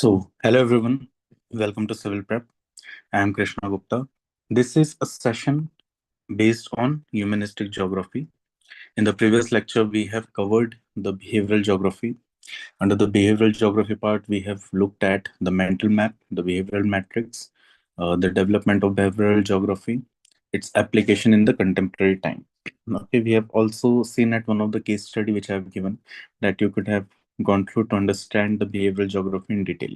Hello everyone, welcome to Civil Prep. I am Krishna Gupta. This is a session based on humanistic geography. In the previous lecture, we have covered the behavioral geography. Under the behavioral geography part, we have looked at the mental map, the behavioral matrix, the development of behavioral geography, its application in the contemporary time. Okay, we have also seen at one of the case study which I have given that you could have gone through to understand the behavioral geography in detail.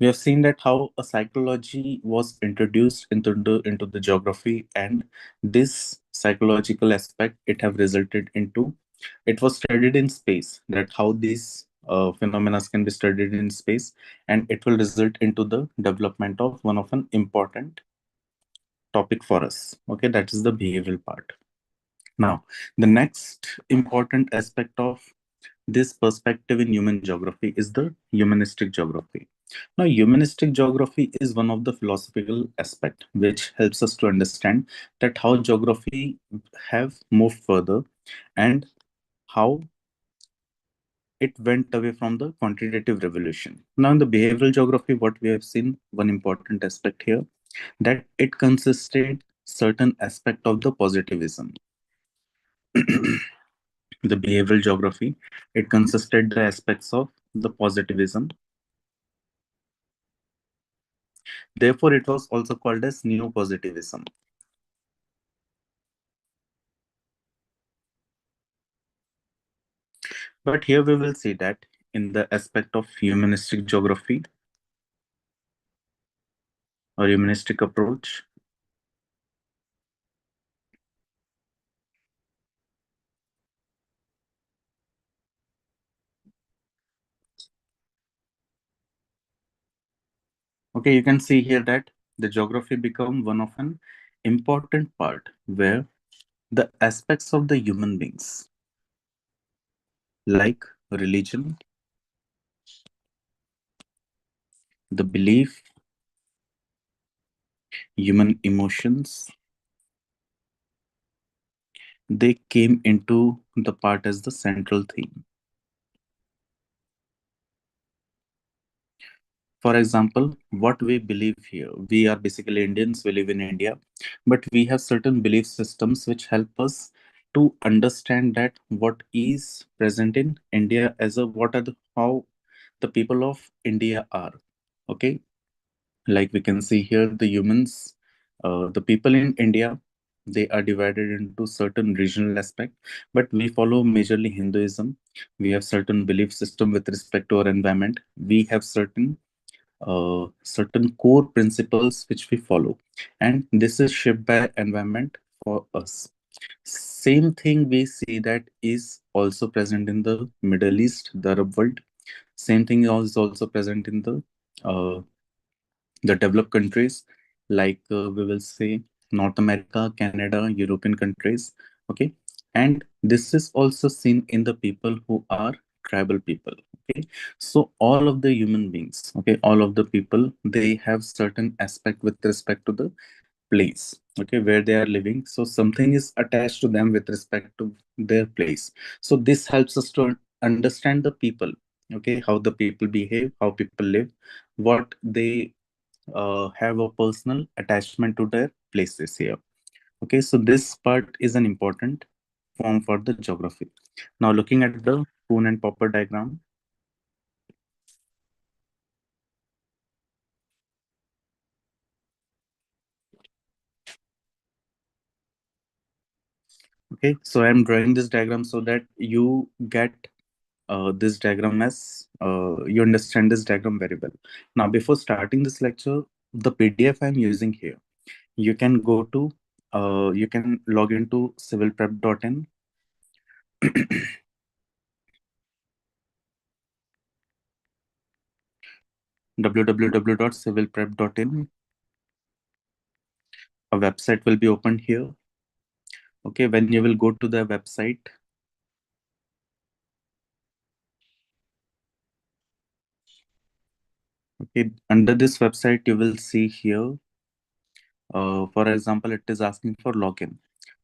We have seen that how a psychology was introduced into the geography, and this psychological aspect it have resulted into it was studied in space, that how these phenomena can be studied in space, and it will result into the development of one of an important topic for us. Okay, that is the behavioral part. Now the next important aspect of this perspective in human geography is the humanistic geography. Now, humanistic geography is one of the philosophical aspect which helps us to understand that how geography have moved further and how it went away from the quantitative revolution. Now, in the behavioral geography, what we have seen, one important aspect here, that it consisted certain aspect of the positivism. The behavioral geography, it consisted the aspects of the positivism. Therefore, it was also called as neo-positivism. But here we will see that in the aspect of humanistic geography or humanistic approach, okay, you can see here that the geography become one of an important part where the aspects of the human beings like religion, the belief, human emotions, they came into the part as the central theme. For example, what we believe here, we are basically Indians, we live in India, but we have certain belief systems which help us to understand that what is present in India as a what are the how the people of India are. Okay, like we can see here, the humans, the people in India, they are divided into certain regional aspect, but we follow majorly Hinduism. We have certain belief system with respect to our environment. We have certain core principles which we follow, and this is shaped by environment for us. Same thing we see that is also present in the Middle East, the Arab world. Same thing is also present in the developed countries, like we will say North America, Canada, European countries. Okay, and this is also seen in the people who are tribal people. Okay, so all of the human beings, okay, all of the people, they have certain aspect with respect to the place, okay, where they are living. So something is attached to them with respect to their place. So this helps us to understand the people, okay, how the people behave, how people live, what they have a personal attachment to their places here. Okay, so this part is an important form for the geography. Now looking at the Poon and Popper diagram. Okay, so I'm drawing this diagram so that you get this diagram as you understand this diagram very well. Now before starting this lecture, the PDF I'm using here, you can go to you can log into civilprep.in. www.civilprep.in. A website will be opened here. Okay, when you will go to the website, okay, under this website you will see here, for example, it is asking for login.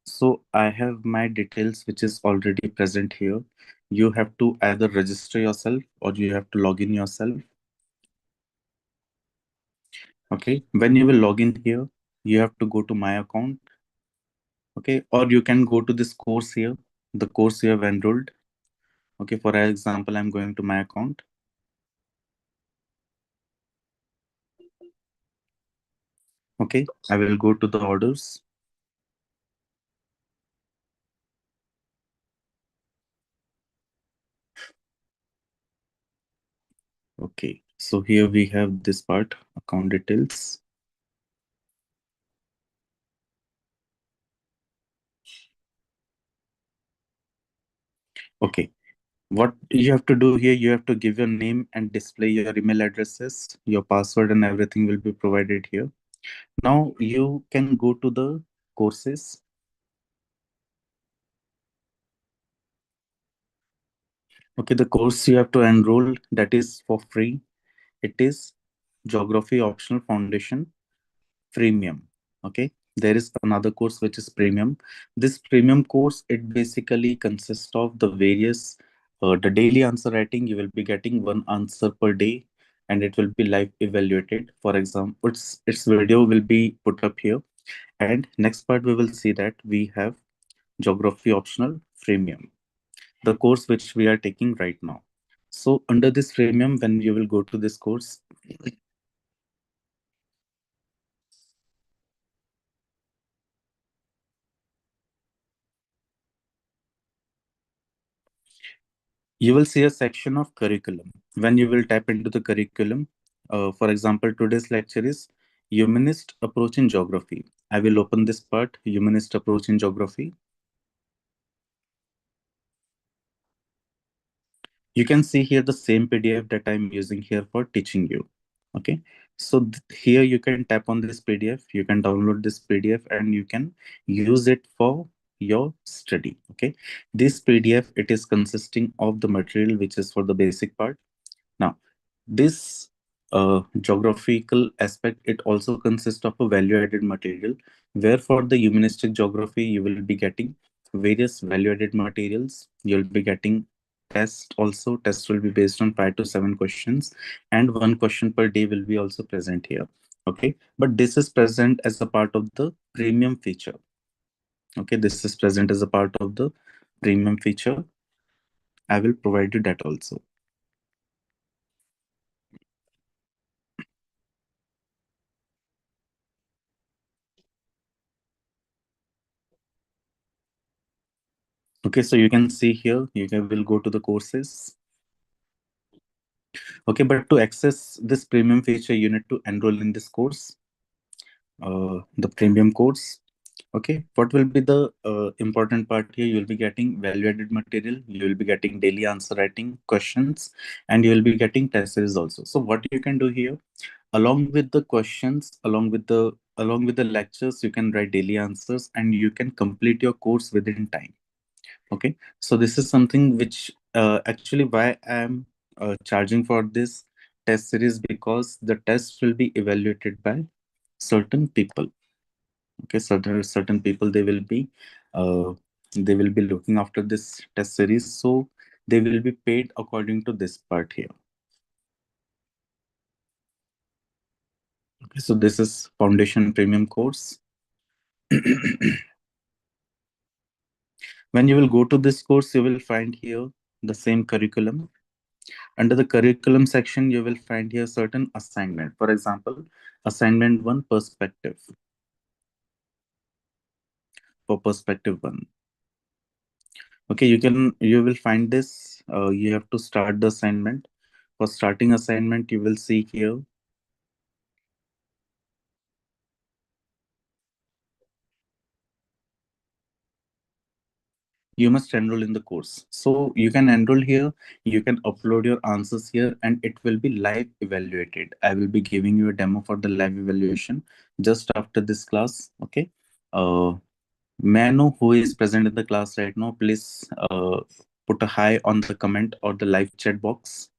So I have my details which is already present here. You have to either register yourself or you have to log in yourself. Okay, when you will log in here, you have to go to my account. Okay, or you can go to this course here, the course you have enrolled. Okay, for example, I'm going to my account. Okay, I will go to the orders. Okay, so here we have this part, account details. Okay, what you have to do here, you have to give your name and display your email addresses, your password and everything will be provided here. Now you can go to the courses. Okay, the course you have to enroll, that is for free. It is Geography Optional Foundation Freemium. Okay, there is another course which is premium. This premium course, it basically consists of the various the daily answer writing. You will be getting one answer per day and it will be live evaluated. For example, its video will be put up here. And next part we will see that we have geography optional freemium, the course which we are taking right now. So under this freemium, when you will go to this course, you will see a section of curriculum. When you will tap into the curriculum, for example, today's lecture is humanist approach in geography. I will open this part, humanist approach in geography. You can see here the same PDF that I'm using here for teaching you. Okay, so here you can tap on this PDF, you can download this PDF and you can use it for your study. Okay, this PDF, it is consisting of the material which is for the basic part. Now, this geographical aspect, it also consists of a value-added material, where for the humanistic geography, you will be getting various value-added materials. You'll be getting test also. Test will be based on 5 to 7 questions, and one question per day will be also present here. Okay, but this is present as a part of the premium feature. Okay, this is present as a part of the premium feature. I will provide you that also. Okay, so you can see here, will go to the courses. Okay, but to access this premium feature, you need to enroll in this course, the premium course. Okay, what will be the important part here? You will be getting value-added material, you will be getting daily answer writing questions, and you will be getting test series also. So what you can do here, along with the questions, along with the lectures, you can write daily answers, and you can complete your course within time. Okay, so this is something which actually why I'm charging for this test series, because the test will be evaluated by certain people. Okay, certain people, uh, they will be looking after this test series, so they will be paid according to this part here. Okay, so this is foundation premium course. When you will go to this course, you will find here the same curriculum. Under the curriculum section, you will find here certain assignment. For example, assignment 1, perspective. For perspective 1. Okay, you will find this. You have to start the assignment. For starting assignment, you will see here. You must enroll in the course. So you can enroll here, you can upload your answers here, and it will be live evaluated. I will be giving you a demo for the live evaluation just after this class. Okay. Uh, May I know who is present in the class right now? Please put a hi on the comment or the live chat box.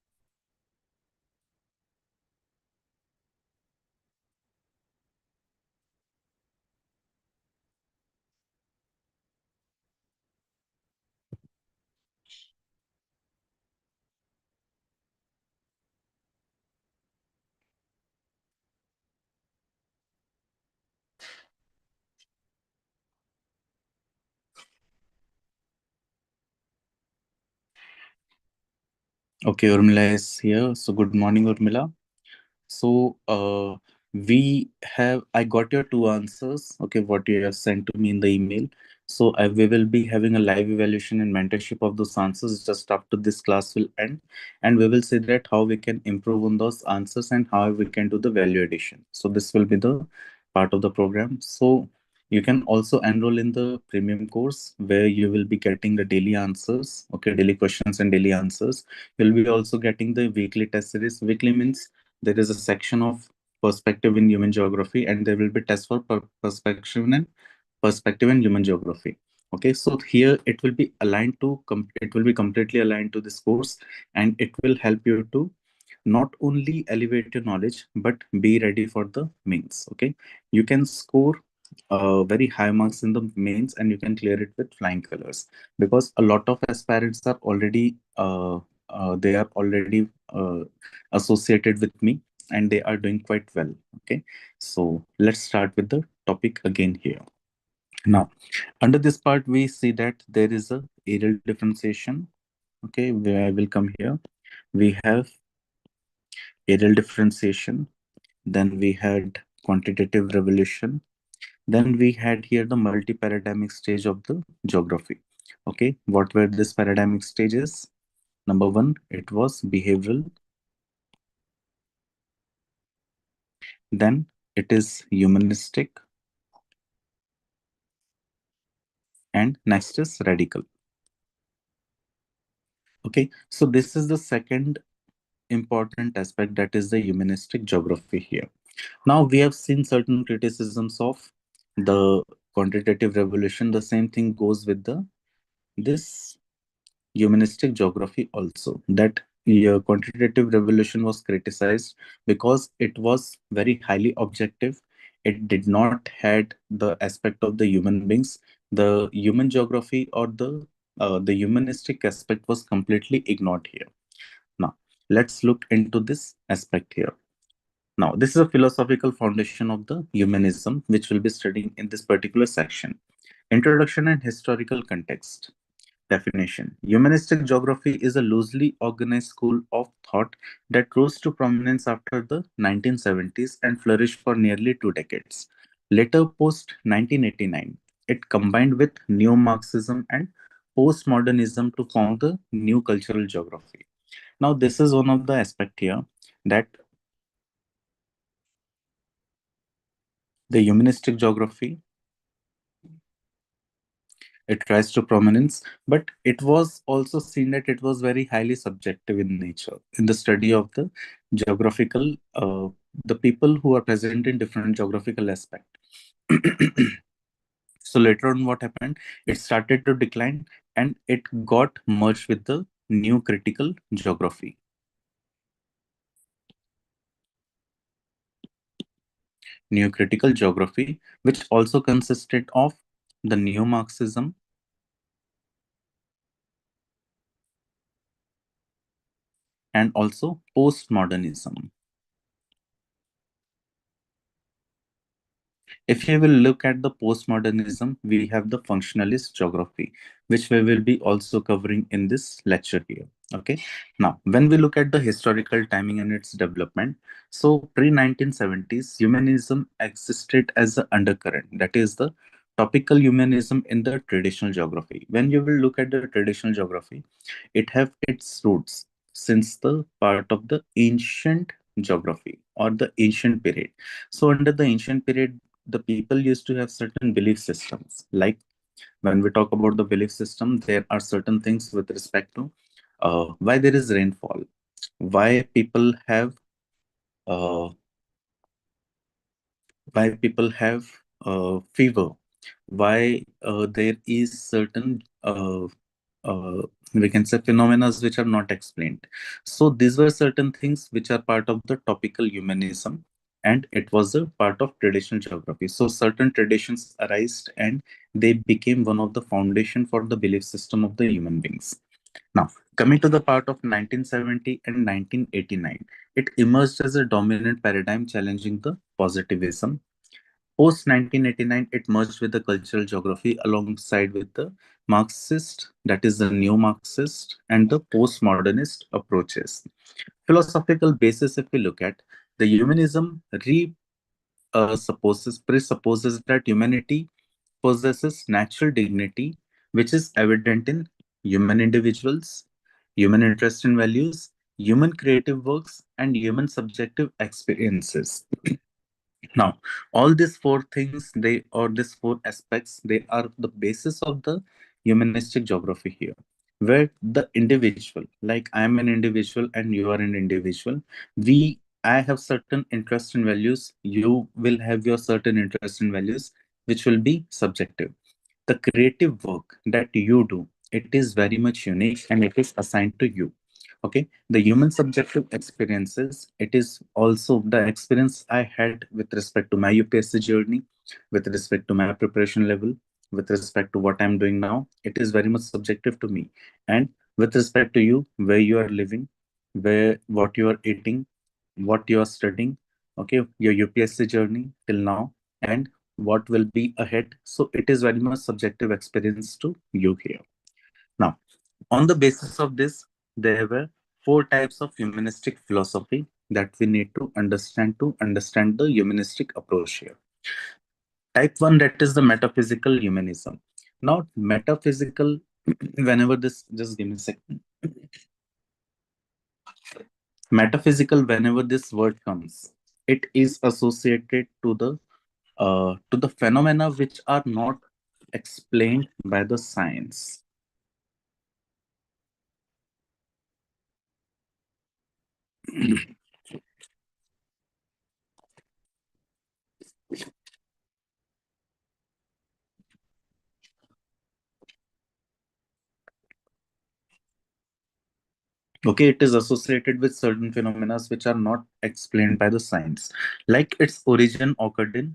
Okay, Urmila is here. So good morning, Urmila. So I got your two answers. Okay, what you have sent to me in the email. So we will be having a live evaluation and mentorship of those answers just after this class will end, and we will see that how we can improve on those answers and how we can do the value addition. So this will be the part of the program. So you can also enroll in the premium course where you will be getting the daily answers, okay, daily questions and daily answers. You'll be also getting the weekly test series. Weekly means there is a section of perspective in human geography, and there will be tests for perspective in human geography. Okay, so here it will be aligned to it will be completely aligned to this course, and it will help you to not only elevate your knowledge but be ready for the mains. Okay, you can score very high marks in the mains and you can clear it with flying colors, because a lot of aspirants are already they are already associated with me, and they are doing quite well. Okay, so let's start with the topic again here. Now, under this part we see that there is a areal differentiation. Okay, where I will come here. We have areal differentiation, then we had quantitative revolution, then we had here the multi-paradigmic stage of the geography. Okay, what were these paradigmic stages? Number one, it was behavioral, then it is humanistic, and next is radical. Okay, so this is the second important aspect, that is the humanistic geography here. Now we have seen certain criticisms of the quantitative revolution. The same thing goes with the this humanistic geography also, that quantitative revolution was criticized because it was very highly objective. It did not had the aspect of the human beings. The human geography or the humanistic aspect was completely ignored here. Now let's look into this aspect here. Now this is a philosophical foundation of the humanism which we'll be studying in this particular section. Introduction and historical context. Definition. Humanistic geography is a loosely organized school of thought that rose to prominence after the 1970s and flourished for nearly 2 decades. Later, post 1989, it combined with neo Marxism and postmodernism to form the new cultural geography. Now, this is one of the aspects here, that the humanistic geography, it rise to prominence, but it was also seen that it was very highly subjective in nature in the study of the geographical, the people who are present in different geographical aspect. So later on, what happened? It started to decline and it got merged with the new critical geography. New critical geography, which also consisted of the neo Marxism and also postmodernism. If you will look at the postmodernism, we have the functionalist geography, which we will be also covering in this lecture here. Okay. Now, when we look at the historical timing and its development, so pre-1970s, humanism existed as an undercurrent. That is the topical humanism in the traditional geography. When you will look at the traditional geography, it have its roots since the part of the ancient geography or the ancient period. So under the ancient period, the people used to have certain belief systems. Like when we talk about the belief system, there are certain things with respect to why there is rainfall, why people have uh, fever, why there is certain uh, we can say phenomena which are not explained. So these were certain things which are part of the topical humanism, and it was a part of traditional geography. So certain traditions arose and they became one of the foundation for the belief system of the human beings. Now, coming to the part of 1970 and 1989, it emerged as a dominant paradigm challenging the positivism, Post 1989, it merged with the cultural geography alongside with the Marxist, that is the neo Marxist, and the postmodernist approaches. Philosophical basis, if we look at the humanism, presupposes that humanity possesses natural dignity, which is evident in human individuals, human interest and values, human creative works, and human subjective experiences. Now, all these four things, these four aspects, they are the basis of the humanistic geography here, where the individual, like I am an individual and you are an individual, I have certain interests and values, you will have your certain interests and values, which will be subjective. The creative work that you do, it is very much unique and it is assigned to you. Okay, the human subjective experiences, it is also the experience I had with respect to my UPSC journey, with respect to my preparation level, with respect to what I'm doing now, it is very much subjective to me. And with respect to you, where you are living, where what you are eating, what you are studying, okay, your UPSC journey till now, and what will be ahead, so it is very much subjective experience to you here. Now, on the basis of this, there were four types of humanistic philosophy that we need to understand the humanistic approach here. Type one, that is the metaphysical humanism. Now, metaphysical, whenever this, just give me a second. Metaphysical, whenever this word comes, it is associated to the phenomena which are not explained by the science. Okay, it is associated with certain phenomena which are not explained by the science. Like its origin occurred in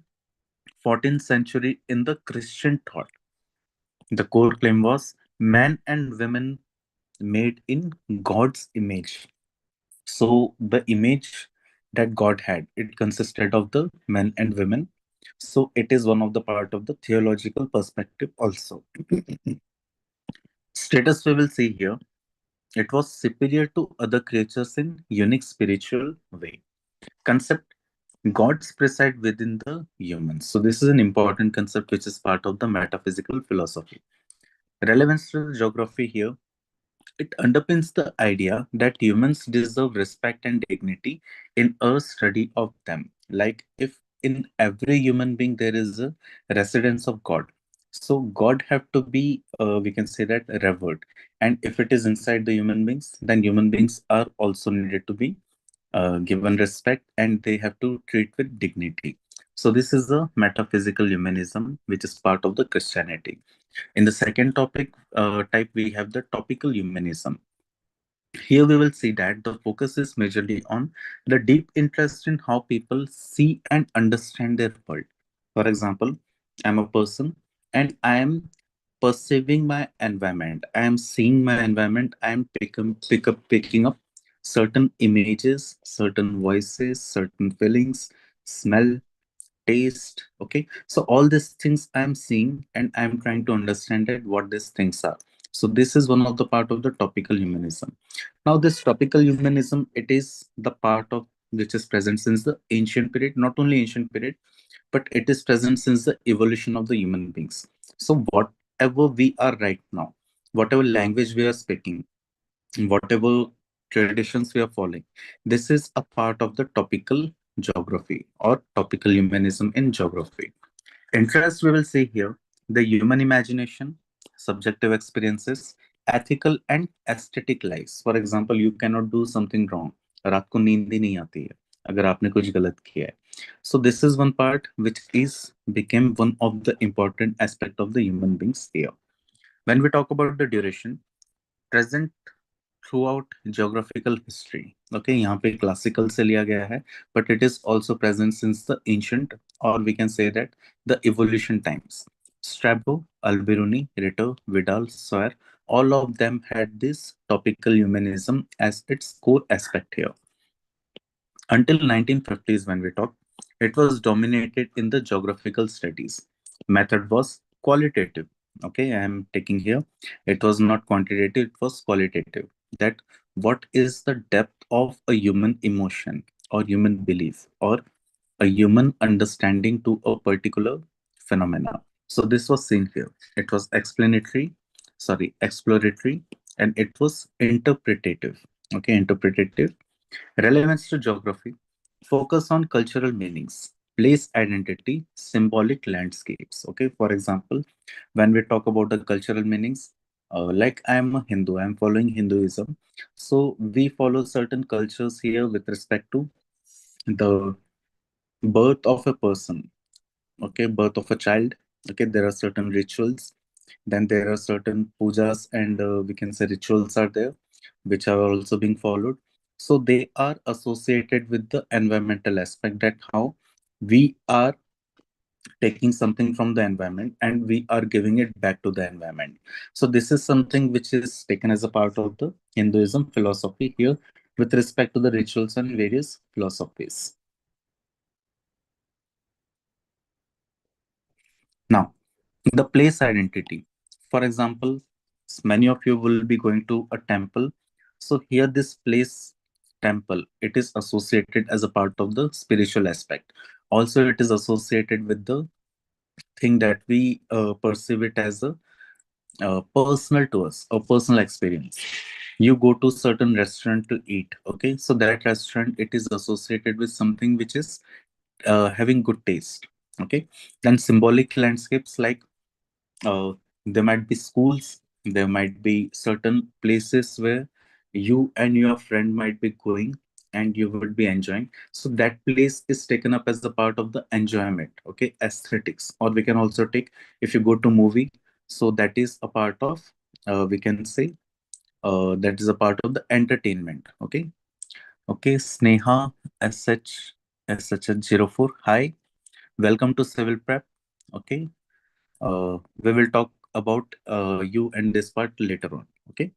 14th century in the Christian thought. The core claim was man and women made in God's image. So the image that God had, it consisted of the men and women. So it is one of the part of the theological perspective also. Status we will see here, it was superior to other creatures in unique spiritual way. Concept, gods preside within the humans. So this is an important concept which is part of the metaphysical philosophy. Relevance to the geography here, it underpins the idea that humans deserve respect and dignity in a study of them. Like if in every human being there is a residence of God, so God have to be, we can say that, revered. And if it is inside the human beings, then human beings are also needed to be given respect and they have to treat with dignity. So this is the metaphysical humanism, which is part of the Christianity. In the second topic type, we have the topical humanism. Here we will see that the focus is majorly on the deep interest in how people see and understand their world. For example, I'm a person and I am perceiving my environment. I am seeing my environment. I am picking up certain images, certain voices, certain feelings, smell, taste. Okay, so all these things I'm seeing and I'm trying to understand it what these things are. So this is one of the part of the topical humanism. Now this topical humanism, it is the part of which is present since the ancient period, not only ancient period, but it is present since the evolution of the human beings. So whatever we are right now, whatever language we are speaking, whatever traditions we are following, this is a part of the topical geography or topical humanism in geography. Interest we will see here, the human imagination, subjective experiences, ethical and aesthetic lives. For example, you cannot do something wrong. रात को नींद ही नहीं आती है अगर आपने कुछ गलत किया है. So this is one part which is became one of the important aspect of the human beings here. When we talk about the duration, present throughout geographical history. Okay, यहाँ पे classical से लिया गया है, but it is also present since the ancient, or we can say that the evolution times. Strabo, Alberuni, Ritter, Vidal, Sawyer, all of them had this topical humanism as its core aspect here. Until 1950s, when we talk, It was dominated in the geographical studies. Method was qualitative. Okay, I am taking here. It was not quantitative, it was qualitative. That what is the depth of a human emotion or human belief or a human understanding to a particular phenomena. So this was seen here. It was exploratory, and it was interpretative. Okay, interpretative. Relevance to geography. Focus on cultural meanings, place identity, symbolic landscapes. Okay, for example, when we talk about the cultural meanings, like I am a Hindu, I am following Hinduism. So we follow certain cultures here with respect to the birth of a person. Okay, birth of a child. Okay, there are certain rituals, then there are certain pujas and we can say rituals are there which are also being followed. So they are associated with the environmental aspect, that how we are taking something from the environment and we are giving it back to the environment. So this is something which is taken as a part of the Hinduism philosophy here with respect to the rituals and various philosophies. Now, the place identity. For example, many of you will be going to a temple. So here this place temple, it is associated as a part of the spiritual aspect. Also, it is associated with the thing that we perceive it as a personal to us, a personal experience. You go to certain restaurant to eat. Okay, so that restaurant, it is associated with something which is having good taste. Okay, then symbolic landscapes like uh, there might be schools, there might be certain places where you and your friend might be going and you would be enjoying. So that place is taken up as a part of the enjoyment, okay, aesthetics. Or we can also take, if you go to movie, so that is a part of, we can say, that is a part of the entertainment. Okay, okay, Sneha SH04. Hi, welcome to Civil Prep. Okay, we will talk about you and this part later on. Okay.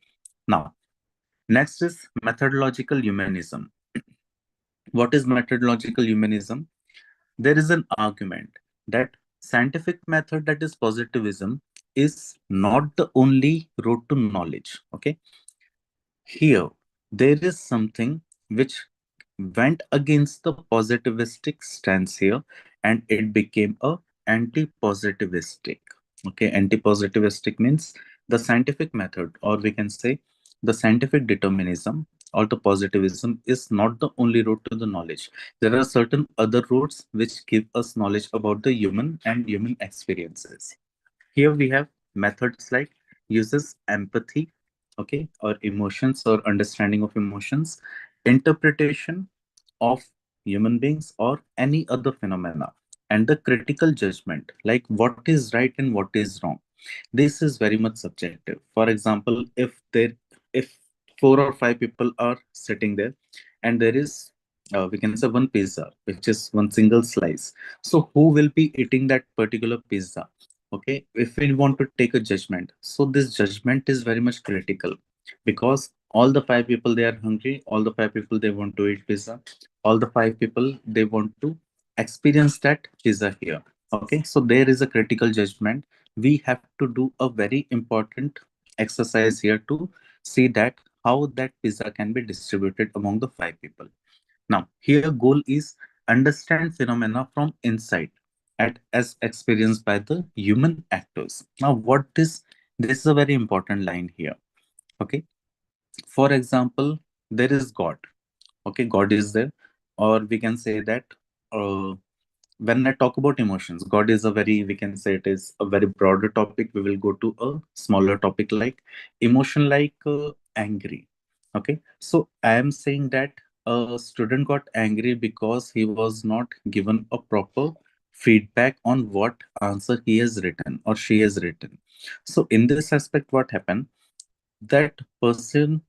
Now, next is methodological humanism. What is methodological humanism? There is an argument that scientific method, that is positivism, is not the only road to knowledge. Okay. Here, there is something which went against the positivistic stance here, and it became a anti-positivistic. Okay, anti-positivistic means the scientific method, or we can say the scientific determinism or the positivism is not the only road to the knowledge. There are certain other roads which give us knowledge about the human and human experiences. Here we have methods like uses empathy, okay, or emotions or understanding of emotions, interpretation of human beings or any other phenomena, and the critical judgment, like what is right and what is wrong. This is very much subjective. For example, if four or five people are sitting there and there is we can say one pizza which is one single slice, so who will be eating that particular pizza? Okay, if we want to take a judgment, so this judgment is very much critical, because all the five people, they are hungry, all the five people, they want to eat pizza, all the five people, they want to experience that pizza here. Okay, so there is a critical judgment. We have to do a very important exercise here to see that how that pizza can be distributed among the five people. Now, here goal is understand phenomena from inside at as experienced by the human actors. Now, this is a very important line here. Okay. For example, there is God. Okay, God is there. Or we can say that uh, when I talk about emotions, God is a very, we can say it is a very broader topic. We will go to a smaller topic like emotion, like angry. Okay, so I am saying that a student got angry because he was not given a proper feedback on what answer he has written or she has written. So in this aspect, what happened? That person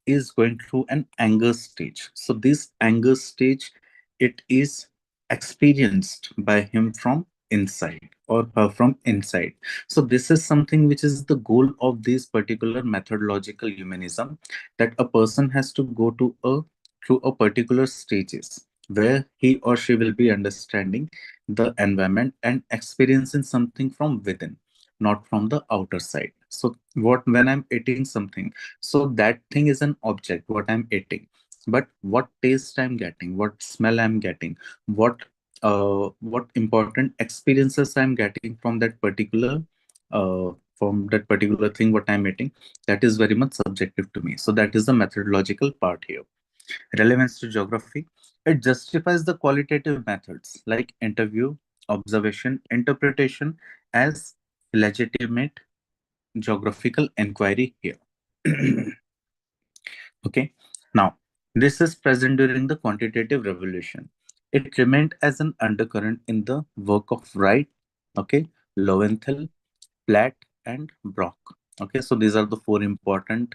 is going through an anger stage. So this anger stage, it is experienced by him from inside or her from inside. So this is something which is the goal of this particular methodological humanism, that a person has to go to a through a particular stages. where he or she will be understanding the environment and experiencing something from within, not from the outer side. So what, when I'm eating something, so that thing is an object, what I'm eating, but what taste I'm getting, what smell I'm getting, what important experiences I'm getting from that particular thing what I'm eating, that is very much subjective to me. So that is the methodological part here. Relevance to geography. It justifies the qualitative methods like interview, observation, interpretation as legitimate geographical inquiry here. Okay. Now, this is present during the quantitative revolution. It remained as an undercurrent in the work of Wright, okay, Lowenthal, Platt, and Brock. Okay, so these are the four important,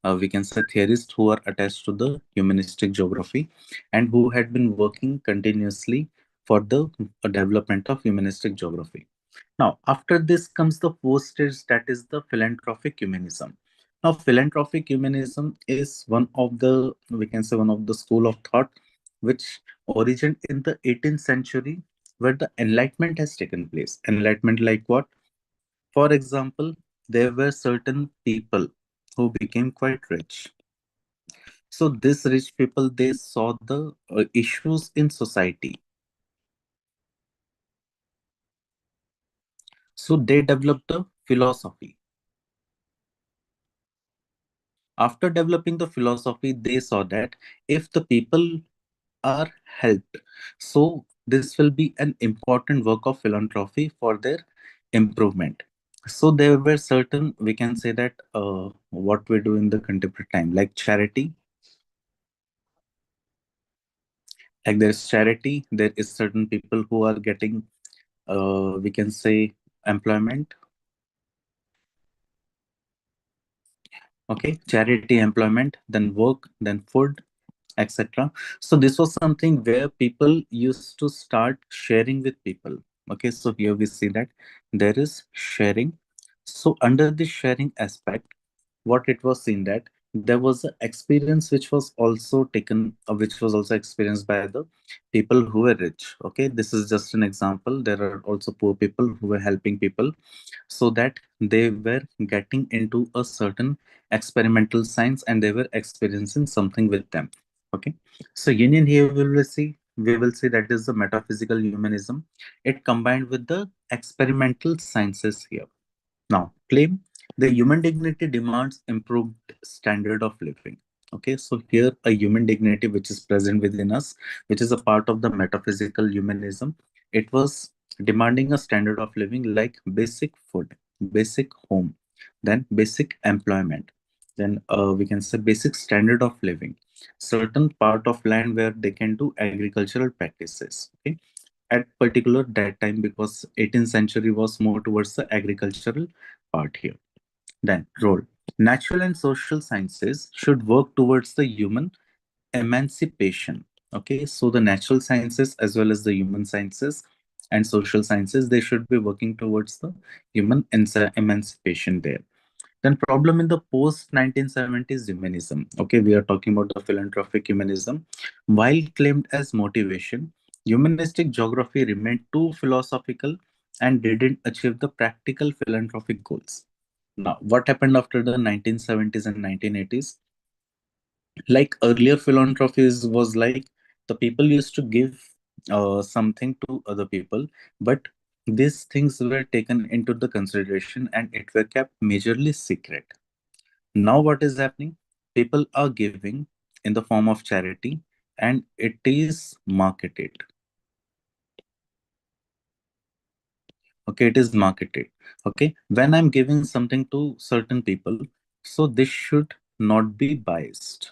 we can say, theorists who are attached to the humanistic geography and who had been working continuously for the development of humanistic geography. Now, after this comes the fourth stage, that is the philanthropic humanism. Now, philanthropic humanism is one of the, we can say, one of the school of thought which originated in the 18th century, where the enlightenment has taken place. Enlightenment, like what? For example, there were certain people who became quite rich. So these rich people, they saw the issues in society. So they developed a philosophy. After developing the philosophy, they saw that if the people are helped, so this will be an important work of philanthropy for their improvement. So there were certain, we can say that what we do in the contemporary time, like charity, like there's charity, there is certain people who are getting, we can say, employment. Okay, charity, employment, then work, then food, etc. So this was something where people used to start sharing with people. Okay, so here we see that there is sharing. So under this sharing aspect, what it was seen that there was an experience which was also taken, which was also experienced by the people who were rich. Okay, this is just an example. There are also poor people who were helping people so that they were getting into a certain experimental science and they were experiencing something with them. Okay, so union here we will see that is the metaphysical humanism. It combined with the experimental sciences here. Now, claim the human dignity demands improved standard of living. Okay, so here a human dignity which is present within us, which is a part of the metaphysical humanism, it was demanding a standard of living like basic food, basic home, then basic employment, then we can say basic standard of living, certain part of land where they can do agricultural practices. Okay, at particular that time, because 18th century was more towards the agricultural part here. Then role, natural and social sciences should work towards the human emancipation. Okay, so the natural sciences as well as the human sciences and social sciences, they should be working towards the human emancipation there. Then problem in the post 1970s humanism. Okay, we are talking about the philanthropic humanism. While claimed as motivation, humanistic geography remained too philosophical and didn't achieve the practical philanthropic goals. Now, what happened after the 1970s and 1980s? Like earlier philanthropies was like the people used to give something to other people, but these things were taken into the consideration and it were kept majorly secret. Now what is happening? People are giving in the form of charity and it is marketed. Okay, it is marketed. Okay, when I'm giving something to certain people, so this should not be biased.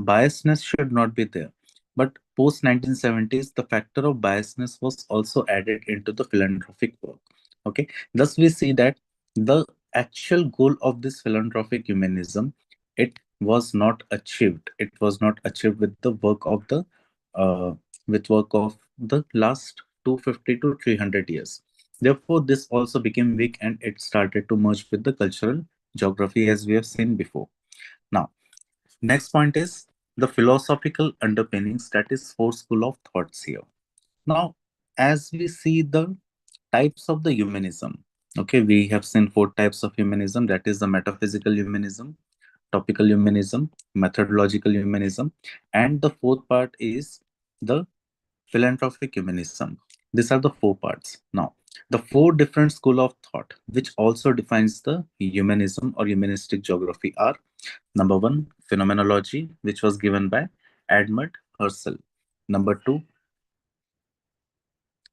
Biasness should not be there. But post 1970s, the factor of biasness was also added into the philanthropic work. Okay, thus we see that the actual goal of this philanthropic humanism, it was not achieved. It was not achieved with the work of the uh, last 250 to 300 years. Therefore, this also became weak and it started to merge with the cultural geography as we have seen before. Now, next point is the philosophical underpinnings, that is four school of thoughts here. Now, as we see the types of the humanism, okay, we have seen four types of humanism, that is the metaphysical humanism, topical humanism, methodological humanism, and the fourth part is the philanthropic humanism. These are the four parts. Now, the four different school of thought which also defines the humanism or humanistic geography are: number one, phenomenology, which was given by Edmund Husserl. Number two,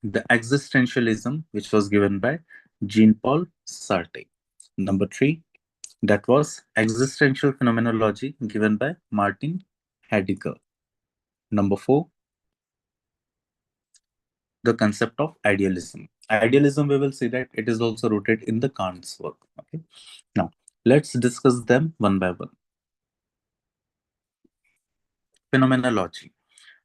the existentialism, which was given by Jean-Paul Sartre. Number three, that was existential phenomenology given by Martin Heidegger. Number four, the concept of idealism. Idealism, we will see that it is also rooted in the Kant's work. Okay. Now, let's discuss them one by one. Phenomenology,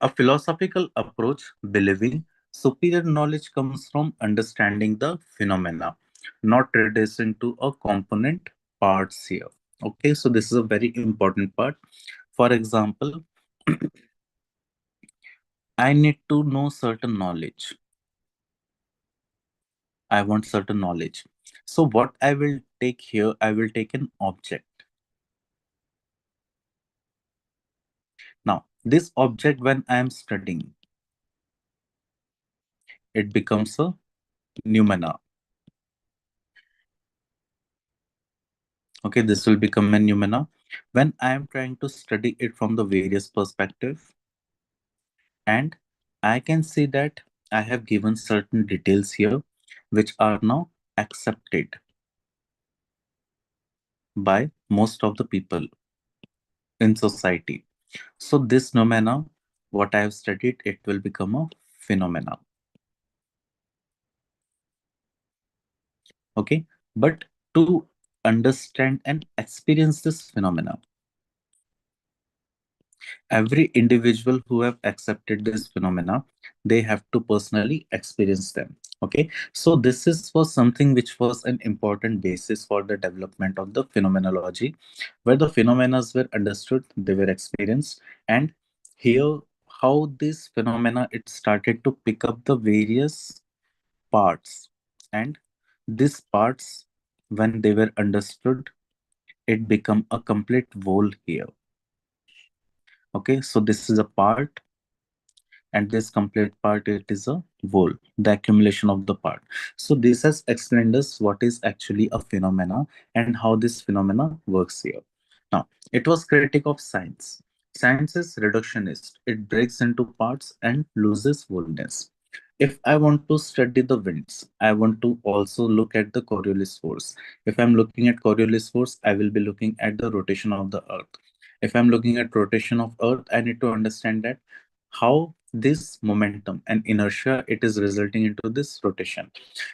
a philosophical approach believing superior knowledge comes from understanding the phenomena, not reducing to a component parts here. Okay, so this is a very important part. For example, I need to know certain knowledge. I want certain knowledge. So what I will take here, I will take an object. Now, this object, when I am studying, it becomes a noumena. Okay, this will become a noumena. When I am trying to study it from the various perspective, and I can see that I have given certain details here, which are now accepted by most of the people in society. So this noumena, what I have studied, it will become a phenomena. Okay, but to understand and experience this phenomena, every individual who have accepted this phenomena, they have to personally experience them. Okay, so this is was something which was an important basis for the development of the phenomenology, where the phenomena were understood, they were experienced, and here how this phenomena it started to pick up the various parts, and these parts, when they were understood, it become a complete whole here. Okay, so this is a part, and this complete part, it is a whole, the accumulation of the part. So this has explained us what is actually a phenomena and how this phenomena works here. Now, it was critic of science. Science is reductionist, it breaks into parts and loses wholeness. If I want to study the winds, I want to also look at the Coriolis force. If I'm looking at Coriolis force, I will be looking at the rotation of the earth. If I'm looking at rotation of earth, I need to understand that how this momentum and inertia it is resulting into this rotation,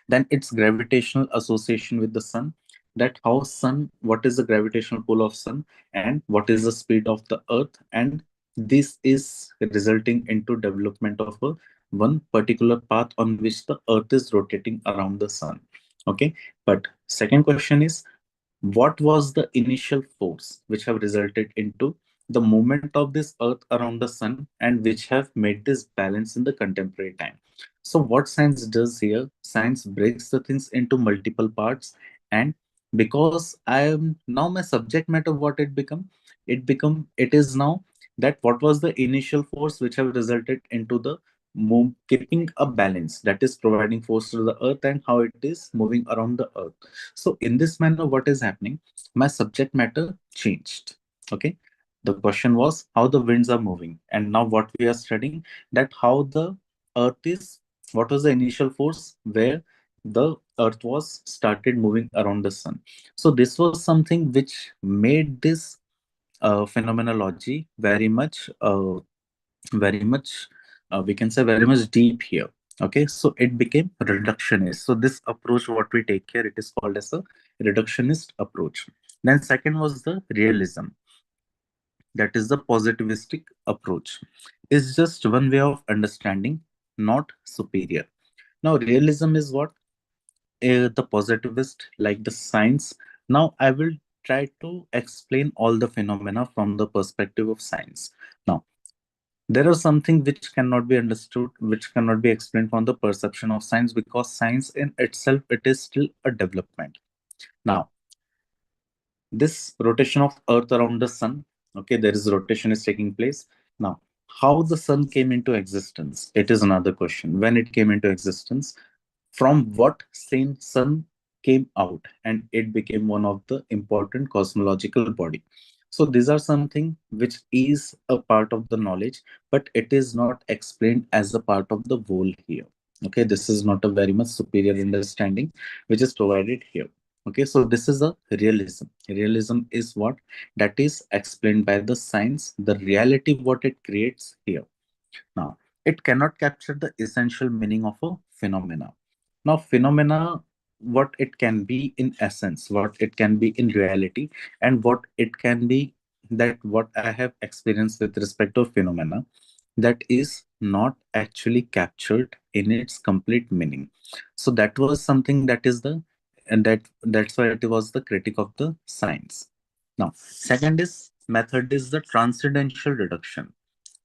then its gravitational association with the sun, that how sun, what is the gravitational pull of sun and what is the speed of the earth, and this is resulting into development of a one particular path on which the earth is rotating around the sun. Okay, but second question is, what was the initial force which have resulted into the movement of this earth around the sun and which have made this balance in the contemporary time? So what science does here, science breaks the things into multiple parts, and because I am now my subject matter, what it is now that what was the initial force which have resulted into the move, keeping a balance, that is providing force to the earth and how it is moving around the earth. So in this manner, what is happening? My subject matter changed. Okay. The question was how the winds are moving. And now what we are studying, that how the earth is, what was the initial force where the earth was started moving around the sun. So this was something which made this phenomenology very much, we can say very much deep here. Okay, so it became reductionist. So this approach what we take here, it is called as a reductionist approach. Then second was the realism, that is the positivistic approach. Is just one way of understanding, not superior. Now realism is what, the positivist like the science. Now I will try to explain all the phenomena from the perspective of science. Now, there are something which cannot be understood, which cannot be explained from the perception of science, because science in itself, it is still a development. Now, this rotation of earth around the sun, okay, there is rotation is taking place. Now, how the sun came into existence, it is another question. When it came into existence, from what same sun came out, and it became one of the important cosmological body. So these are something which is a part of the knowledge, but it is not explained as a part of the whole here. Okay, this is not a very much superior understanding which is provided here. Okay, so this is a realism. Realism is what that is explained by the science, the reality what it creates here. Now, it cannot capture the essential meaning of a phenomena. Now, phenomena, what it can be in essence, what it can be in reality, and what it can be, that what I have experienced with respect to phenomena, that is not actually captured in its complete meaning. So that was something that is the, and that's why it was the critic of the science. Now, second is method is the transcendental reduction.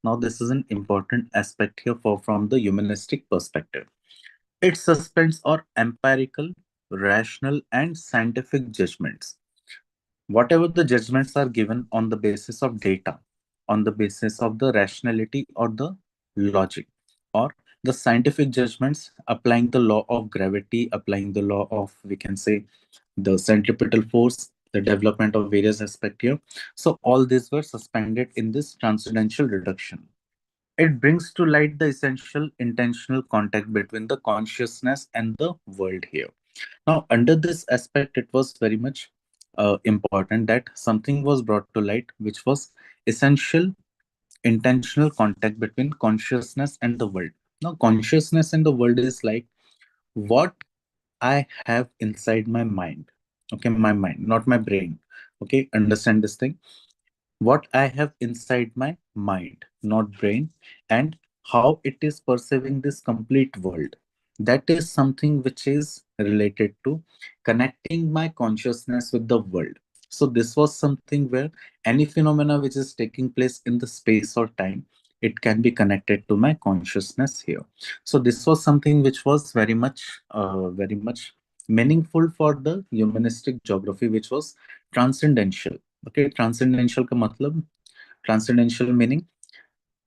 Now, this is an important aspect here for from the humanistic perspective. It suspends our empirical, rational, and scientific judgments. Whatever the judgments are given on the basis of data, on the basis of the rationality or the logic, or the scientific judgments applying the law of gravity, applying the law of, we can say, the centripetal force, the development of various aspects here. So all these were suspended in this transcendental reduction. It brings to light the essential intentional contact between the consciousness and the world here. Now, under this aspect, it was very much important that something was brought to light, which was essential intentional contact between consciousness and the world. Now, consciousness and the world is like what I have inside my mind. Okay, my mind, not my brain. Okay, understand this thing, what I have inside my mind, not brain, and how it is perceiving this complete world. That is something which is related to connecting my consciousness with the world. So this was something where any phenomena which is taking place in the space or time, it can be connected to my consciousness here. So this was something which was very much meaningful for the humanistic geography, which was transcendental. Okay, transcendental का मतलब, transcendental meaning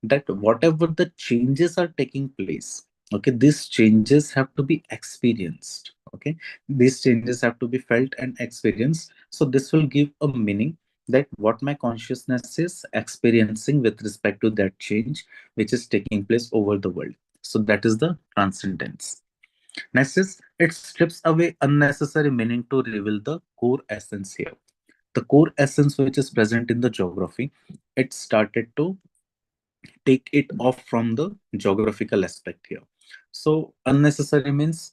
that whatever the changes are taking place, okay, these changes have to be experienced. Okay, these changes have to be felt and experienced. So this will give a meaning that what my consciousness is experiencing with respect to that change which is taking place over the world. So that is the transcendence. Next is it strips away unnecessary meaning to reveal the core essence here. The core essence which is present in the geography, it started to take it off from the geographical aspect here. So unnecessary means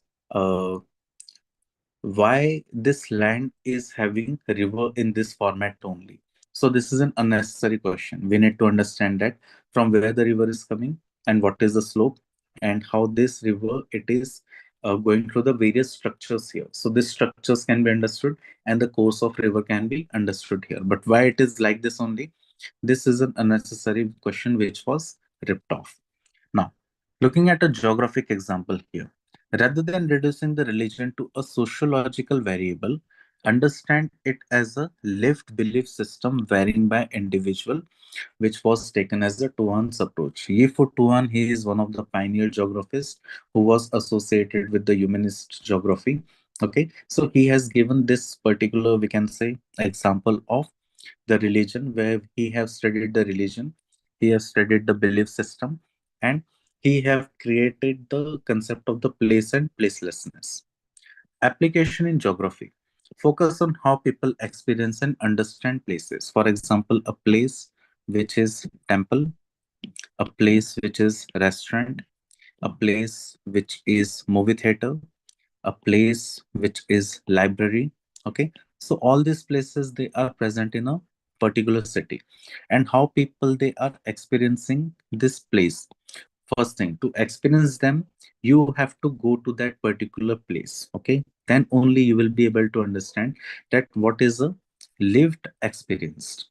why this land is having river in this format only. So this is an unnecessary question. We need to understand that from where the river is coming and what is the slope and how this river it is going through the various structures here. So these structures can be understood and the course of river can be understood here. But why it is like this only? This is an unnecessary question which was ripped off. Now, looking at a geographic example here, rather than reducing the religion to a sociological variable, understand it as a lived belief system varying by individual, which was taken as the Tuan's approach. Ye for Tuan, he is one of the pioneer geographists who was associated with the humanist geography. Okay, so he has given this particular, we can say, example of the religion where he have studied the religion, he has studied the belief system, and he have created the concept of the place and placelessness. Application in geography. Focus on how people experience and understand places. For example, a place which is temple, a place which is restaurant, a place which is movie theater, a place which is library. Okay, so all these places they are present in a particular city, and how people they are experiencing this place. First thing, to experience them, you have to go to that particular place. Okay, then only you will be able to understand that what is a lived experience.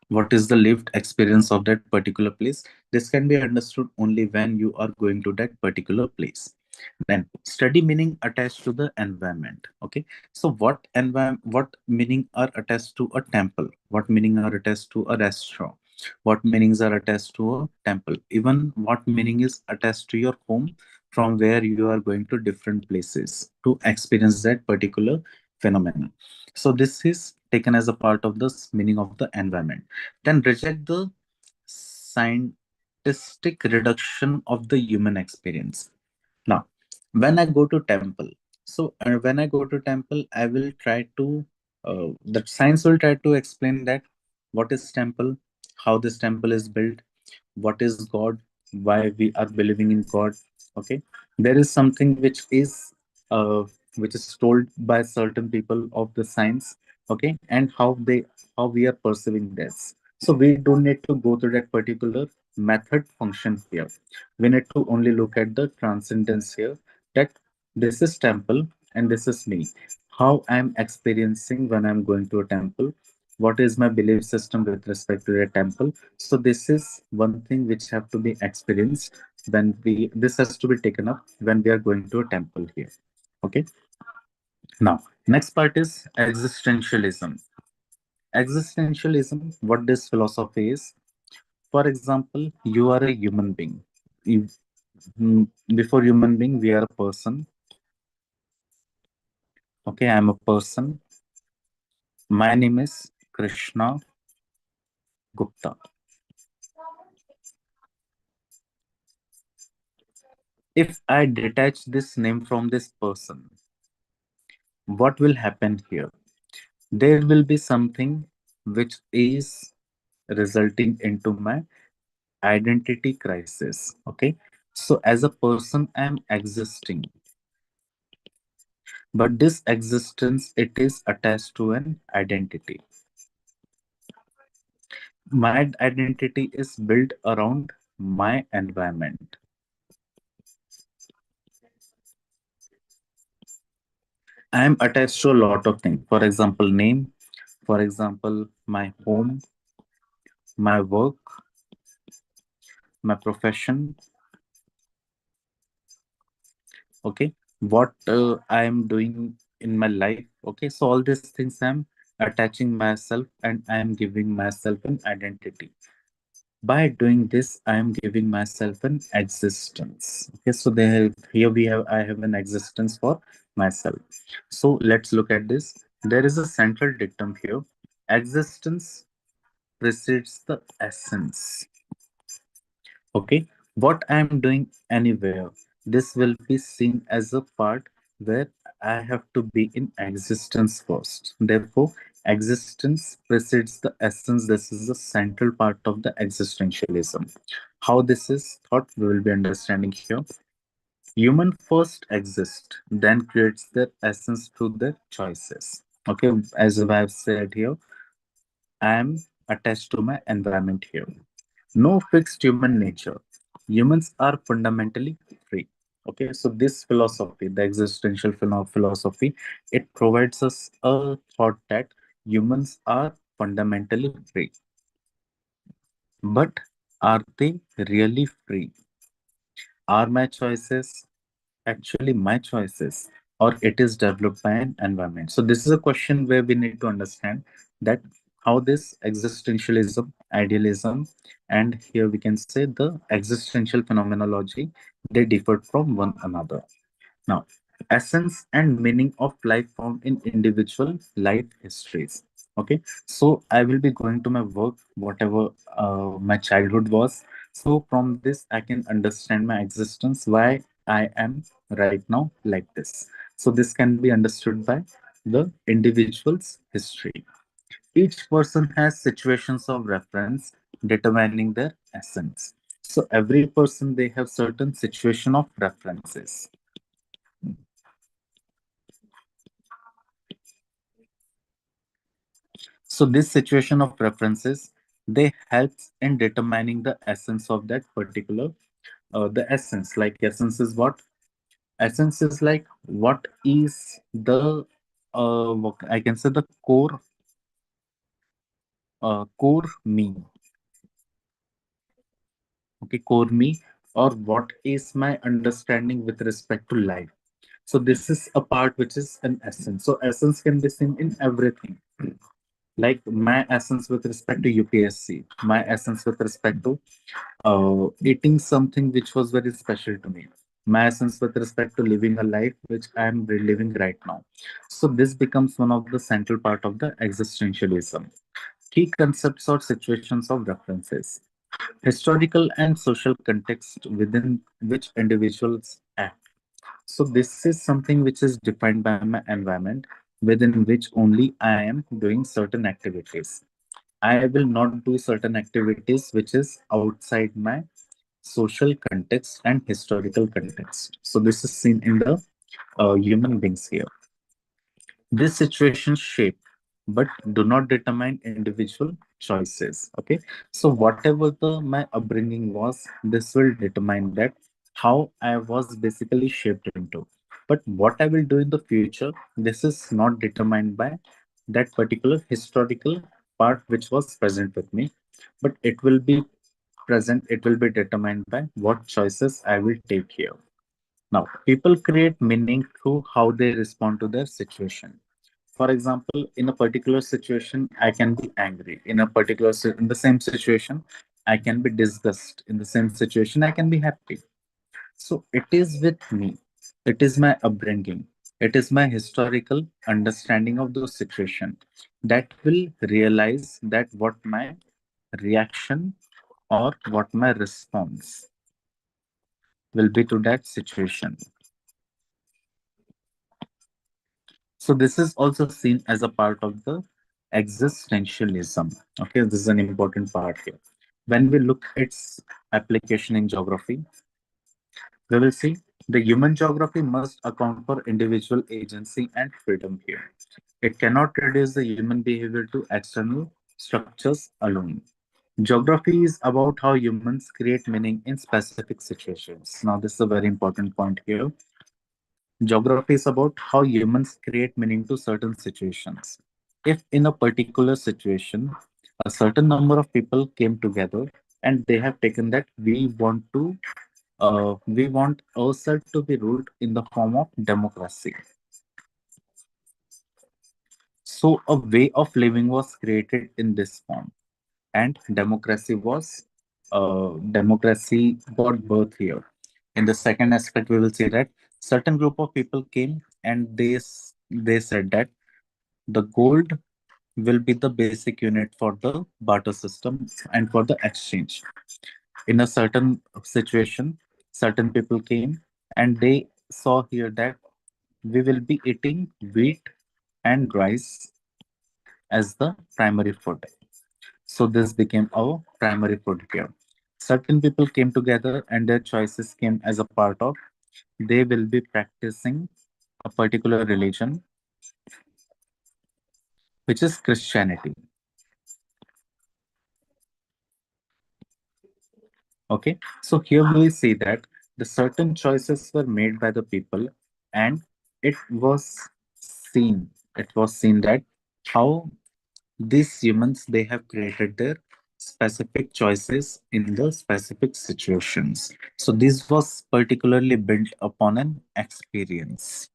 What is the lived experience of that particular place? This can be understood only when you are going to that particular place. Then study meaning attached to the environment. Okay, so what environment, what meaning are attached to a temple, what meaning are attached to a restaurant, what meanings are attached to a temple, even what meaning is attached to your home, from where you are going to different places to experience that particular phenomenon. So this is taken as a part of this meaning of the environment. Then reject the scientific reduction of the human experience. Now, when I go to temple, when I go to temple, I will try to the science will try to explain that what is temple, how this temple is built, what is God, why we are believing in God. Okay, there is something uh, which is told by certain people of the science. Okay, and how we are perceiving this. So we don't need to go to that particular method function here. We need to only look at the transcendence here, that this is temple and this is me. How I'm experiencing when I'm going to a temple, what is my belief system with respect to the temple. So this is one thing which have to be experienced when we, this has to be taken up when we are going to a temple here. Okay, now next part is existentialism. Existentialism, what this philosophy is, for example, you are a human being. You, before human being, we are a person. Okay, I'm a person. My name is Krishna Gupta. If I detach this name from this person, what will happen here? There will be something which is resulting into my identity crisis. Okay, so as a person, I'm existing, but this existence, it is attached to an identity. My identity is built around my environment. I am attached to a lot of things. For example, name, for example, my home, my work, my profession. Okay, what I am doing in my life. Okay, so all these things I'm attaching myself and I am giving myself an identity. By doing this, I am giving myself an existence. Okay, so there, here we have, I have an existence for myself. So let's look at this. There is a central dictum here: existence precedes the essence. Okay, what I am doing anywhere, this will be seen as a part where I have to be in existence first. Therefore, existence precedes the essence. This is the central part of the existentialism. How this is thought, we will be understanding here. Human first exist, then creates their essence through their choices. Okay, as I have said here, I am attached to my environment here. No fixed human nature. Humans are fundamentally free. Okay, so this philosophy, the existential philosophy, it provides us a thought that humans are fundamentally free. But are they really free? Are my choices actually my choices, or it is developed by an environment? So this is a question where we need to understand that how this existentialism, idealism, and here we can say the existential phenomenology, they differ from one another. Now, essence and meaning of life found in individual life histories. Okay, so I will be going to my work, whatever my childhood was. So from this, I can understand my existence, why I am right now like this. So this can be understood by the individual's history. Each person has situations of reference determining their essence. So every person, they have certain situation of references. So this situation of preferences, they helps in determining the essence of that particular, the essence, like essence is what? Essence is like what is the I can say the core me, okay, core me, or what is my understanding with respect to life. So this is a part which is an essence. So essence can be seen in everything. Like my essence with respect to UPSC, my essence with respect to eating something which was very special to me, my essence with respect to living a life which I am living right now. So this becomes one of the central part of the existentialism. Key concepts or situations of references, historical and social context within which individuals act. So this is something which is defined by my environment within which only I am doing certain activities. I will not do certain activities which is outside my social context and historical context. So this is seen in the human beings here. These situations shape but do not determine individual choices. Okay, so whatever the my upbringing was, this will determine that how I was basically shaped into. But what I will do in the future, this is not determined by that particular historical part which was present with me, but it will be present, it will be determined by what choices I will take here. Now, people create meaning through how they respond to their situation. For example, in a particular situation, I can be angry. In the same situation, I can be disgust. In the same situation, I can be happy. So it is with me. It is my upbringing. It is my historical understanding of those situations that will realize that what my reaction or what my response will be to that situation. So this is also seen as a part of the existentialism. Okay, this is an important part here. When we look its application in geography, we will see the human geography must account for individual agency and freedom here. It cannot reduce the human behavior to external structures alone. Geography is about how humans create meaning in specific situations. Now, this is a very important point here. Geography is about how humans create meaning to certain situations. If in a particular situation, a certain number of people came together and they have taken that we want ourselves to be ruled in the form of democracy. So a way of living was created in this form, and democracy got birth here. In the second aspect, we will see that certain group of people came and they said that the gold will be the basic unit for the barter system and for the exchange. In a certain situation, certain people came and they saw here that we will be eating wheat and rice as the primary food. So this became our primary food here. Certain people came together and their choices came as a part of they will be practicing a particular religion, which is Christianity. Okay, so here we see that the certain choices were made by the people, and it was it was seen that how these humans they have created their specific choices in the specific situations. So this was particularly built upon an experience.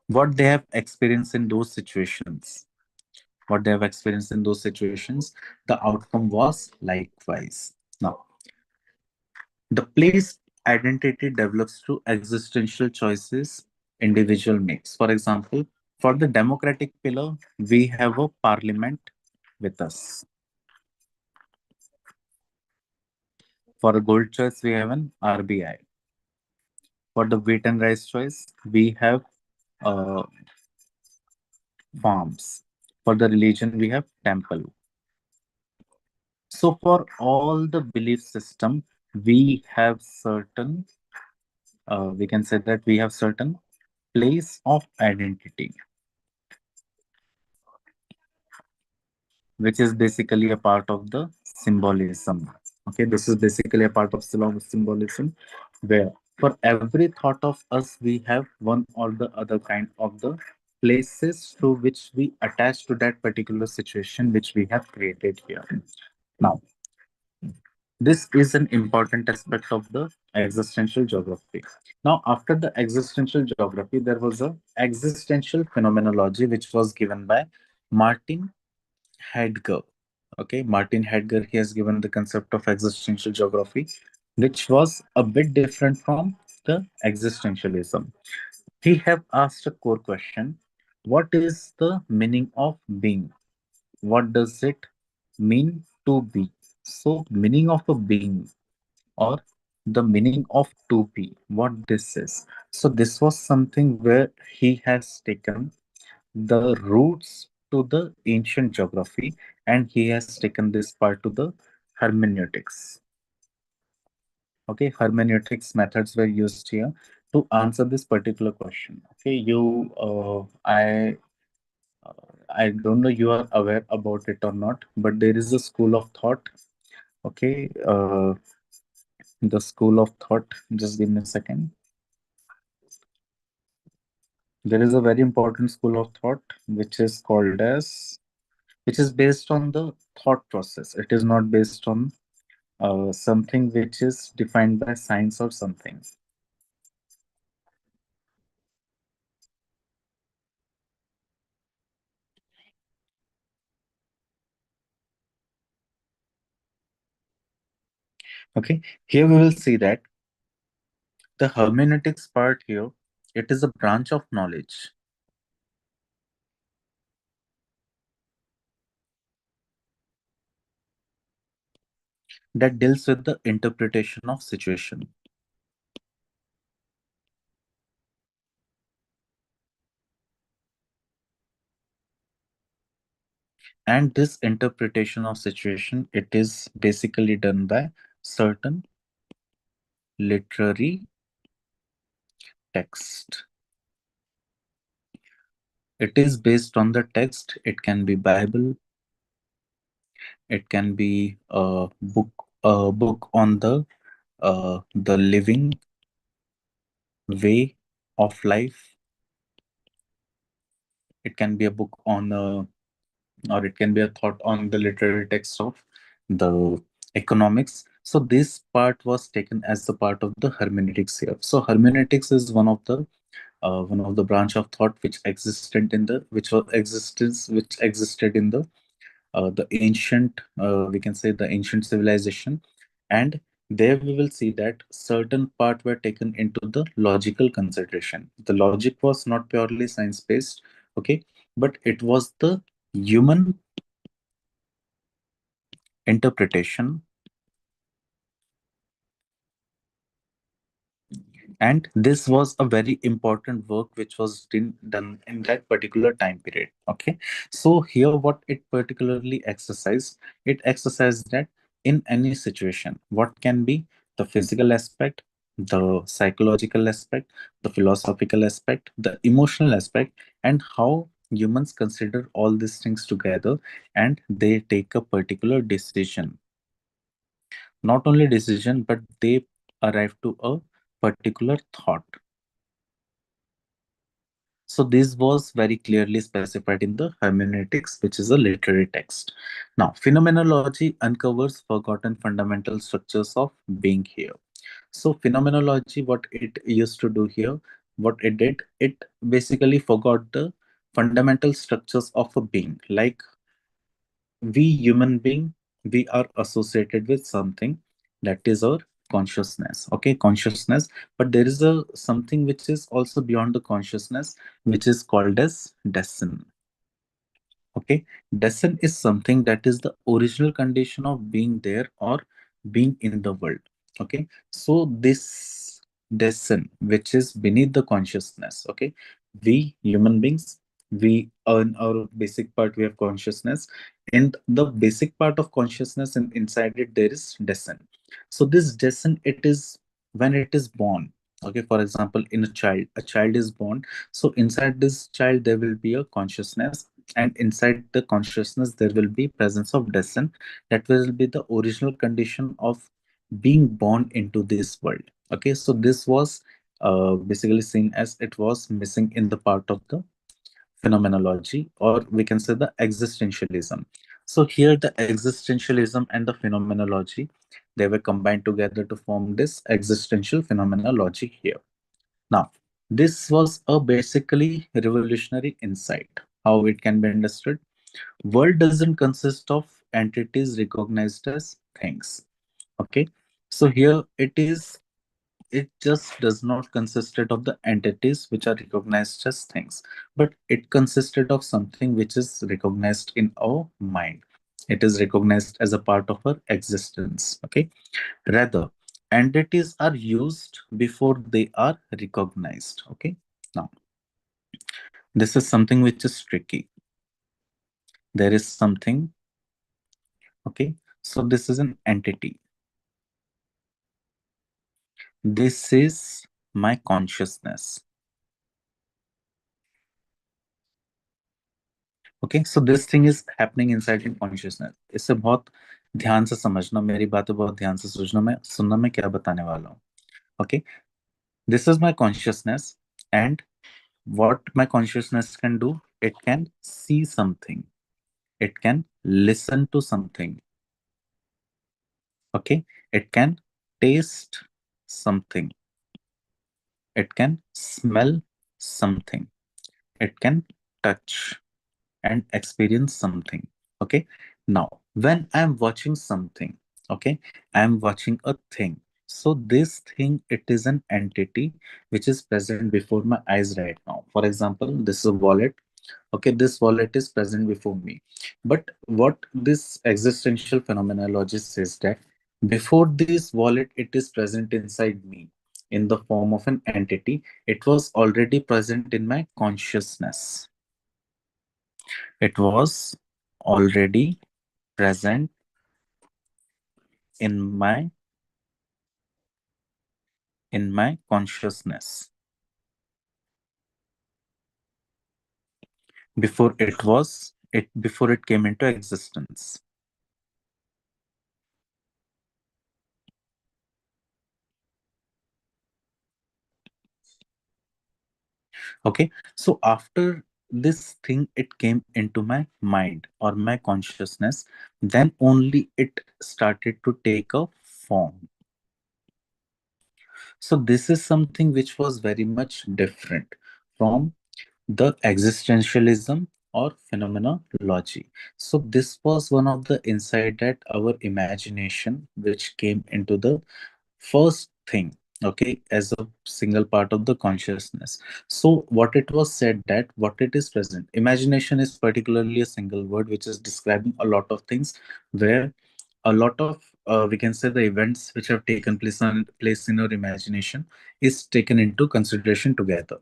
What they have experienced in those situations, what they have experienced in those situations, the outcome was likewise. Now, the place identity develops through existential choices individual makes. For example, for the democratic pillar, we have a parliament with us. For a gold choice, we have an RBI. For the wheat and rice choice, we have uh, farms. For the religion, we have temple. So for all the belief system, we have certain, we can say that we have certain place of identity, which is basically a part of the symbolism. Okay, this is basically a part of symbolism where For every thought of us, we have one or the other kind of the places through which we attach to that particular situation which we have created here. Now, this is an important aspect of the existential geography. Now, after the existential geography, there was a existential phenomenology which was given by Martin Heidegger. Okay, Martin Heidegger, he has given the concept of existential geography, which was a bit different from the existentialism. He have asked a core question: what is the meaning of being? What does it mean to be? So, meaning of a being, or the meaning of to be, what this is. So, this was something where he has taken the roots to the ancient geography, and he has taken this part to the hermeneutics. Okay, hermeneutics methods were used here to answer this particular question. Okay, I don't know you are aware about it or not, but there is a school of thought. Okay, the school of thought. Just give me a second. There is a very important school of thought which is called as, which is based on the thought process. It is not based on something which is defined by science or something. Okay, here we will see that the hermeneutics part here, it is a branch of knowledge that deals with the interpretation of situation. And this interpretation of situation, it is basically done by certain literary text. It is based on the text. It can be Bible, it can be a book on the living way of life. It can be a book on or it can be a thought on the literary text of the economics. So this part was taken as the part of the hermeneutics here. So hermeneutics is one of the branch of thought which existed in the which existed in the ancient, we can say the ancient civilization. And there we will see that certain part were taken into the logical consideration. The logic was not purely science based, okay, but it was the human interpretation. And this was a very important work which was done in that particular time period. Okay, so here what it particularly exercised, it exercised that in any situation, what can be the physical aspect, the psychological aspect, the philosophical aspect, the emotional aspect, and how humans consider all these things together, and they take a particular decision. Not only decision, but they arrive to a particular thought. So this was very clearly specified in the hermeneutics, which is a literary text. Now, phenomenology uncovers forgotten fundamental structures of being here. So phenomenology, what it used to do here, what it did, it basically forgot the fundamental structures of a being. Like we human being, we are associated with something, that is our consciousness. Okay, consciousness. But there is a something which is also beyond the consciousness, which is called as descent. Okay, descent is something that is the original condition of being there or being in the world. Okay, so this descent, which is beneath the consciousness. Okay, we human beings, we in our basic part we have consciousness, and the basic part of consciousness, and inside it there is descent. So this descent, it is when it is born. Okay, for example, in a child is born. So inside this child there will be a consciousness, and inside the consciousness there will be presence of descent. That will be the original condition of being born into this world. Okay, so this was basically seen as it was missing in the part of the phenomenology, or we can say the existentialism. So here the existentialism and the phenomenology, they were combined together to form this existential phenomenology here. Now, this was a basically revolutionary insight. How it can be understood? World doesn't consist of entities recognized as things. Okay, so here it just does not consisted of the entities which are recognized as things, but it consisted of something which is recognized in our mind. It is recognized as a part of our existence. Okay, rather entities are used before they are recognized. Okay, now this is something which is tricky. There is something. Okay, so this is an entity. This is my consciousness. Okay, so this thing is happening inside in consciousness. इसे बहुत ध्यान से समझना, मेरी बातें बहुत ध्यान से सोचना, मैं सुनना मैं क्या बताने वाला हूँ. Okay, this is my consciousness and what my consciousness can do, it can see something, it can listen to something. Okay, it can taste something, it can smell something, it can touch and experience something. Okay, now when I'm watching something, okay, I'm watching a thing. So this thing, it is an entity which is present before my eyes right now. For example, this is a wallet. Okay, this wallet is present before me, but what this existential phenomenology says that before this wallet, it is present inside me in the form of an entity. It was already present in my consciousness. It was already present in my consciousness before it came into existence. Okay, so after this thing it came into my mind or my consciousness, then only it started to take a form. So this is something which was very much different from the existentialism or phenomenology. So this was one of the insight that our imagination which came into the first thing, okay, as a single part of the consciousness. So what it was said that what it is present, imagination is particularly a single word which is describing a lot of things, where a lot of we can say the events which have taken place in our imagination is taken into consideration together.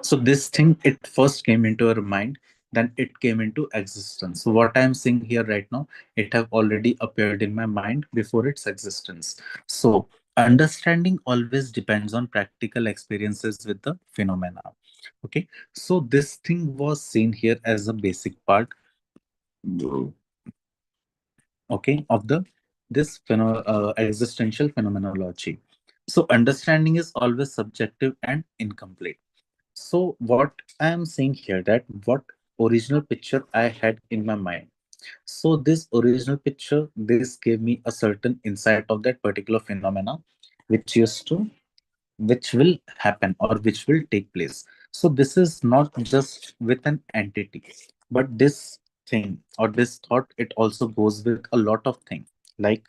So this thing, it first came into our mind, then it came into existence. So what I am seeing here right now, it have already appeared in my mind before its existence. So understanding always depends on practical experiences with the phenomena. Okay, so this thing was seen here as a basic part, okay, of the existential phenomenology. So understanding is always subjective and incomplete. So what I am saying here, that what original picture I had in my mind. So this original picture, this gave me a certain insight of that particular phenomena, which used to, which will happen or which will take place. So this is not just with an entity, but this thing or this thought, it also goes with a lot of things, like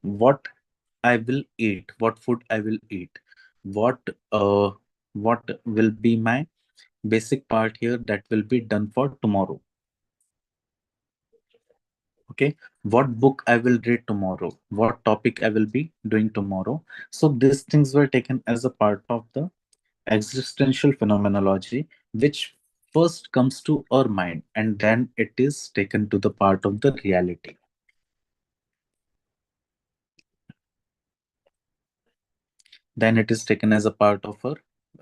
what I will eat, what food I will eat, what uh, what will be my basic part here that will be done for tomorrow. Okay, what book I will read tomorrow, what topic I will be doing tomorrow. So these things were taken as a part of the existential phenomenology, which first comes to our mind and then it is taken to the part of the reality. Then it is taken as a part of our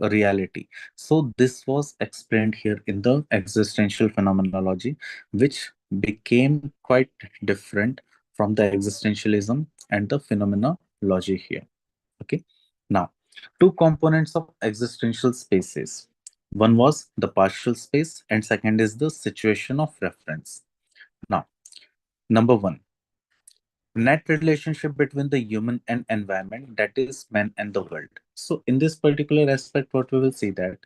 reality. So this was explained here in the existential phenomenology, which became quite different from the existentialism and the phenomenology. phenomenology here. Okay. Now, two components of existential spaces. One was the partial space, and second is the situation of reference. Now, number one, net relationship between the human and environment, that is man and the world. So in this particular aspect, what we will see that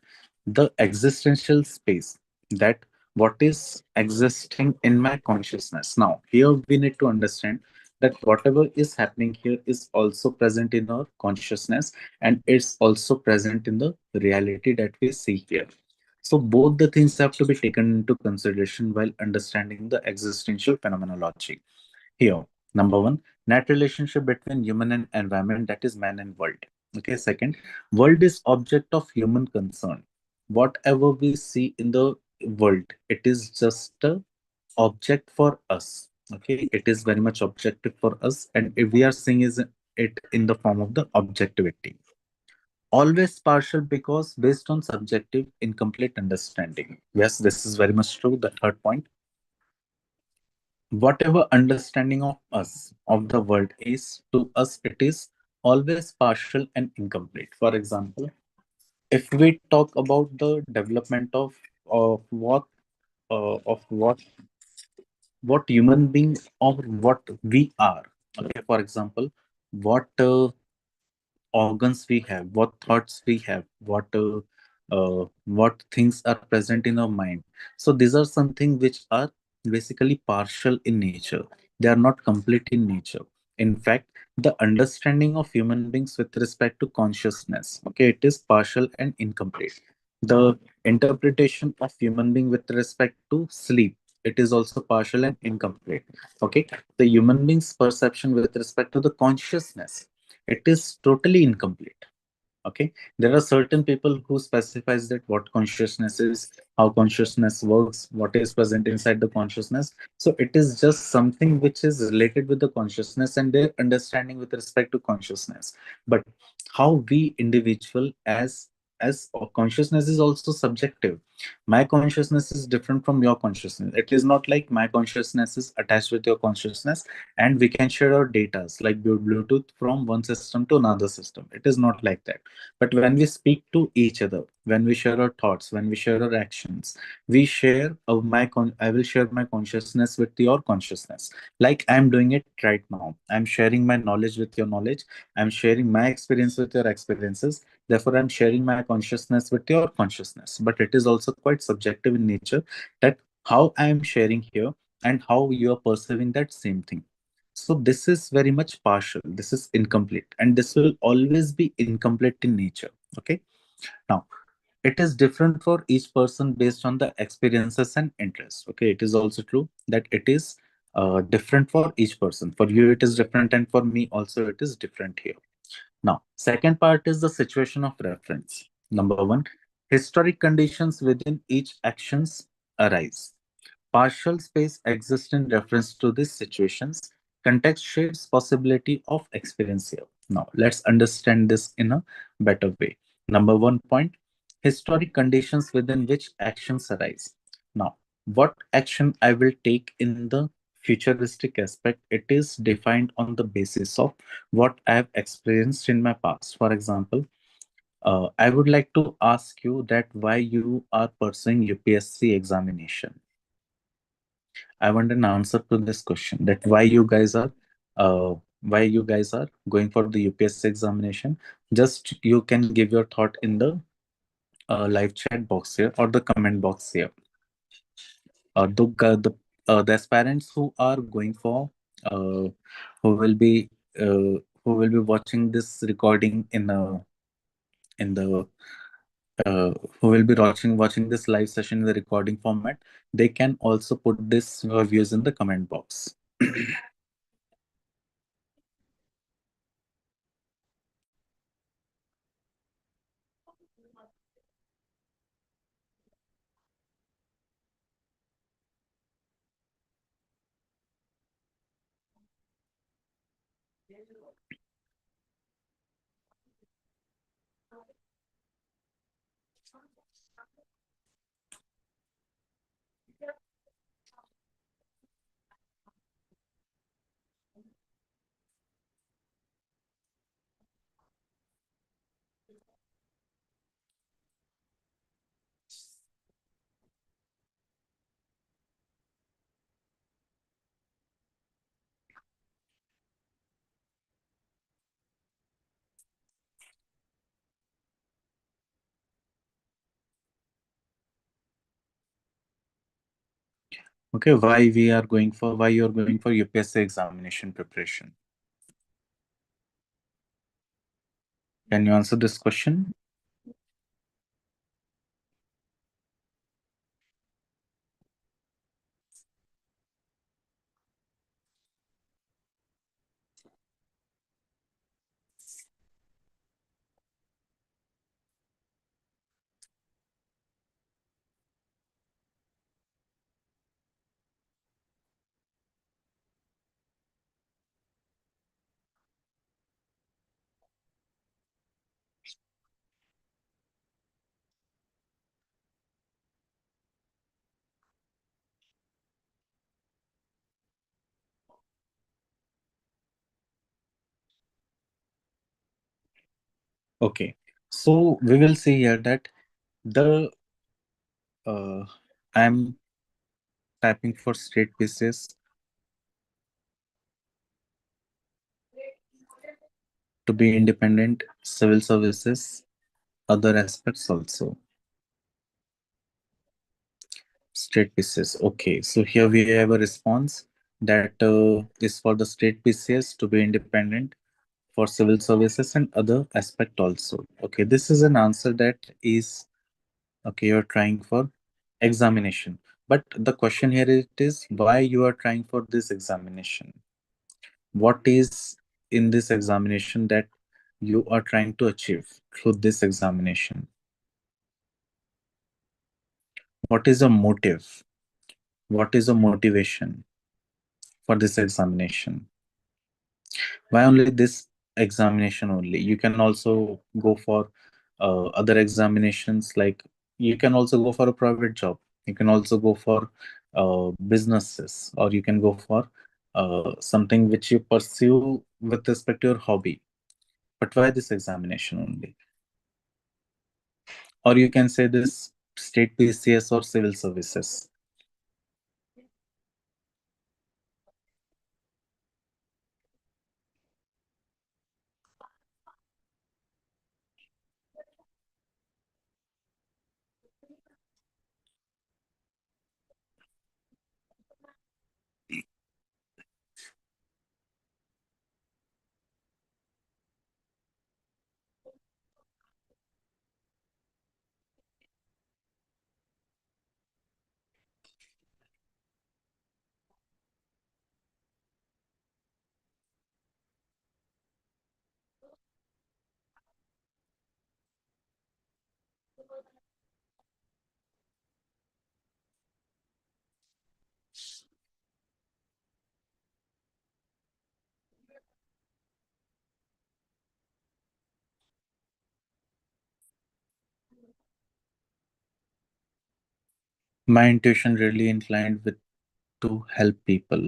the existential space, that what is existing in my consciousness. Now here we need to understand that whatever is happening here is also present in our consciousness, and it's also present in the reality that we see here. So both the things have to be taken into consideration while understanding the existential phenomenology. Here, number one, net relationship between human and environment, that is man and world. Okay, second, world is object of human concern. Whatever we see in the world, it is just a object for us. Okay, it is very much objective for us, and if we are seeing is it in the form of the objectivity. Always partial because based on subjective, incomplete understanding. Yes, this is very much true. The third point, whatever understanding of us, of the world is, to us it is always partial and incomplete. For example, if we talk about the development of what human beings or what we are. Okay, for example, what organs we have, what thoughts we have, what things are present in our mind. So these are something which are basically partial in nature. They are not complete in nature. In fact, the understanding of human beings with respect to consciousness, okay, it is partial and incomplete. The interpretation of human being with respect to sleep, it is also partial and incomplete. Okay, the human being's perception with respect to the consciousness, it is totally incomplete. Okay, there are certain people who specifies that what consciousness is, how consciousness works, what is present inside the consciousness. So it is just something which is related with the consciousness and their understanding with respect to consciousness. But how we individual as consciousness is also subjective. My consciousness is different from your consciousness. It is not like my consciousness is attached with your consciousness and we can share our data like Bluetooth from one system to another system. It is not like that. But when we speak to each other, when we share our thoughts, when we share our actions, we share I will share my consciousness with your consciousness. Like I'm doing it right now. I'm sharing my knowledge with your knowledge. I'm sharing my experience with your experiences. Therefore, I'm sharing my consciousness with your consciousness. But it is also quite subjective in nature that how I am sharing here and how you are perceiving that same thing. So this is very much partial. This is incomplete, and this will always be incomplete in nature. Okay. Now, it is different for each person based on the experiences and interests. Okay. It is also true that it is different for each person. For you, it is different, and for me also, it is different here. Now, second part is the situation of reference. Number one, historic conditions within each actions arise. Partial space exists in reference to these situations. Context shapes possibility of experience here. Now, let's understand this in a better way. Number one point, historic conditions within which actions arise. Now, what action I will take in the futuristic aspect, it is defined on the basis of what I have experienced in my past. For example, I would like to ask you that why you are pursuing UPSC examination. I want an answer to this question that why you guys are going for the UPSC examination. Just you can give your thought in the live chat box here or the comment box here. The aspirants who are going for who will be who will be watching this recording in the who will be watching this live session in the recording format, they can also put this views in the comment box. Okay, why you're going for UPSC examination preparation? Can you answer this question? Okay, so we will see here that the I'm typing for state pieces to be independent, civil services, other aspects also. State pieces. Okay, so here we have a response that is for the state pieces to be independent, for civil services and other aspect also. Okay, this is an answer that is okay. You're trying for examination, but the question here it is why you are trying for this examination. What is in this examination that you are trying to achieve through this examination? What is a motive? What is a motivation for this examination? Why only this examination only? You can also go for other examinations, like you can also go for a private job, you can also go for businesses, or you can go for something which you pursue with respect to your hobby. But why this examination only? Or you can say this state PCS or civil services. My intuition really inclined with to help people.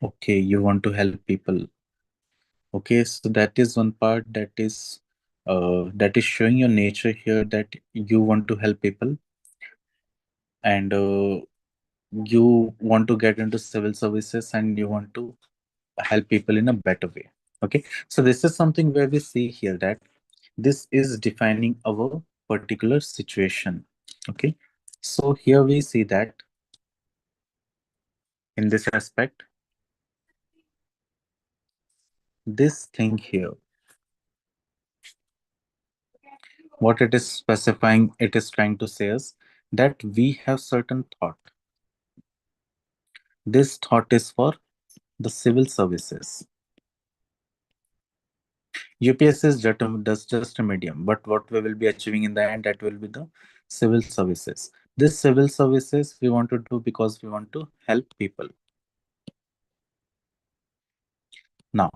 Okay, you want to help people. Okay, so that is one part that is showing your nature here, that you want to help people, and you want to get into civil services and you want to help people in a better way. Okay, so this is something where we see here that this is defining our particular situation. Okay, so here we see that in this aspect, this thing here, what it is specifying, it is trying to say us that we have certain thought. This thought is for the civil services. UPSC is just a medium, but what we will be achieving in the end, that will be the civil services. This civil services we want to do because we want to help people. Now,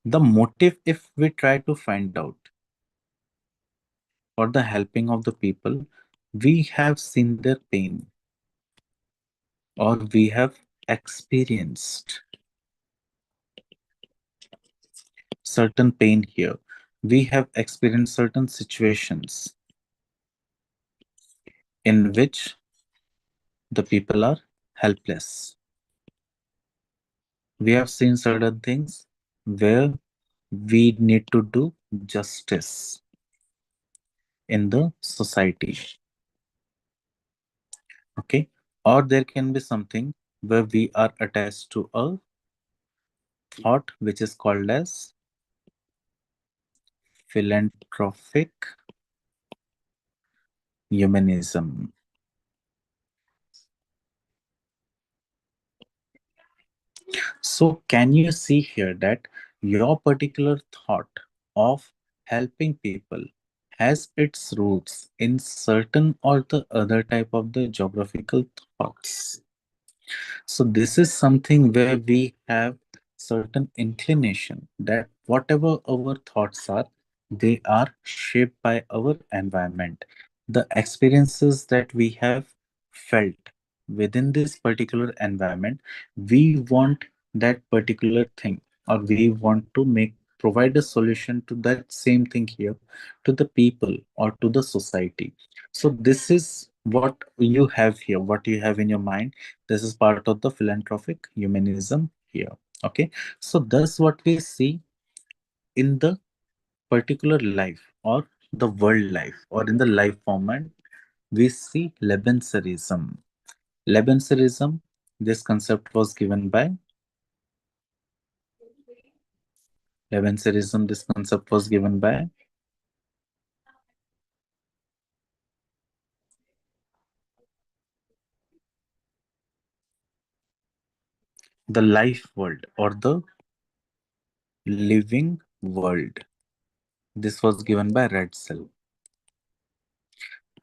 the motive, if we try to find out for the helping of the people, we have seen their pain, or we have experienced certain pain here. We have experienced certain situations in which the people are helpless. We have seen certain things where we need to do justice in the society. Okay, or there can be something where we are attached to a thought which is called as philanthropic humanism. So, can you see here that your particular thought of helping people has its roots in certain or the other type of the geographical thoughts? So this is something where we have certain inclination that whatever our thoughts are, they are shaped by our environment. The experiences that we have felt within this particular environment, we want that particular thing, or we want to make provide a solution to that same thing here to the people or to the society. So this is what you have here, what you have in your mind. This is part of the philanthropic humanism here. Okay, so thus what we see in the particular life or the world life or in the life format, we see Lebenserism. Lebenserism, this concept was given by Lebenserism, this concept was given by the life world or the living world. This was given by Red Cell.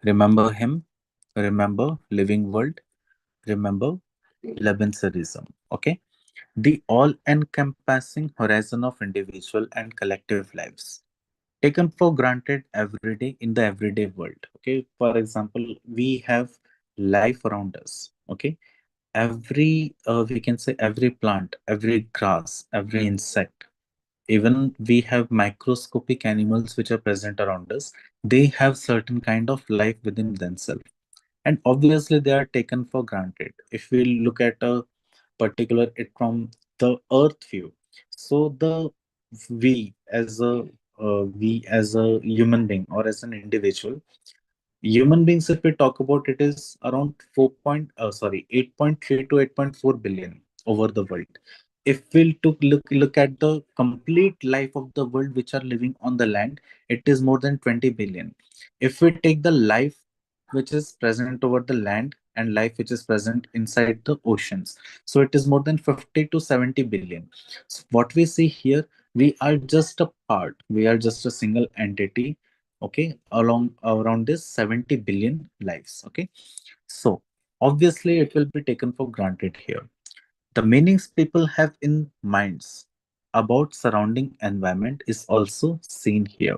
Remember him, remember living world, remember Lebenserism. Okay, the all-encompassing horizon of individual and collective lives taken for granted every day in the everyday world. Okay, for example, we have life around us. Okay, every we can say every plant, every grass, every insect, even we have microscopic animals which are present around us. They have certain kind of life within themselves, and obviously they are taken for granted. If we look at a particular it from the earth view, so the we as a we as a human being or as an individual, human beings, if we talk about, it is around 8.3 to 8.4 billion over the world. If we'll to look at the complete life of the world which are living on the land, it is more than 20 billion. If we take the life which is present over the land and life which is present inside the oceans, so it is more than 50 to 70 billion. So what we see here, we are just a part, we are just a single entity, okay, along around this 70 billion lives. Okay, so obviously it will be taken for granted here. The meanings people have in minds about surrounding environment is also seen here.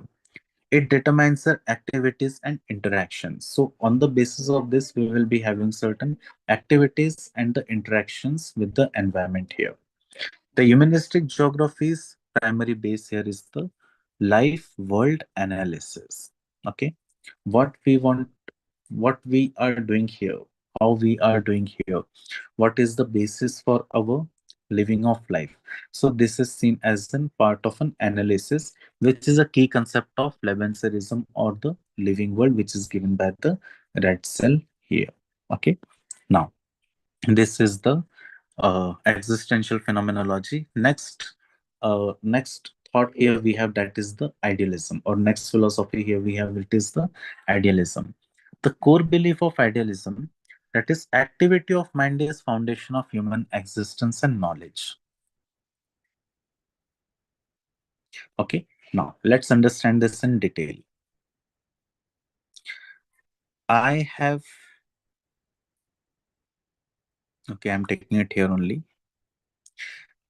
It determines their activities and interactions. So on the basis of this, we will be having certain activities and the interactions with the environment here. The humanistic geography's primary base here is the life world analysis. Okay, what we want, what we are doing here, how we are doing here, what is the basis for our living of life. So this is seen as an part of an analysis, which is a key concept of Lebenserism or the living world, which is given by the red cell here. Okay, now this is the existential phenomenology. Next thought here we have, that is the idealism, or next philosophy here we have, it is the idealism. The core belief of idealism, that is activity of mind is foundation of human existence and knowledge. Okay, now let's understand this in detail. I have, okay, I'm taking it here only.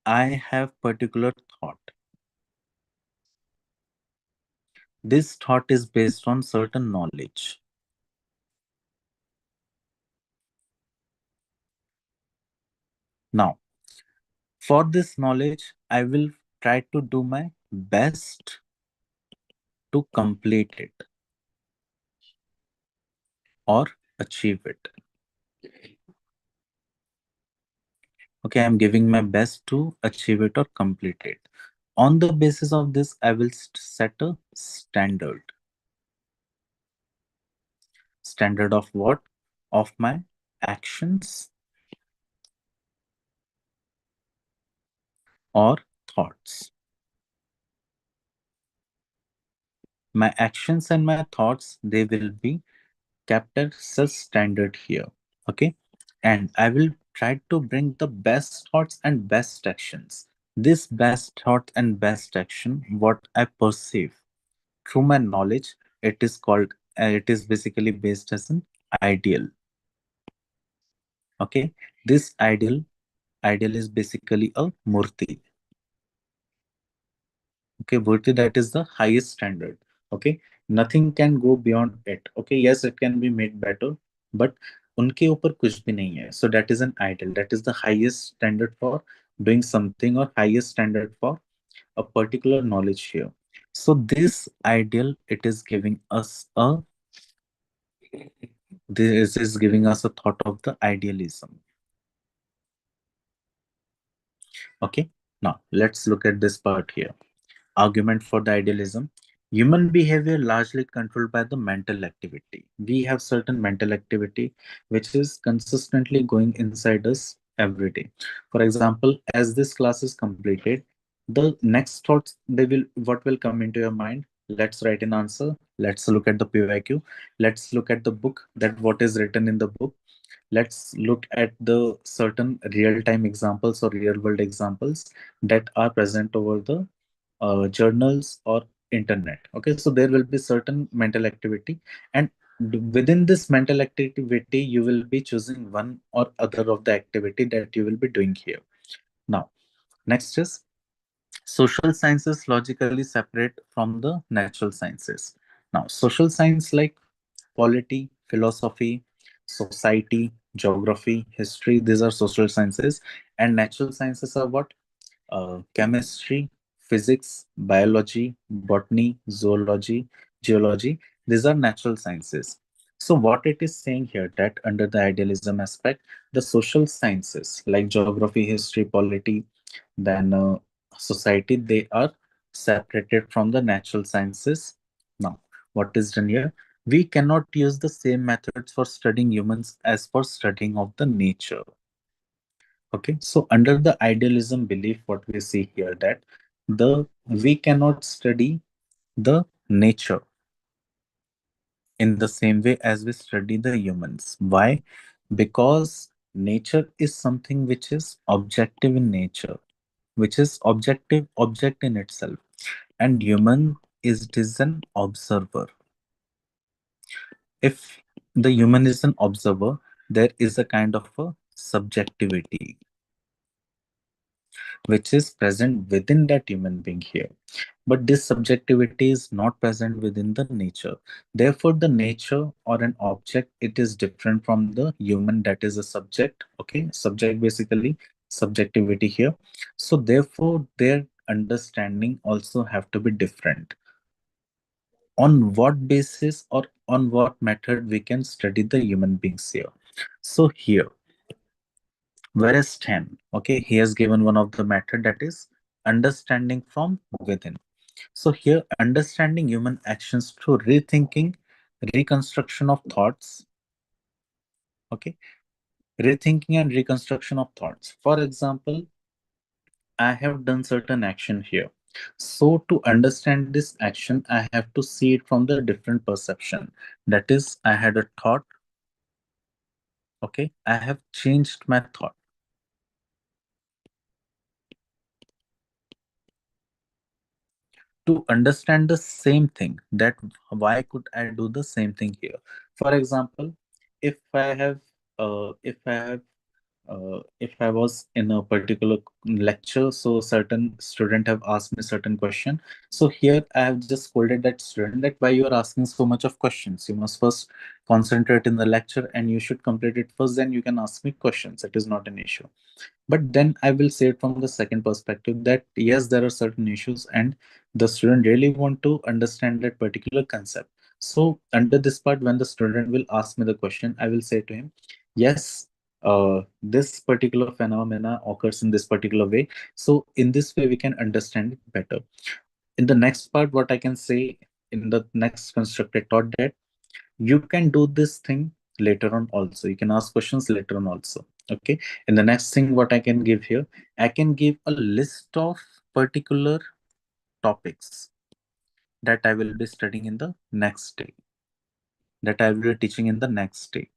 I have particular thought. This thought is based on certain knowledge. Now, for this knowledge, I will try to do my best to complete it or achieve it. Okay, I'm giving my best to achieve it or complete it. On the basis of this, I will set a standard. Standard of what? Of my actions or thoughts. My actions and my thoughts, they will be kept as such standard here. Okay. And I will try to bring the best thoughts and best actions. This best thought and best action, what I perceive through my knowledge, it is called, it is basically based as an ideal. Okay. This ideal is basically a murti. Okay, Bhurti, that is the highest standard. Okay, nothing can go beyond it. Okay, yes, it can be made better, but उनके ऊपर कुछ भी नहीं है. So that is an ideal. That is the highest standard for doing something or highest standard for a particular knowledge here. So this ideal, it is giving us a, this is giving us a thought of the idealism. Okay, now let's look at this part here. Argument for the idealism. Human behavior largely controlled by the mental activity. We have certain mental activity which is consistently going inside us every day. For example, as this class is completed, the next thoughts, they will, what will come into your mind? Let's write an answer. Let's look at the PYQ. Let's look at the book, that what is written in the book. Let's look at the certain real-time examples or real-world examples that are present over the journals or internet. Okay, so there will be certain mental activity, and within this mental activity you will be choosing one or other of the activity that you will be doing here. Now next is social sciences logically separate from the natural sciences. Now social science like polity, philosophy, society, geography, history, these are social sciences, and natural sciences are what? Chemistry, physics, biology, botany, zoology, geology. These are natural sciences. So what it is saying here, that under the idealism aspect, the social sciences like geography, history, polity, then society, they are separated from the natural sciences. Now, what is done here? We cannot use the same methods for studying humans as for studying of the nature. Okay, so under the idealism belief, what we see here, that the we cannot study the nature in the same way as we study the humans. Why? Because nature is something which is objective in nature, which is objective object in itself, and human is an observer. If the human is an observer, there is a kind of a subjectivity which is present within that human being here. But this subjectivity is not present within the nature. Therefore, the nature or an object, it is different from the human that is a subject. Okay, subject basically subjectivity here. So therefore, their understanding also have to be different. On what basis or on what method we can study the human beings here? So here, whereas 10, okay, he has given one of the method, that is understanding from within. So here, understanding human actions through rethinking, reconstruction of thoughts, okay, rethinking and reconstruction of thoughts. For example, I have done certain action here. So to understand this action, I have to see it from the different perception. That is, I had a thought, okay, I have changed my thought. To understand the same thing, that why could I do the same thing here? For example, if I have if I was in a particular lecture, so certain student have asked me certain question. So here I have just scolded that student that why you are asking so much of questions. You must first concentrate in the lecture and you should complete it first. Then you can ask me questions. It is not an issue. But then I will say it from the second perspective that yes, there are certain issues and the student really want to understand that particular concept. So under this part, when the student will ask me the question, I will say to him, yes, this particular phenomena occurs in this particular way. So in this way, we can understand it better. In the next part, what I can say in the next constructed thought, that you can do this thing later on also. You can ask questions later on also. Okay. And the next thing what I can give here, I can give a list of particular topics that I will be studying in the next day, that I will be teaching in the next day.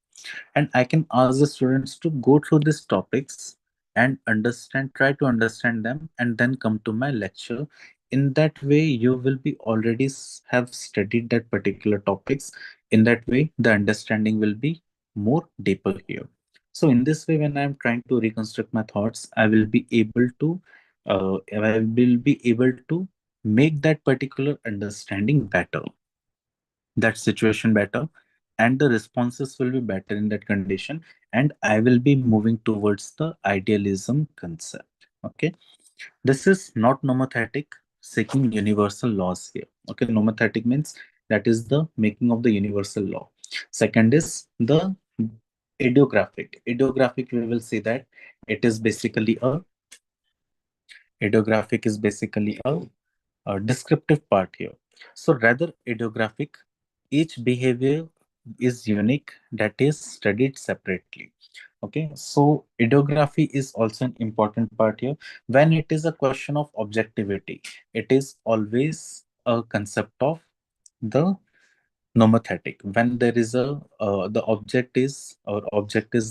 And I can ask the students to go through these topics and understand, try to understand them, and then come to my lecture. In that way, you will be already have studied that particular topics. In that way, the understanding will be more deeper here. So in this way, when I'm trying to reconstruct my thoughts, I will be able to, I will be able to make that particular understanding better, that situation better, and the responses will be better in that condition, and I will be moving towards the idealism concept. Okay, this is not nomothetic seeking universal laws here. Okay, nomothetic means that is the making of the universal law. Second is the idiographic. We will see that it is basically a idiographic is basically a descriptive part here. So rather idiographic, each behavior is unique, that is studied separately. Okay, so ideography is also an important part here. When it is a question of objectivity, it is always a concept of the nomothetic. When there is a the object is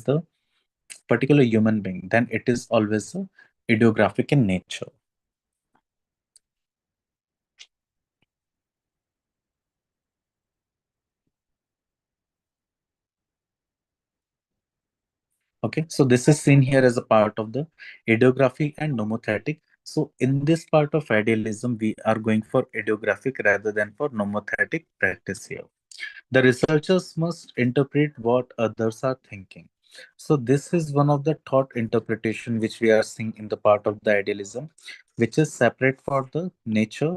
the particular human being, then it is always a ideographic in nature. Okay, so this is seen here as a part of the ideography and nomothetic. So in this part of idealism, we are going for ideographic rather than for nomothetic practice here. The researchers must interpret what others are thinking. So this is one of the thought interpretation which we are seeing in the part of the idealism, which is separate for the nature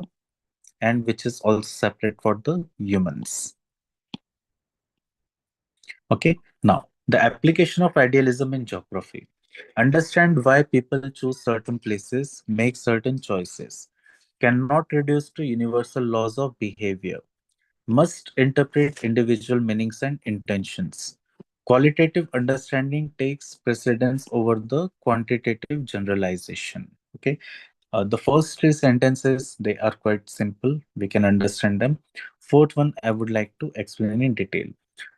and which is also separate for the humans. Okay, now the application of idealism in geography. Understand why people choose certain places, make certain choices. Cannot reduce to universal laws of behavior. Must interpret individual meanings and intentions. Qualitative understanding takes precedence over the quantitative generalization. Okay, the first three sentences, they are quite simple. We can understand them. Fourth one, I would like to explain in detail.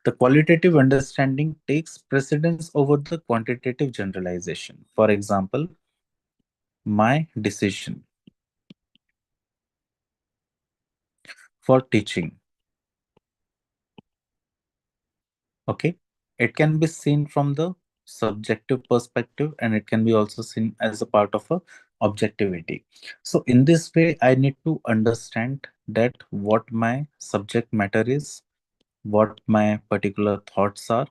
The qualitative understanding takes precedence over the quantitative generalization. For example, my decision for teaching. Okay, it can be seen from the subjective perspective and it can be also seen as a part of a objectivity. So in this way, I need to understand that what my subject matter is, what my particular thoughts are,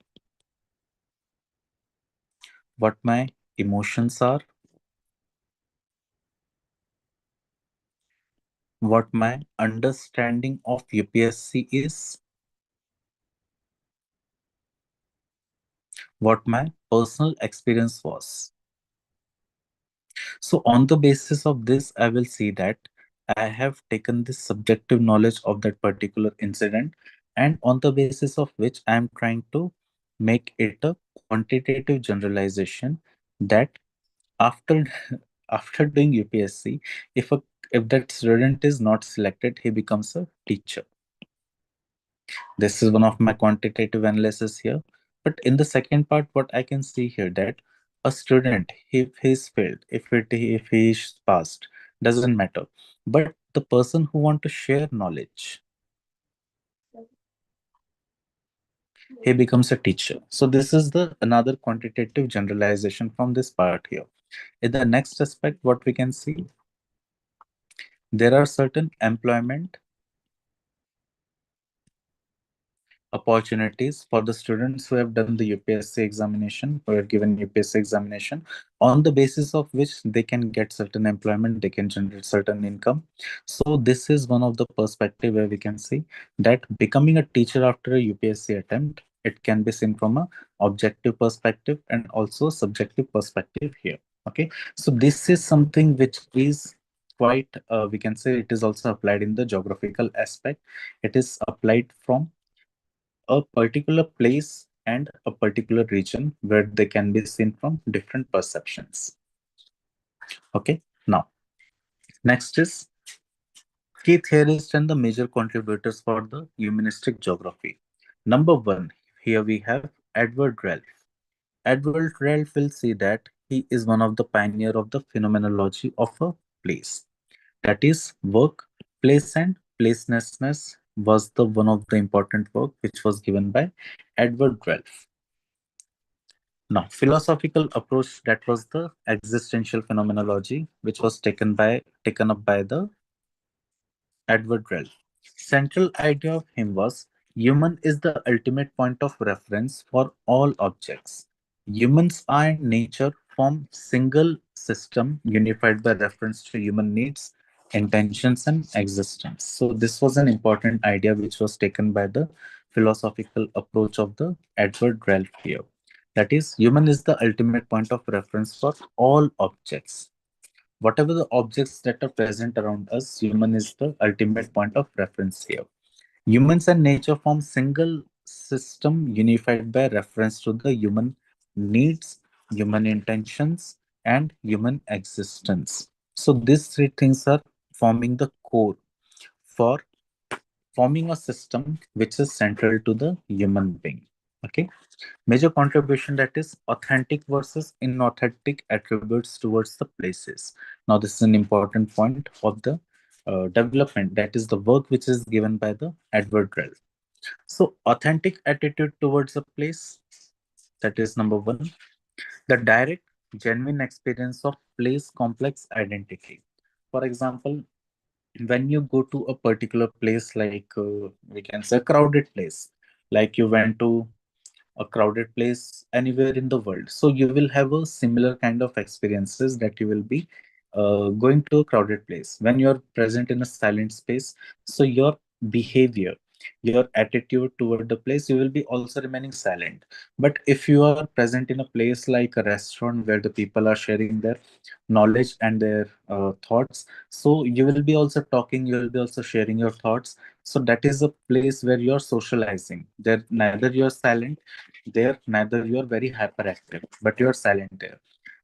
what my emotions are, what my understanding of UPSC is, what my personal experience was. So on the basis of this, I will see that I have taken this subjective knowledge of that particular incident, and on the basis of which I am trying to make it a quantitative generalization that after after doing UPSC, if that student is not selected, he becomes a teacher. This is one of my quantitative analysis here. But in the second part, what I can see here that a student, if he's failed, if he is passed, doesn't matter. But the person who want to share knowledge, he becomes a teacher. So this is the another quantitative generalization from this part here. In the next aspect, what we can see, there are certain employment opportunities for the students who have done the UPSC examination, who have given UPSC examination, on the basis of which they can get certain employment, they can generate certain income. So this is one of the perspective where we can see that becoming a teacher after a UPSC attempt, it can be seen from a objective perspective and also subjective perspective here. Okay, so this is something which is quite we can say it is also applied in the geographical aspect. It is applied from a particular place and a particular region where they can be seen from different perceptions. Okay, now next is key theorists and the major contributors for the humanistic geography. Number one, here we have Edward Ralph. Edward Ralph will see that he is one of the pioneer of the phenomenology of a place. That is work, place and placelessness was the one of the important work which was given by Edward Ralph. Now, philosophical approach, that was the existential phenomenology which was taken up by the Edward Ralph. Central idea of him was human is the ultimate point of reference for all objects. Humans and nature form single system unified by reference to human needs, intentions, and existence. So this was an important idea which was taken by the philosophical approach of the Edward Ralph here. That is, human is the ultimate point of reference for all objects. Whatever the objects that are present around us, human is the ultimate point of reference here. Humans and nature form single system unified by reference to the human needs, human intentions, and human existence. So these three things are forming the core for forming a system which is central to the human being. Okay. Major contribution, that is authentic versus inauthentic attributes towards the places. Now, this is an important point of the development. That is the work which is given by the Edward Ralph. So, authentic attitude towards a place. That is number one. The direct, genuine experience of place complex identity. For example, when you go to a particular place, like we can say a crowded place, like you went to a crowded place anywhere in the world, so you will have a similar kind of experiences that you will be going to a crowded place. When you're present in a silent space, so your behavior, your attitude toward the place, you will be also remaining silent. But if you are present in a place like a restaurant where the people are sharing their knowledge and their thoughts, so you will be also talking, you will be also sharing your thoughts. So that is a place where you're socializing. There neither you're silent there, neither you are very hyperactive, but you are silent there.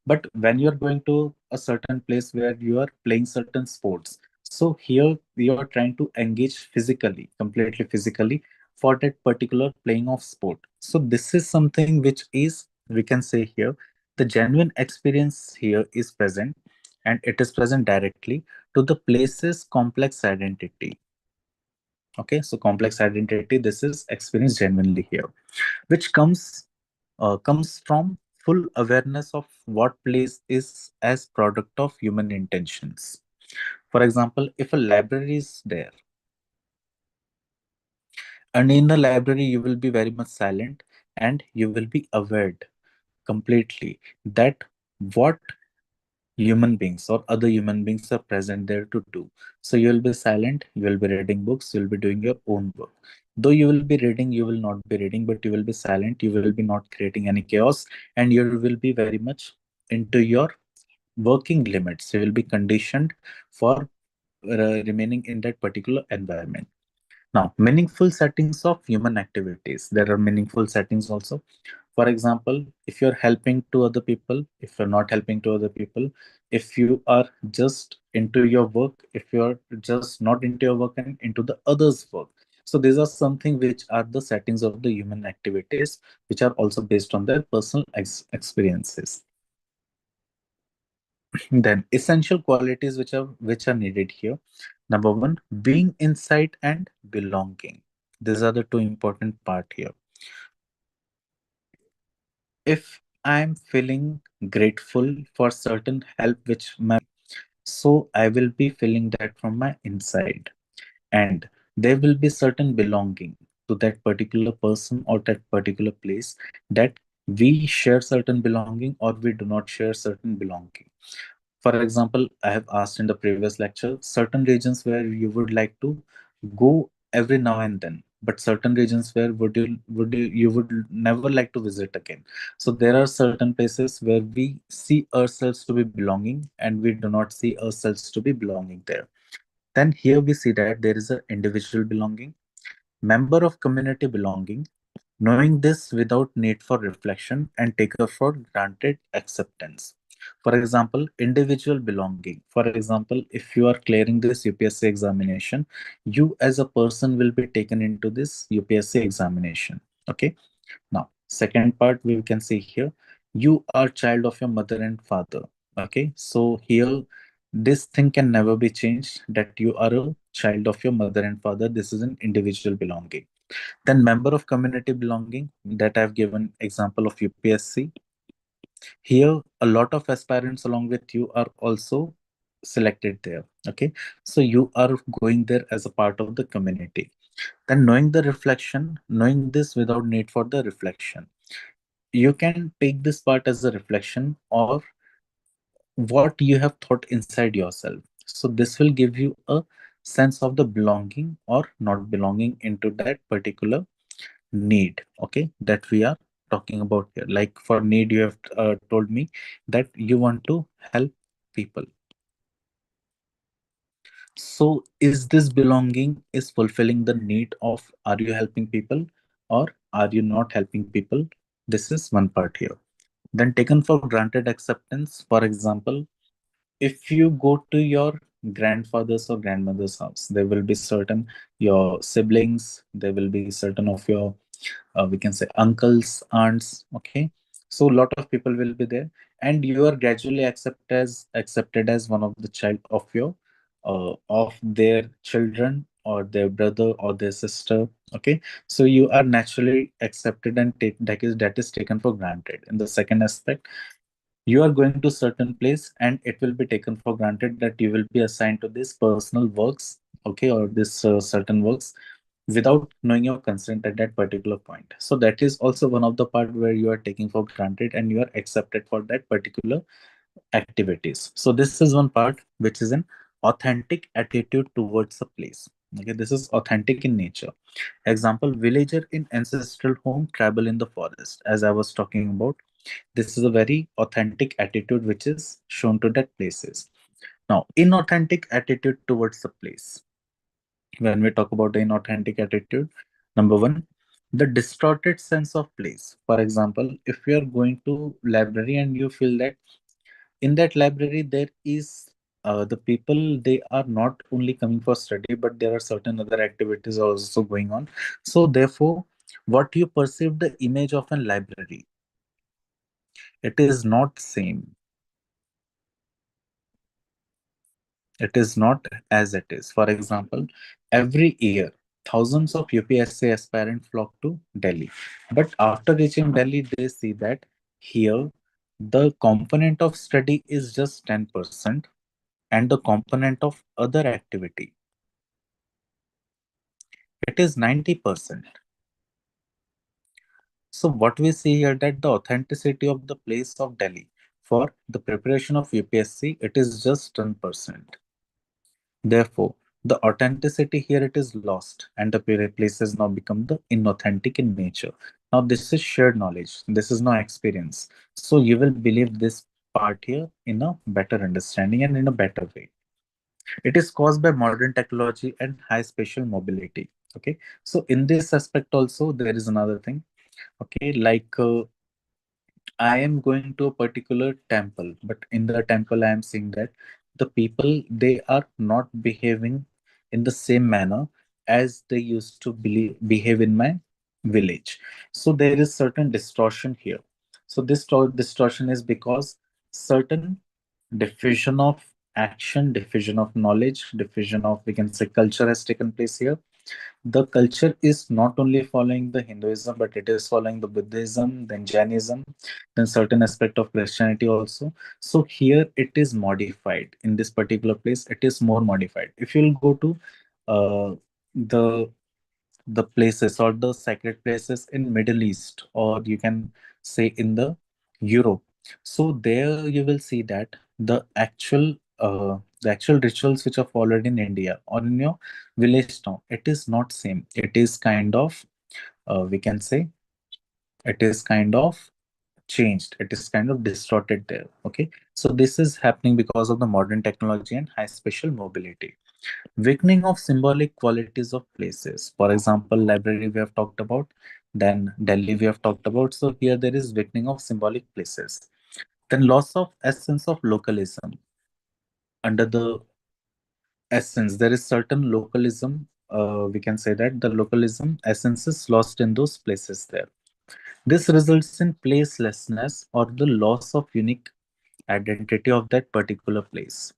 But when you are going to a certain place where you are playing certain sports, so here you are trying to engage physically, completely physically, for that particular playing of sport. So this is something which is, we can say here, the genuine experience here is present, and it is present directly to the place's complex identity. Okay, so complex identity, this is experienced genuinely here, which comes from full awareness of what place is as product of human intentions. For example, if a library is there, and in the library you will be very much silent, and you will be aware completely that what human beings or other human beings are present there to do. So you will be silent, you will be reading books, you will be doing your own work. Though you will be reading, you will not be reading, but you will be silent, you will be not creating any chaos, and you will be very much into your working limits. You will be conditioned for remaining in that particular environment. Now, meaningful settings of human activities. There are meaningful settings also. For example, if you're helping to other people, if you're not helping to other people, if you are just into your work, if you're just not into your work and into the others' work. So these are something which are the settings of the human activities, which are also based on their personal experiences. Then essential qualities which are needed here. Number one, being inside and belonging. These are the two important part here. If I'm feeling grateful for certain help which my, so I will be feeling that from my inside, and there will be certain belonging to that particular person or that particular place, that we share certain belonging or we do not share certain belonging. For example, I have asked in the previous lecture certain regions where you would like to go every now and then, but certain regions where you would never like to visit again. So there are certain places where we see ourselves to be belonging, and we do not see ourselves to be belonging there. Then here we see that there is a individual belonging, member of community belonging, Knowing this without need for reflection and take it for granted acceptance. For example, individual belonging. For example, if you are clearing this UPSC examination, you as a person will be taken into this UPSC examination. Okay. Now, second part we can see here, you are child of your mother and father. Okay. So here, this thing can never be changed that you are a child of your mother and father. This is an individual belonging. Then member of community belonging that I've given example of UPSC. Here, a lot of aspirants along with you are also selected there. Okay. So you are going there as a part of the community. Then knowing the reflection, knowing this without need for the reflection. You can take this part as a reflection or what you have thought inside yourself. So this will give you a sense of the belonging or not belonging into that particular need, okay, that we are talking about here. Like for need, you have told me that you want to help people. So is this belonging is fulfilling the need of are you helping people or are you not helping people? This is one part here. Then taken for granted acceptance. For example, if you go to your grandfather's or grandmother's house, there will be certain your siblings, there will be certain of your we can say uncles, aunts. Okay, so a lot of people will be there, and you are gradually accepted as one of the child of their children or their brother or their sister. Okay, so you are naturally accepted and take that is taken for granted. In the second aspect, you are going to certain place and it will be taken for granted that you will be assigned to this personal works, okay, or this certain works without knowing your consent at that particular point. So that is also one of the part where you are taking for granted and you are accepted for that particular activities. So this is one part which is an authentic attitude towards a place. Okay, this is authentic in nature. Example, villager in ancestral home travel in the forest, as I was talking about. This is a very authentic attitude which is shown to that places. Now, inauthentic attitude towards the place. When we talk about the inauthentic attitude, number one, the distorted sense of place. For example, if you are going to library and you feel that in that library there is the people, they are not only coming for study but there are certain other activities also going on. So therefore, what you perceive the image of a library, it is not same, it is not as it is. For example, every year thousands of UPSC aspirants flock to Delhi, but after reaching Delhi they see that here the component of study is just 10% and the component of other activity, it is 90%. So what we see here that the authenticity of the place of Delhi for the preparation of UPSC, it is just 10%. Therefore, the authenticity here it is lost and the place has now become the inauthentic in nature. Now this is shared knowledge. This is no experience. So you will believe this part here in a better understanding and in a better way. It is caused by modern technology and high spatial mobility. Okay. So in this aspect also there is another thing. Okay. Like I am going to a particular temple, but in the temple, I am seeing that the people they are not behaving in the same manner as they used to behave in my village. So there is certain distortion here. So this distortion is because certain diffusion of action, diffusion of knowledge, diffusion of we can say culture has taken place here. The culture is not only following the Hinduism, but it is following the Buddhism, then Jainism, then certain aspect of Christianity also. So here it is modified. In this particular place, it is more modified. If you'll go to uh, the the places or the sacred places in Middle East, or you can say in the Europe, so there you will see that the actual rituals which are followed in India or in your village town, it is not same. It is kind of we can say it is kind of changed. It is kind of distorted there. Okay, so this is happening because of the modern technology and high spatial mobility. Weakening of symbolic qualities of places. For example, library we have talked about. Then Delhi we have talked about. So here there is weakening of symbolic places. Then loss of essence of localism. Under the essence, there is certain localism. We can say that the localism essence is lost in those places there. This results in placelessness or the loss of unique identity of that particular place.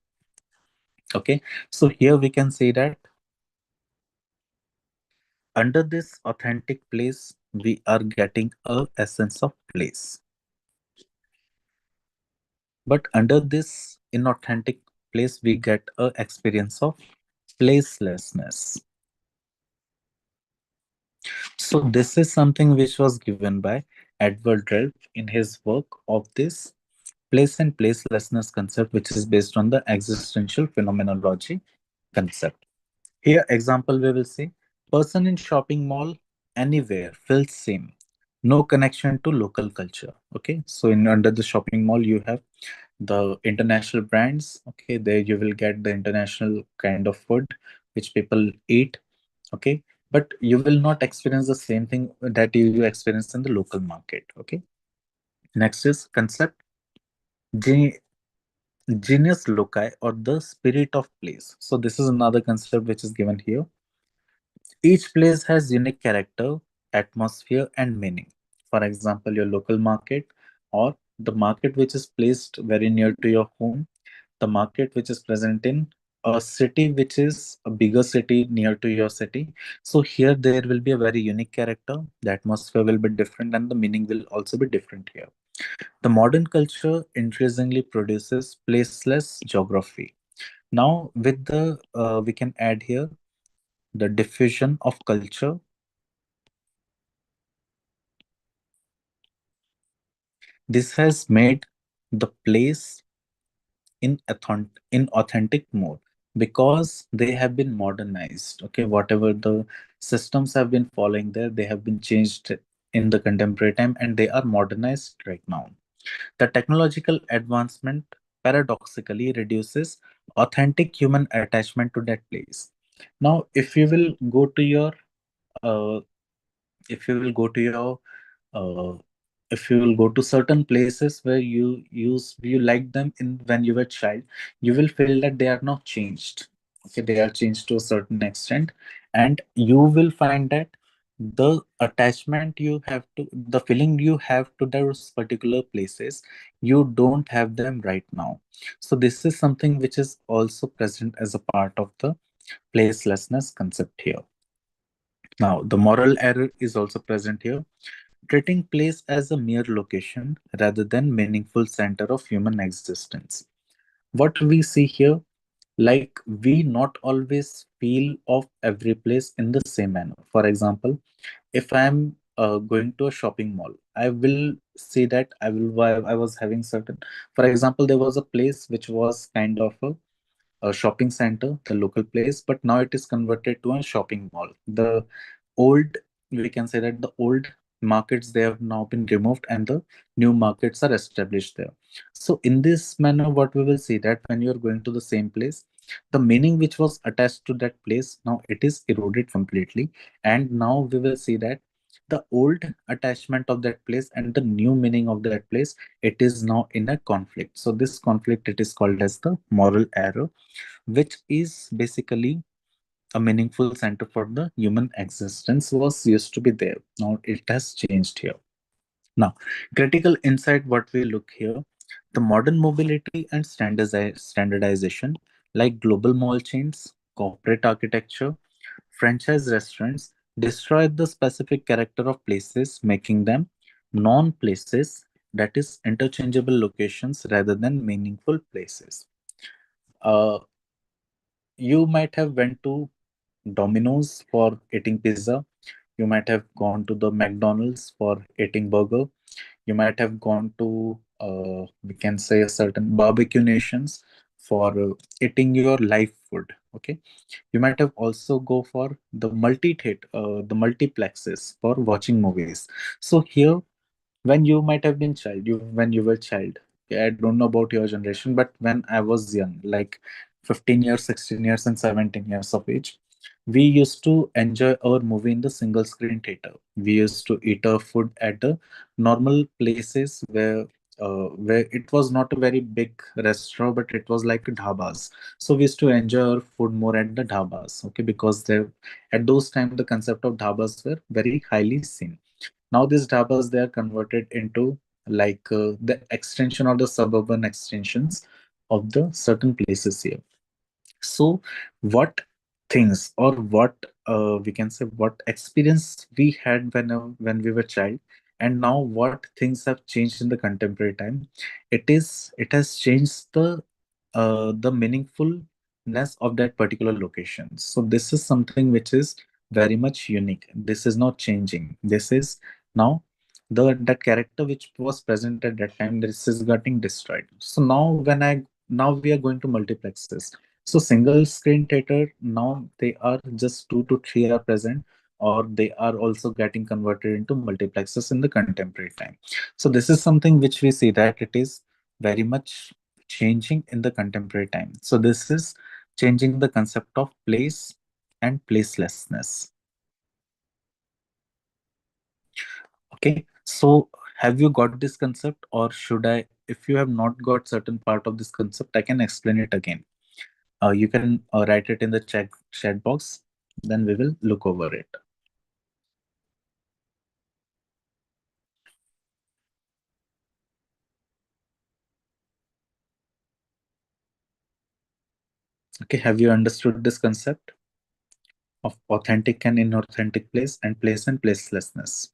Okay, so here we can say that under this authentic place, we are getting a essence of place. But under this inauthentic place, we get a experience of placelessness. So this is something which was given by Edward Ralph in his work of this place and placelessness concept, which is based on the existential phenomenology concept. Here, example we will see person in shopping mall anywhere feels same, no connection to local culture. Okay, so in under the shopping mall you have the international brands. Okay, there you will get the international kind of food which people eat. Okay, but you will not experience the same thing that you experience in the local market. Okay, next is concept genius loci or the spirit of place. So this is another concept which is given here. Each place has unique character, atmosphere, and meaning. For example, your local market or the market which is placed very near to your home, the market which is present in a city which is a bigger city near to your city. So here there will be a very unique character, the atmosphere will be different, and the meaning will also be different here. The modern culture increasingly produces placeless geography. Now, with the we can add here the diffusion of culture. This has made the place in authentic mode because they have been modernized. Okay, whatever the systems have been following there, they have been changed in the contemporary time and they are modernized right now. The technological advancement paradoxically reduces authentic human attachment to that place. Now, uh, if you will go to your uh, if you will go to certain places where you liked them in when you were child, you will feel that they are not changed. Okay, they are changed to a certain extent, and you will find that the attachment you have to the feeling you have to those particular places, you don't have them right now. So this is something which is also present as a part of the placelessness concept here. Now the moral error is also present here, treating place as a mere location rather than meaningful center of human existence. What we see here, like we not always feel of every place in the same manner. For example, if I'm going to a shopping mall, I will see that I was having certain. For example, there was a place which was kind of a shopping center, the local place, but now it is converted to a shopping mall. The old, we can say that the old markets, they have now been removed and the new markets are established there. So in this manner, what we will see that when you're going to the same place, the meaning which was attached to that place, now it is eroded completely. And now we will see that the old attachment of that place and the new meaning of that place, it is now in a conflict. So this conflict, it is called as the moral error, which is basically a meaningful center for the human existence was used to be there. Now it has changed here. Now, critical insight what we look here, the modern mobility and standardization like global mall chains, corporate architecture, franchise restaurants destroy the specific character of places, making them non-places, that is interchangeable locations rather than meaningful places. Uh, you might have went to Domino's for eating pizza. You might have gone to the McDonald's for eating burger. You might have gone to, we can say, a certain barbecue nations for eating your live food. Okay. You might have also go for the multiplexes for watching movies. So here, when you might have been child, when you were child, okay, I don't know about your generation, but when I was young, like 15 years, 16 years, and 17 years of age, We used to enjoy our movie in the single screen theater. We used to eat our food at the normal places where it was not a very big restaurant, but it was like dhabas. So we used to enjoy our food more at the dhabas, okay, because there at those time the concept of dhabas were very highly seen. Now these dhabas, they are converted into like the extension or the suburban extensions of the certain places here. So what things or what we can say what experience we had when we were child, and now what things have changed in the contemporary time, it has changed the meaningfulness of that particular location. So this is something which is very much unique. This is not changing. This is now the that character which was present at that time, this is getting destroyed. So now we are going to multiplexes. So single screen theater now they are just 2 to 3 are present, or they are also getting converted into multiplexes in the contemporary time. So this is something which we see that it is very much changing in the contemporary time. So this is changing the concept of place and placelessness. Okay, so have you got this concept, or should I? If you have not got certain part of this concept, I can explain it again. You can write it in the chat box, then we will look over it. Okay, have you understood this concept of authentic and inauthentic place and placelessness?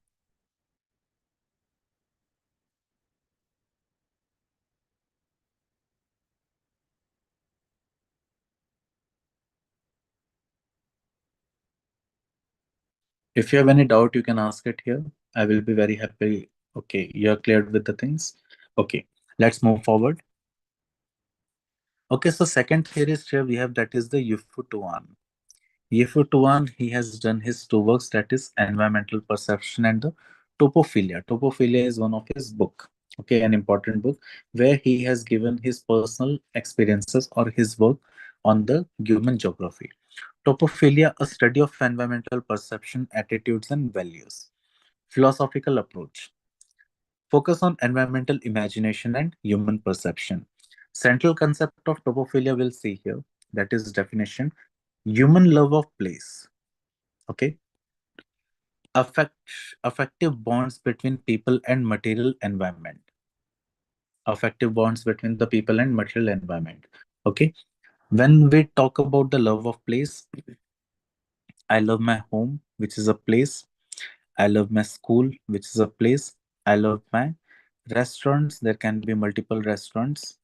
If you have any doubt, you can ask it here. I will be very happy. Okay, you're cleared with the things. Okay, let's move forward. Okay, so second theorist here we have, that is the Yufutuan. Yufutuan, he has done his two works, that is environmental perception and the topophilia. Topophilia is one of his book. Okay, an important book where he has given his personal experiences or his work on the human geography. Topophilia, a study of environmental perception, attitudes, and values. Philosophical approach. Focus on environmental imagination and human perception. Central concept of topophilia we'll see here. That is definition. Human love of place. Okay. Affect, affective bonds between people and material environment. Affective bonds between the people and material environment. Okay. When we talk about the love of place, I love my home, which is a place. I love my school, which is a place. I love my restaurants. There can be multiple restaurants.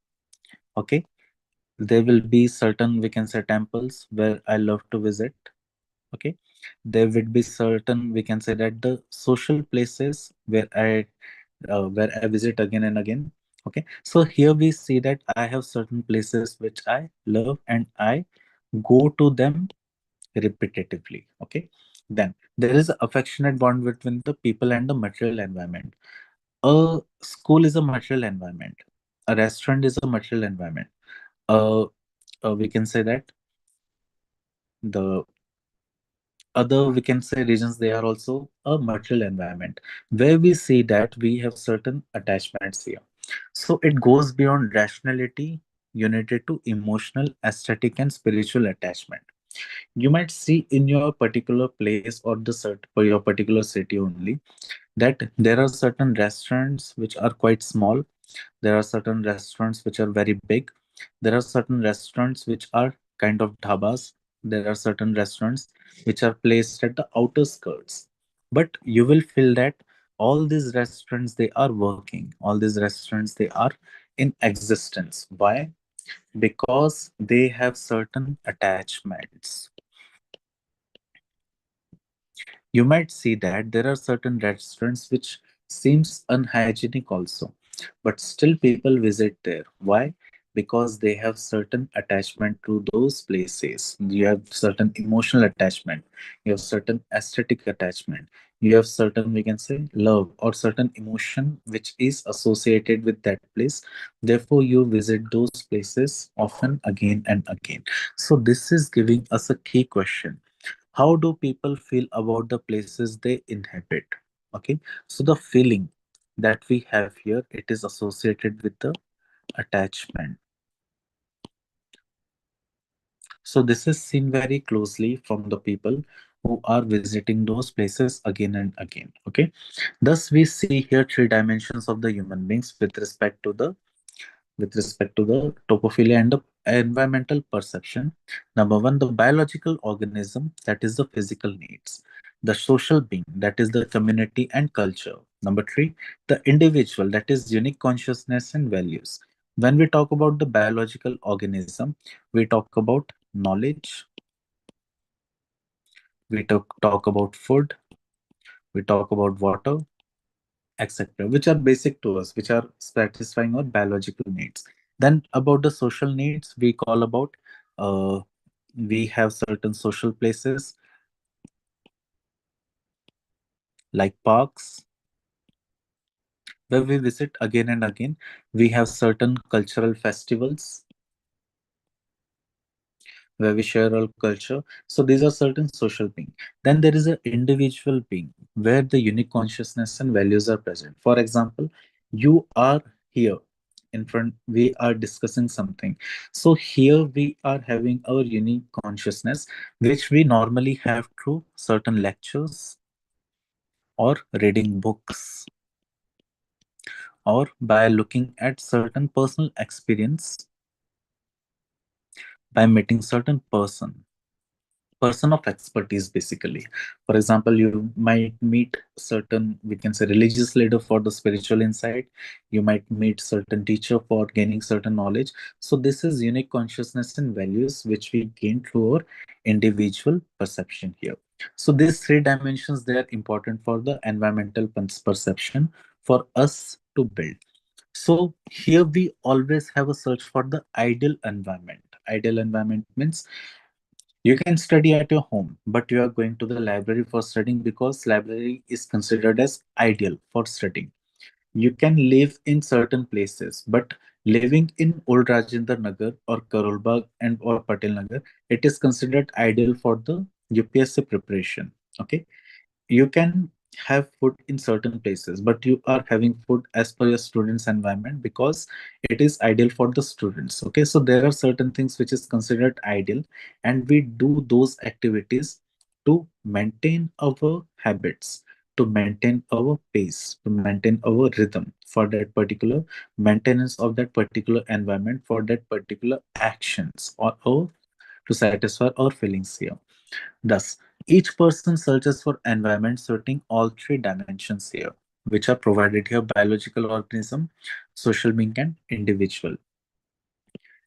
Okay. There will be certain, we can say, temples where I love to visit. Okay. There would be certain, we can say, that the social places where I visit again and again. Okay. So here we see that I have certain places which I love and I go to them repetitively. Okay. Then there is an affectionate bond between the people and the material environment. A school is a material environment. A restaurant is a material environment. Uh, we can say that the other, we can say, regions, they are also a material environment where we see that we have certain attachments here. So it goes beyond rationality, united to emotional, aesthetic, and spiritual attachment. You might see in your particular place or the for your particular city only that there are certain restaurants which are quite small. There are certain restaurants which are very big. There are certain restaurants which are kind of dhabas. There are certain restaurants which are placed at the outer skirts. But you will feel that all these restaurants, they are working. All these restaurants, they are in existence. Why? Because they have certain attachments. You might see that there are certain restaurants which seems unhygienic also, but still people visit there. Why? Because they have certain attachment to those places. You have certain emotional attachment. You have certain aesthetic attachment. You have certain, we can say, love or certain emotion which is associated with that place. Therefore, you visit those places often again and again. So this is giving us a key question. How do people feel about the places they inhabit? Okay, so the feeling that we have here, it is associated with the attachment. So this is seen very closely from the people who are visiting those places again and again. Okay, thus we see here three dimensions of the human beings with respect to the topophilia and the environmental perception. Number one, the biological organism, that is the physical needs. The social being, that is the community and culture. Number three, the individual, that is unique consciousness and values. When we talk about the biological organism, we talk about knowledge, we talk about food, we talk about water, etc., which are basic to us, which are satisfying our biological needs. Then about the social needs, we call about uh, we have certain social places like parks where we visit again and again. We have certain cultural festivals where we share our culture. So these are certain social being. Then there is an individual being where the unique consciousness and values are present. For example, you are here in front, we are discussing something. So here we are having our unique consciousness, which we normally have through certain lectures or reading books or by looking at certain personal experience by meeting certain person of expertise basically. For example, you might meet certain, we can say, religious leader for the spiritual insight. You might meet certain teacher for gaining certain knowledge. So this is unique consciousness and values which we gain through our individual perception here. So these three dimensions, they are important for the environmental perception for us to build. So here we always have a search for the ideal environment. Ideal environment means you can study at your home, but you are going to the library for studying because library is considered as ideal for studying. You can live in certain places, but living in Old Rajendra Nagar or Karol Bagh and or Patel Nagar, it is considered ideal for the UPSC preparation. Okay, you can have food in certain places, but you are having food as per your students environment because it is ideal for the students. Okay, so there are certain things which is considered ideal, and we do those activities to maintain our habits, to maintain our pace, to maintain our rhythm for that particular maintenance of that particular environment, for that particular actions, or to satisfy our feelings here. Thus, each person searches for environment suiting all three dimensions here, which are provided here: biological organism, social being, and individual.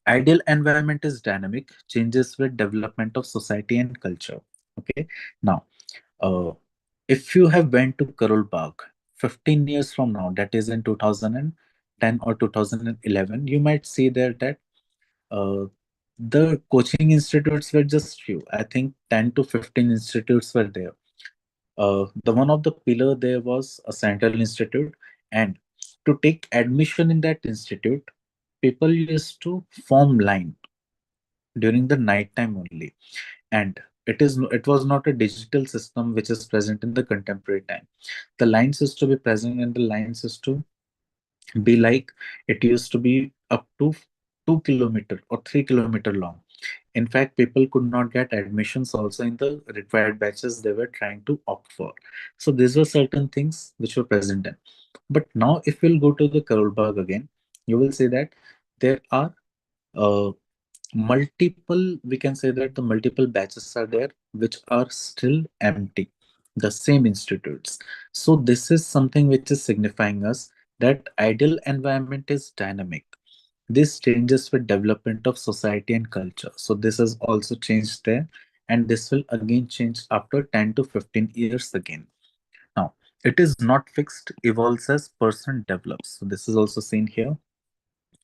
Ideal environment is dynamic, changes with development of society and culture. Okay. Now, uh, if you have went to Karol Bagh 15 years from now, that is in 2010 or 2011, you might see there that uh, the coaching institutes were just few. I think 10 to 15 institutes were there. The one of the pillar there was a central institute, and to take admission in that institute, people used to form line during the night time only, and it was not a digital system which is present in the contemporary time. The lines used to be present, and the lines used to be like, it used to be up to 2 kilometer or 3 kilometer long. In fact, people could not get admissions also in the required batches they were trying to opt for. So these were certain things which were present then. But now, if we'll go to the Karol Bagh again, you will see that there are uh, multiple, we can say that the multiple batches are there which are still empty, the same institutes. So this is something which is signifying us that ideal environment is dynamic. This changes with development of society and culture. So this has also changed there, and this will again change after 10 to 15 years again. Now, it is not fixed, evolves as person develops. So this is also seen here.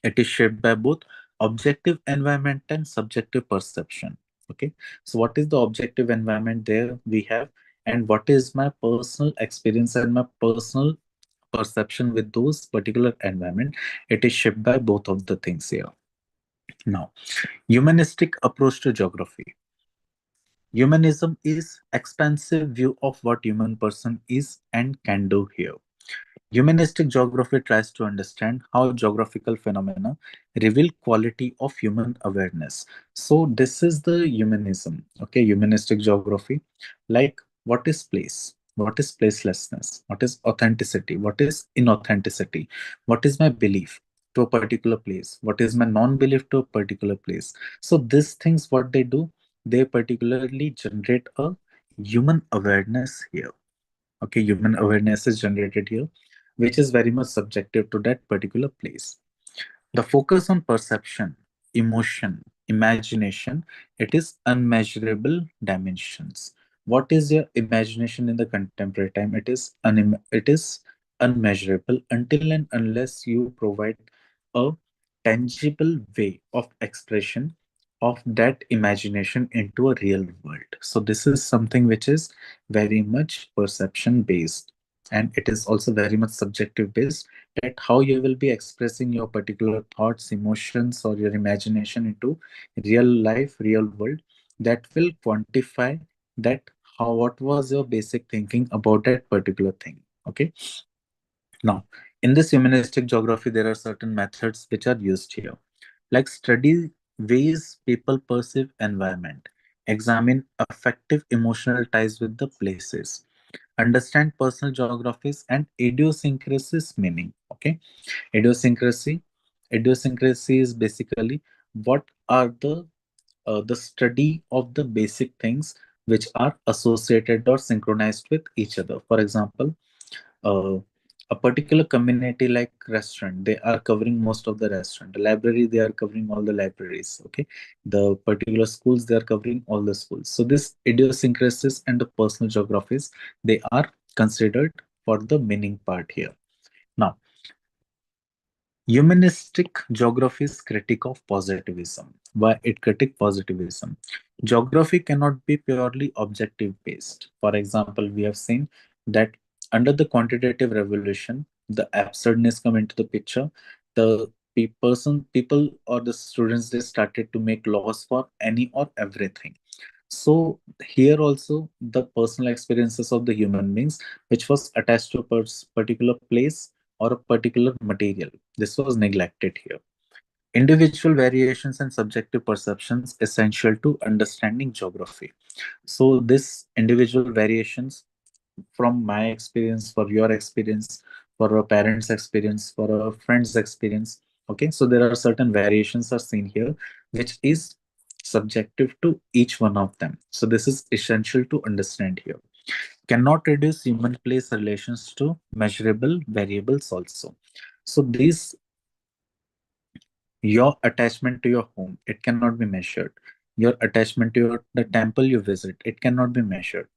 It is shaped by both objective environment and subjective perception. Okay, so what is the objective environment there we have, and what is my personal experience and my personal perception with those particular environment? It is shaped by both of the things here. Now, humanistic approach to geography. Humanism is expansive view of what human person is and can do here. Humanistic geography tries to understand how geographical phenomena reveal quality of human awareness. So this is the humanism, okay, humanistic geography. Like what is place? What is placelessness? What is authenticity? What is inauthenticity? What is my belief to a particular place? What is my non-belief to a particular place? So these things, what they do, they particularly generate a human awareness here. Okay, human awareness is generated here, which is very much subjective to that particular place. The focus on perception, emotion, imagination, it is unmeasurable dimensions. What is your imagination in the contemporary time? It is unmeasurable until and unless you provide a tangible way of expression of that imagination into a real world. So this is something which is very much perception based, and it is also very much subjective based, at how you will be expressing your particular thoughts, emotions, or your imagination into real life, real world, that will quantify that how what was your basic thinking about that particular thing. Okay. Now, in this humanistic geography, there are certain methods which are used here, like study ways people perceive environment, examine affective emotional ties with the places, understand personal geographies and idiosyncrasies meaning. Okay, idiosyncrasy. Idiosyncrasy is basically what are the study of the basic things which are associated or synchronized with each other. For example, uh, a particular community like restaurant, they are covering most of the restaurant. The library, they are covering all the libraries. Okay, the particular schools, they are covering all the schools. So this idiosyncrasies and the personal geographies, they are considered for the meaning part here. Now, humanistic geography is critique of positivism. Why it critique positivism? Geography cannot be purely objective based. For example, we have seen that under the quantitative revolution, the absurdness come into the picture. The people or the students, they started to make laws for any or everything. So here also the personal experiences of the human beings, which was attached to a particular place or a particular material, this was neglected here. Individual variations and subjective perceptions essential to understanding geography. So this individual variations from my experience, for your experience, for a parent's experience, for a friend's experience. Okay, so there are certain variations are seen here, which is subjective to each one of them. So this is essential to understand here. Cannot reduce human place relations to measurable variables also. So these, your attachment to your home, it cannot be measured. Your attachment to the temple you visit, it cannot be measured.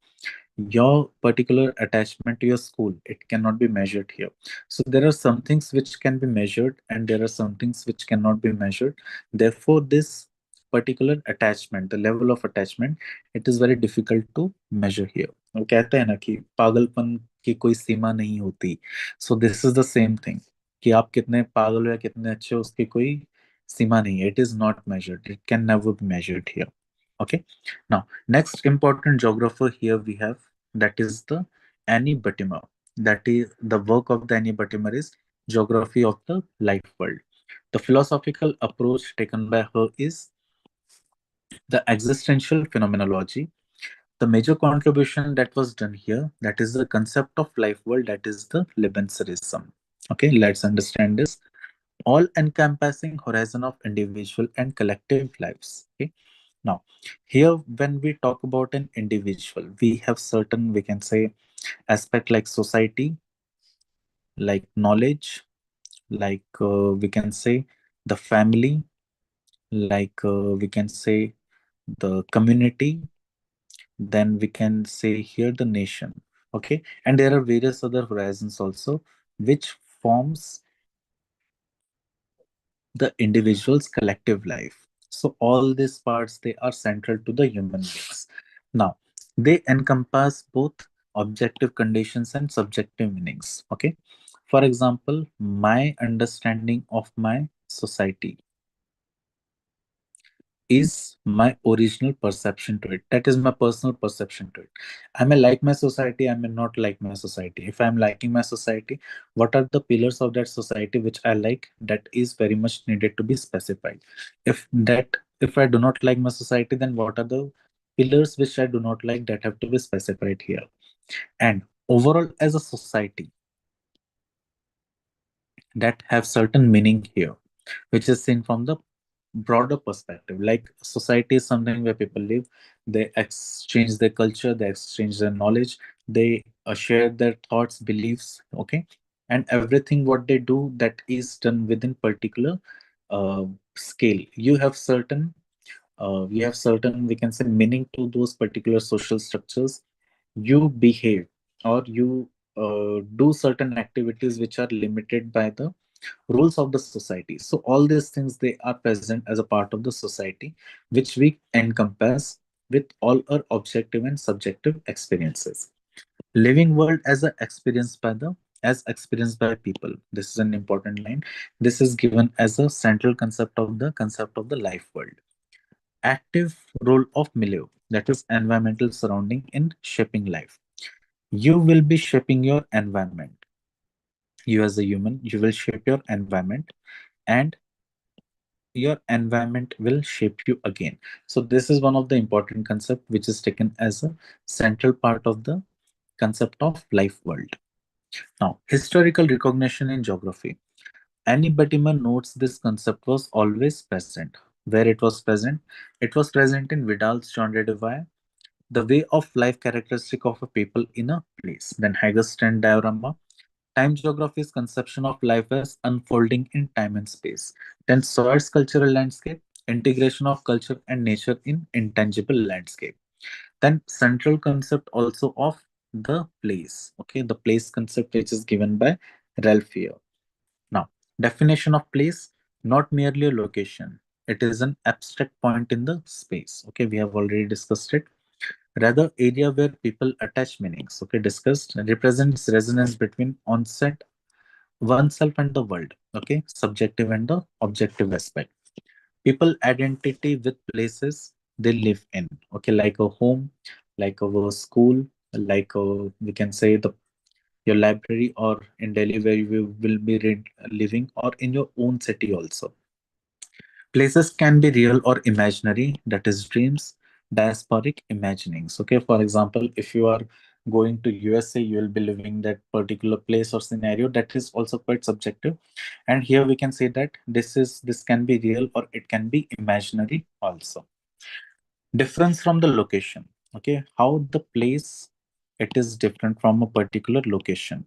Your particular attachment to your school, it cannot be measured here. So there are some things which can be measured and there are some things which cannot be measured. Therefore this particular attachment, the level of attachment, it is very difficult to measure here. वो कहते हैं ना कि पागलपन की कोई सीमा नहीं होती. So this is the same thing, कि आप कितने पागल हो या कितने अच्छे हो, उसकी कोई सीमा नहीं है. It is not measured, it can never be measured here. Okay. Now, next important geographer here we have, that is the Annie Batimer. That is the work of the Annie Batimer is Geography of the Life World. The philosophical approach taken by her is the existential phenomenology. The major contribution that was done here, that is the concept of life world, that is the Lebensrism. Okay, let's understand this. All encompassing horizon of individual and collective lives. Okay. Now, here when we talk about an individual, we have certain, we can say, aspect like society, like knowledge, like we can say the family, like we can say the community, then we can say here the nation. Okay, and there are various other horizons also, which forms the individual's collective life. So all these parts, they are central to the human beings. Now, they encompass both objective conditions and subjective meanings. Okay. For example, my understanding of my society. is my original perception to it. That is my personal perception to it. I may like my society, I may not like my society. If I'm liking my society, what are the pillars of that society which I like? That is very much needed to be specified. If I do not like my society, then what are the pillars which I do not like that have to be specified here? And overall, as a society, that have certain meaning here, which is seen from the broader perspective. Like society is something where people live, they exchange their culture, they exchange their knowledge, they share their thoughts, beliefs, okay, and everything what they do that is done within particular uh, scale. You have certain, we can say, meaning to those particular social structures. You behave, or you do certain activities which are limited by the rules of the society. So all these things, they are present as a part of the society, which we encompass with all our objective and subjective experiences. Living world as a experience by the as experienced by people. This is an important line. This is given as a central concept of the life world. Active role of milieu, that is environmental surrounding in shaping life. You will be shaping your environment. You as a human, you will shape your environment, and your environment will shape you again. So this is one of the important concept which is taken as a central part of the concept of life world. Now, historical recognition in geography. Anybody man notes this concept was always present. Where it was present? It was present in Vidal's genre de vie, the way of life characteristic of a people in a place. Then Hager's trend diorama, time geography's conception of life as unfolding in time and space. Then Sawyer's cultural landscape, integration of culture and nature in intangible landscape. Then central concept also of the place. Okay, the place concept which is given by Ralph here. Now, definition of place, not merely a location. It is an abstract point in the space. Okay, we have already discussed it. Rather, area where people attach meanings. Okay, discussed, represents resonance between onset oneself and the world. Okay, subjective and the objective aspect. People identity with places they live in. Okay, like a home, like a school, like we can say the your library, or in Delhi where you will be living, or in your own city also. Places can be real or imaginary, that is dreams, diasporic imaginings. Okay, for example, if you are going to USA, you will be living that particular place or scenario. That is also quite subjective. And here we can say that this can be real or it can be imaginary also. Difference from the location. Okay, how the place it is different from a particular location.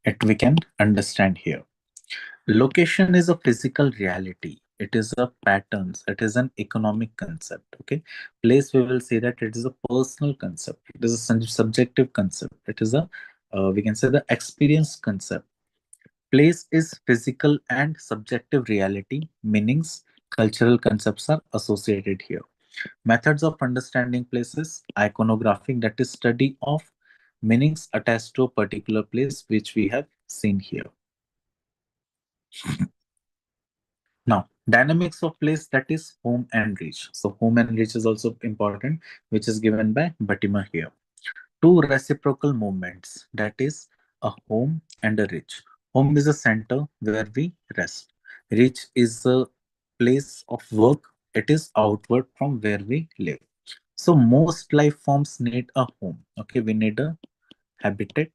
It we can understand here. Location is a physical reality. It is a patterns. It is an economic concept. Okay. Place, we will say that it is a personal concept. It is a subjective concept. It is a we can say the experience concept. Place is physical and subjective reality. Meanings, cultural concepts are associated here. Methods of understanding places, iconographic, that is study of meanings attached to a particular place, which we have seen here. Now, dynamics of place, that is home and reach. So home and reach is also important, which is given by Batima here. Two reciprocal movements, that is a home and a reach. Home is a center where we rest. Reach is a place of work. It is outward from where we live. So most life forms need a home. Okay, we need a habitat.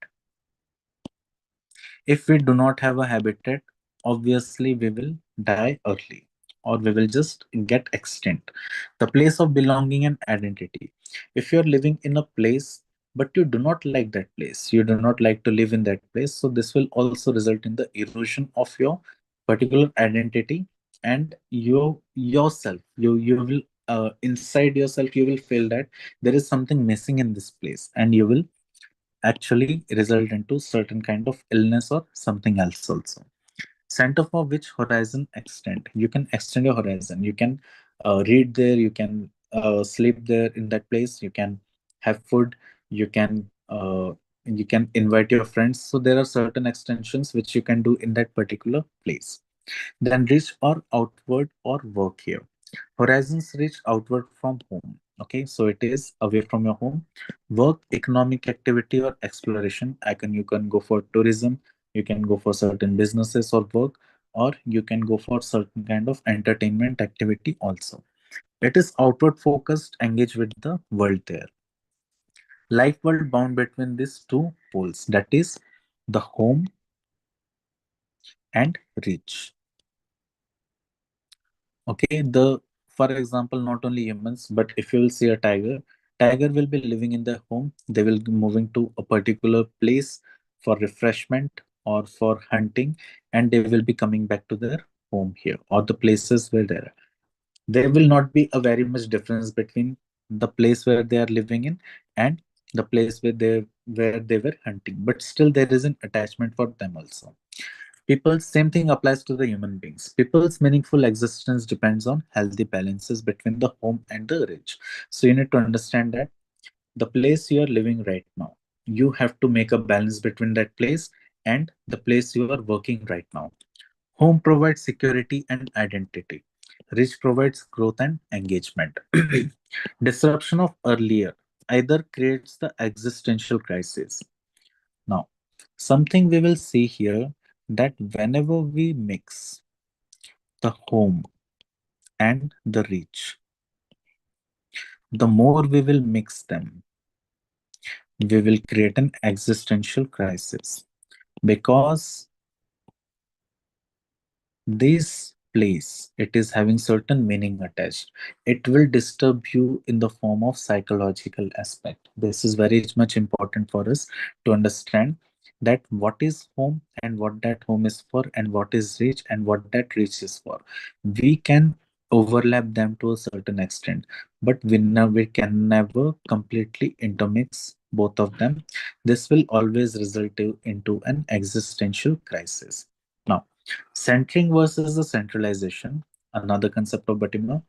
If we do not have a habitat, obviously we will die early, or we will just get extinct. The place of belonging and identity. If you're living in a place but you do not like that place, you do not like to live in that place, so this will also result in the erosion of your particular identity and yourself. You will inside yourself you will feel that there is something missing in this place, and you will actually result into certain kind of illness or something else also. Center for which horizon extend. You can extend your horizon. You can read there. You can sleep there in that place. You can have food. You can You can invite your friends. So there are certain extensions which you can do in that particular place. Then reach or outward or work here. Horizons reach outward from home. Okay, so it is away from your home. Work, economic activity or exploration. You can go for tourism, you can go for certain businesses or work, or you can go for certain kind of entertainment activity also. It is outward focused, engage with the world there. Life world bound between these two poles, that is the home and reach. Okay, the for example, not only humans, but if you will see a tiger, tiger will be living in their home. They will be moving to a particular place for refreshment or for hunting, and they will be coming back to their home here or the places where they're. There will not be a very much difference between the place where they are living in and the place where they were hunting, but still there is an attachment for them also. People, same thing applies to the human beings. People's meaningful existence depends on healthy balances between the home and the rich. So you need to understand that the place you are living right now, you have to make a balance between that place and the place you are working right now. Home provides security and identity. Rich provides growth and engagement. Disruption of earlier either creates the existential crisis. Now, something we will see here, that whenever we mix the home and the rich, the more we will mix them, we will create an existential crisis, because this place, it is having certain meaning attached. It will disturb you in the form of psychological aspect. This is very much important for us to understand that what is home and what that home is for, and what is rich and what that rich is for. We can overlap them to a certain extent, but we can never completely intermix both of them. This will always result into an existential crisis. Now, centering versus the centralization, another concept of Batima.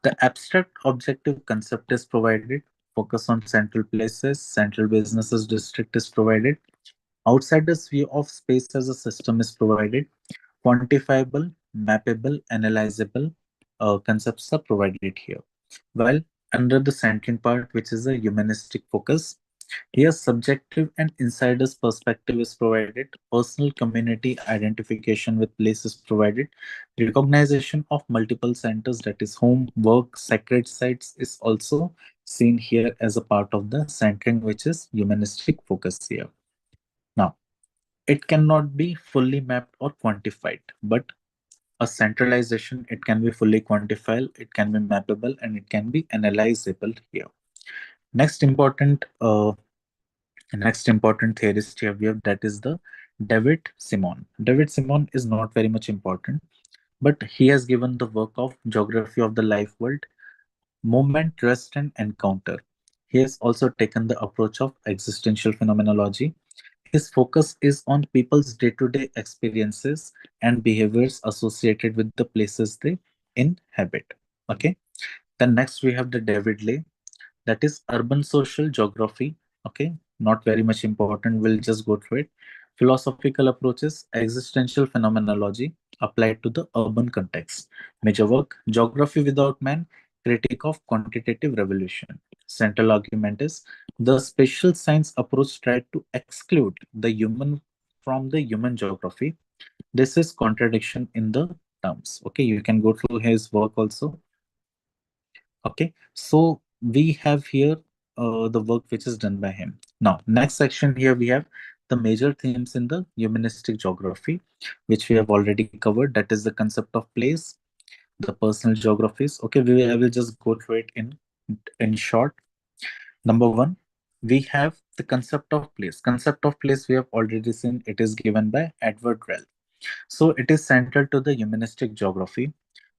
The abstract objective concept is provided. Focus on central places, central businesses district is provided. Outsider's view of space as a system is provided. Quantifiable, mappable, analyzable concepts are provided here. While under the centering part, which is a humanistic focus, here, subjective and insider's perspective is provided, personal community identification with place is provided, recognition of multiple centers, that is home, work, sacred sites, is also seen here as a part of the centering, which is humanistic focus here. Now, it cannot be fully mapped or quantified, but a centralization, it can be fully quantifiable, it can be mappable, and it can be analyzable here. Next important Next important theorist here we have, that is the David Simon. David Simon is not very much important, but he has given the work of Geography of the Life World, Movement, Rest and Encounter. He has also taken the approach of existential phenomenology. His focus is on people's day-to-day experiences and behaviors associated with the places they inhabit. Okay. Then next we have the David Lay, that is urban social geography. Okay, not very much important, we'll just go through it. Philosophical approaches, existential phenomenology applied to the urban context. Major work, Geography Without Man, critique of quantitative revolution. Central argument is the spatial science approach tried to exclude the human from the human geography. This is contradiction in the terms. Okay, you can go through his work also. Okay, so we have here the work which is done by him. Now, next section here we have the major themes in the humanistic geography, which we have already covered. That is the concept of place, the personal geographies. Okay, I will just go through it in short. Number one, we have the concept of place. Concept of place we have already seen. It is given by Edward Rell. So it is central to the humanistic geography.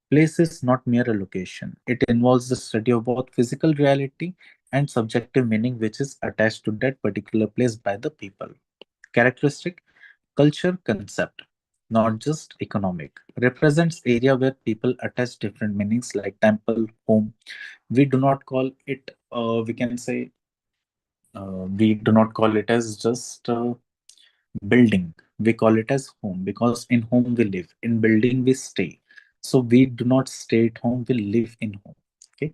Place is not mere a location. It involves the study of both physical reality and subjective meaning which is attached to that particular place by the people. Characteristic, culture concept, not just economic, represents area where people attach different meanings like temple, home. We do not call it, we can say, We do not call it as just building. We call it as home because in home we live, in building we stay. So we do not stay at home, we live in home. Okay.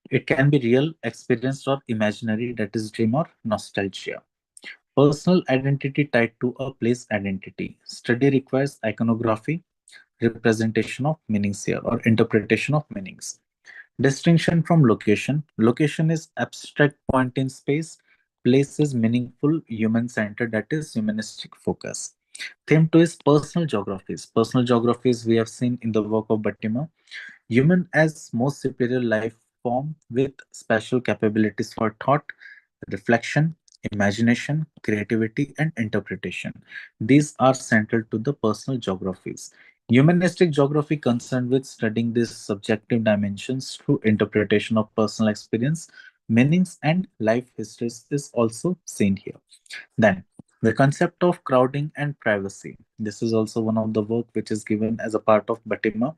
It can be real, experienced, or imaginary, that is dream or nostalgia. Personal identity tied to a place identity. Study requires iconography, representation of meanings here, or interpretation of meanings. Distinction from location. Location is abstract point in space. Place is meaningful, human centered, that is humanistic focus. Theme 2 is personal geographies. Personal geographies we have seen in the work of Battima. Human as most superior life form with special capabilities for thought, reflection, imagination, creativity, and interpretation. These are central to the personal geographies. Humanistic geography concerned with studying these subjective dimensions through interpretation of personal experience, meanings, and life histories is also seen here. Then, the concept of crowding and privacy. This is also one of the work which is given as a part of Batima.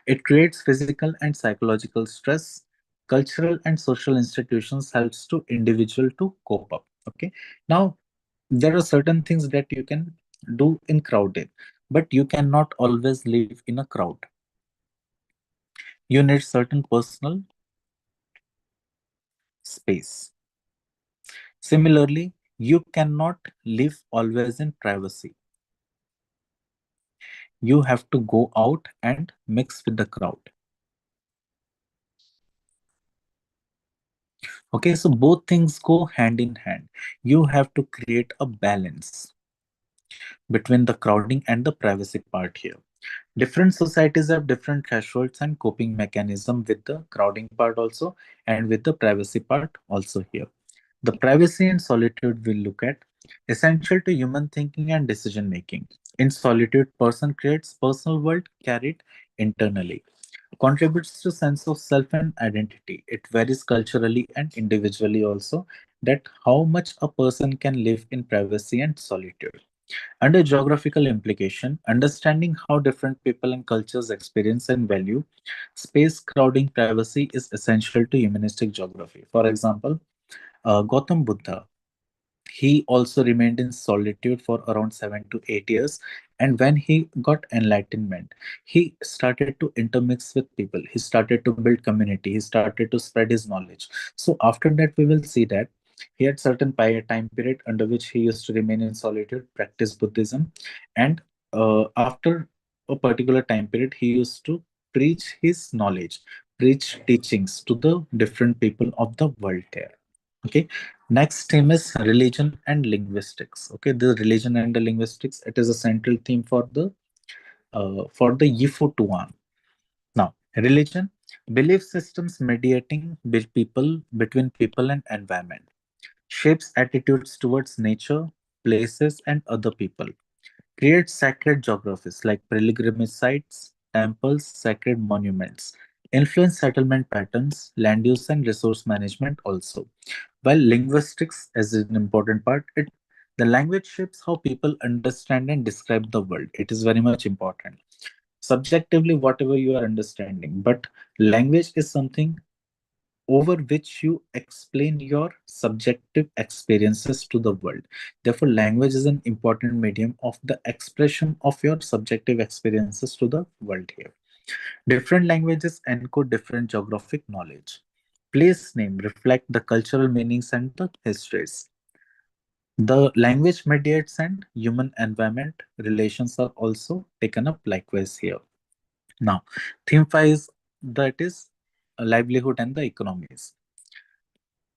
It creates physical and psychological stress. Cultural and social institutions helps to individual to cope up. Okay. Now, there are certain things that you can do in crowded, but you cannot always live in a crowd. You need certain personal space. Similarly, you cannot live always in privacy. You have to go out and mix with the crowd. Okay, so both things go hand in hand. You have to create a balance between the crowding and the privacy part here. Different societies have different thresholds and coping mechanism with the crowding part also and with the privacy part also here. The privacy and solitude we'll look at, essential to human thinking and decision making. In solitude, person creates personal world carried internally, contributes to sense of self and identity. It varies culturally and individually also, that how much a person can live in privacy and solitude. Under geographical implication, understanding how different people and cultures experience and value space, crowding, privacy is essential to humanistic geography. For example, Gautam Buddha, he also remained in solitude for around 7 to 8 years. And when he got enlightenment, he started to intermix with people. He started to build community. He started to spread his knowledge. So after that, we will see that he had certain time period under which he used to remain in solitude, practice Buddhism, and after a particular time period, he used to preach his knowledge, preach teachings to the different people of the world there. Okay. Next theme is religion and linguistics. Okay, the religion and the linguistics, it is a central theme for the Yifu Tuan. Now, religion, belief systems mediating between people and environment, shapes attitudes towards nature, places, and other people, creates sacred geographies like pilgrimage sites, temples, sacred monuments, influence settlement patterns, land use, and resource management also. While linguistics is an important part, the language shapes how people understand and describe the world. It is very much important. Subjectively, whatever you are understanding, but language is something over which you explain your subjective experiences to the world. Therefore, language is an important medium of the expression of your subjective experiences to the world here. Different languages encode different geographic knowledge. Place name reflect the cultural meanings and the histories. The language mediates and human environment relations are also taken up likewise here. Now, theme 5 is that is livelihood and the economies.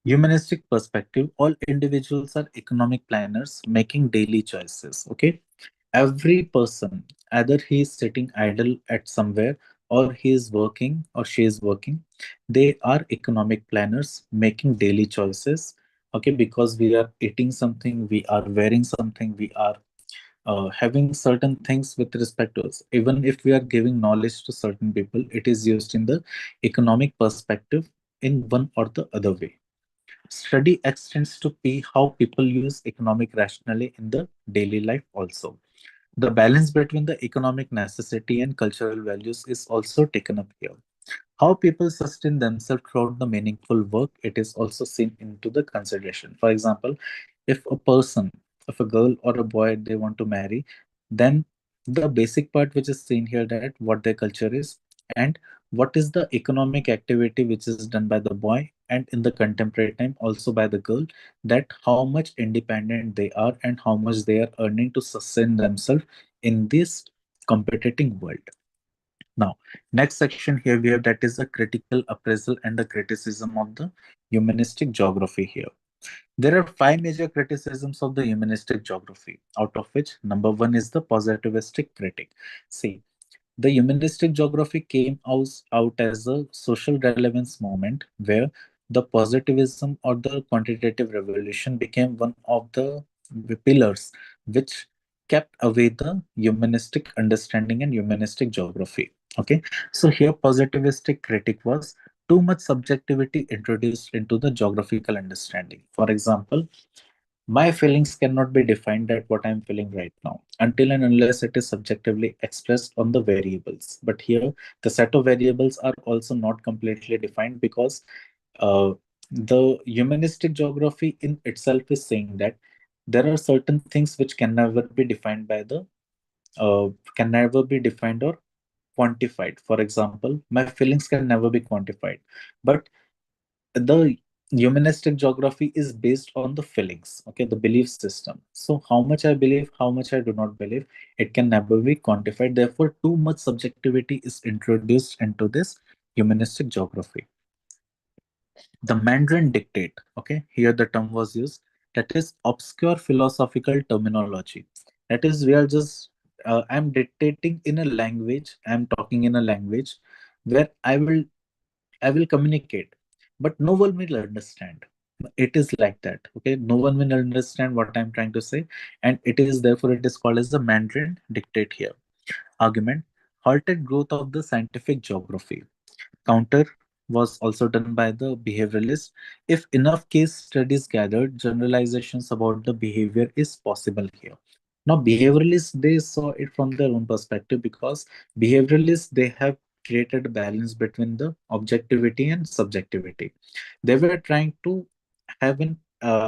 Humanistic perspective, all individuals are economic planners making daily choices. Okay. Every person, either he is sitting idle at somewhere or he is working or she is working, they are economic planners making daily choices. Okay, because we are eating something, we are wearing something, we are having certain things with respect to us. Even if we are giving knowledge to certain people, it is used in the economic perspective in one or the other way. Study extends to how people use economic rationally in the daily life also. The balance between the economic necessity and cultural values is also taken up here. How people sustain themselves throughout the meaningful work, it is also seen into the consideration. For example, if a person, if a girl or a boy, they want to marry, then the basic part which is seen here, that what their culture is, and what is the economic activity which is done by the boy, and in the contemporary time also by the girl, that how much independent they are and how much they are earning to sustain themselves in this competitive world. Now, next section here we have, that is the critical appraisal and the criticism of the humanistic geography here. There are five major criticisms of the humanistic geography, out of which number one is the positivistic critic. See, the humanistic geography came out as a social relevance movement where the positivism or the quantitative revolution became one of the pillars which kept away the humanistic understanding and humanistic geography. Okay, so here positivistic critique was too much subjectivity introduced into the geographical understanding. For example, my feelings cannot be defined at what I'm feeling right now until and unless it is subjectively expressed on the variables. But here, the set of variables are also not completely defined because uh, the humanistic geography in itself is saying that there are certain things which can never be defined by the can never be defined or quantified. For example, my feelings can never be quantified, but the humanistic geography is based on the feelings, okay, the belief system. So how much I believe, how much I do not believe, it can never be quantified. Therefore, too much subjectivity is introduced into this humanistic geography. The Mandarin dictate, okay, here the term was used, that is obscure philosophical terminology. That is, we are just I'm dictating in a language, I'm talking in a language where I will communicate, but no one will understand. It is like that. Okay, no one will understand what I'm trying to say, and it is therefore it is called as the Mandarin dictate here. Argument: halted growth of the scientific geography. Counter was also done by the behavioralist. If enough case studies gathered, generalizations about the behavior is possible here. Now, behavioralists, they saw it from their own perspective because behavioralists, they have created a balance between the objectivity and subjectivity. They were trying to have an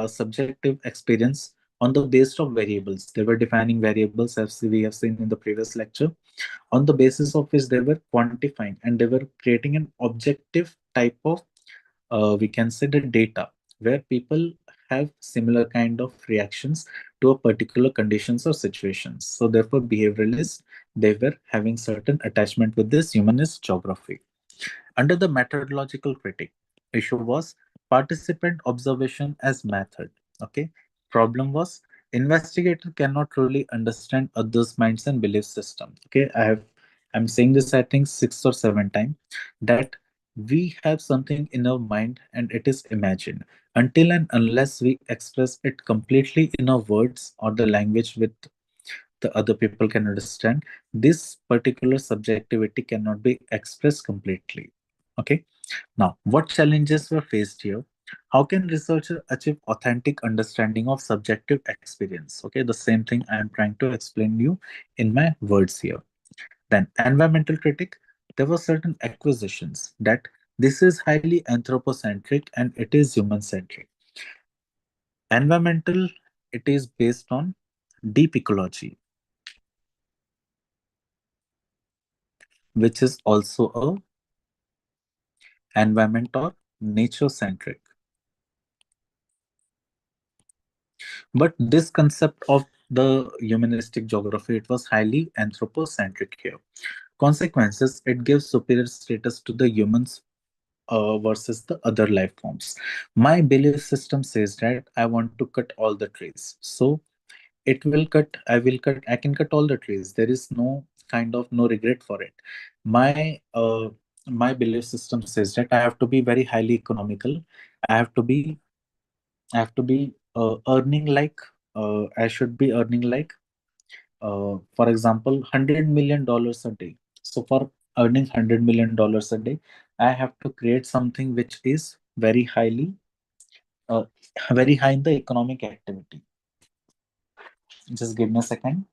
subjective experience on the basis of variables. They were defining variables as we have seen in the previous lecture, on the basis of which they were quantifying and they were creating an objective type of we can say the data where people have similar kind of reactions to a particular conditions or situations. So therefore behavioralists, they were having certain attachment with this humanist geography. Under the methodological critique, issue was participant observation as method. Okay. Problem was investigator cannot truly understand others' minds and belief system. Okay. I'm saying this I think six or seven times, that we have something in our mind and it is imagined. Until and unless we express it completely in our words or the language with the other people can understand, this particular subjectivity cannot be expressed completely. Okay. Now, what challenges were faced here? How can researcher achieve authentic understanding of subjective experience? Okay, the same thing I am trying to explain you in my words here. Then, environmental critic, there were certain acquisitions that this is highly anthropocentric and it is human centric. Environmental, it is based on deep ecology, which is also a environment or nature centric. But this concept of the humanistic geography, it was highly anthropocentric here. Consequences, it gives superior status to the humans versus the other life forms. My belief system says that I want to cut all the trees. So I can cut all the trees. There is no kind of no regret for it. My my belief system says that I have to be very highly economical. I have to be earning like I should be earning like for example $100 million a day. So for earning $100 million a day, I have to create something which is very highly uh, very high in the economic activity. Just give me a second.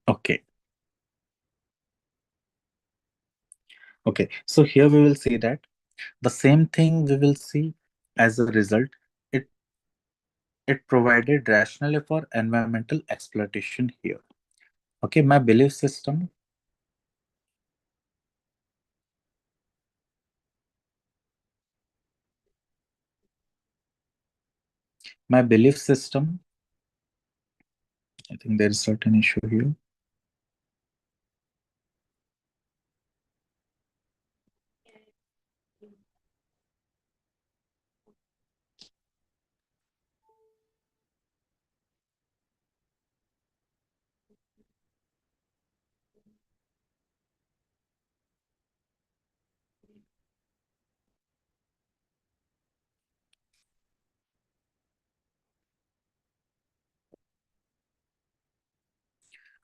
Okay. Okay. So here we will see that the same thing we will see as a result. It it provided rationale for environmental exploitation here. Okay, my belief system, I think there is certain issue here.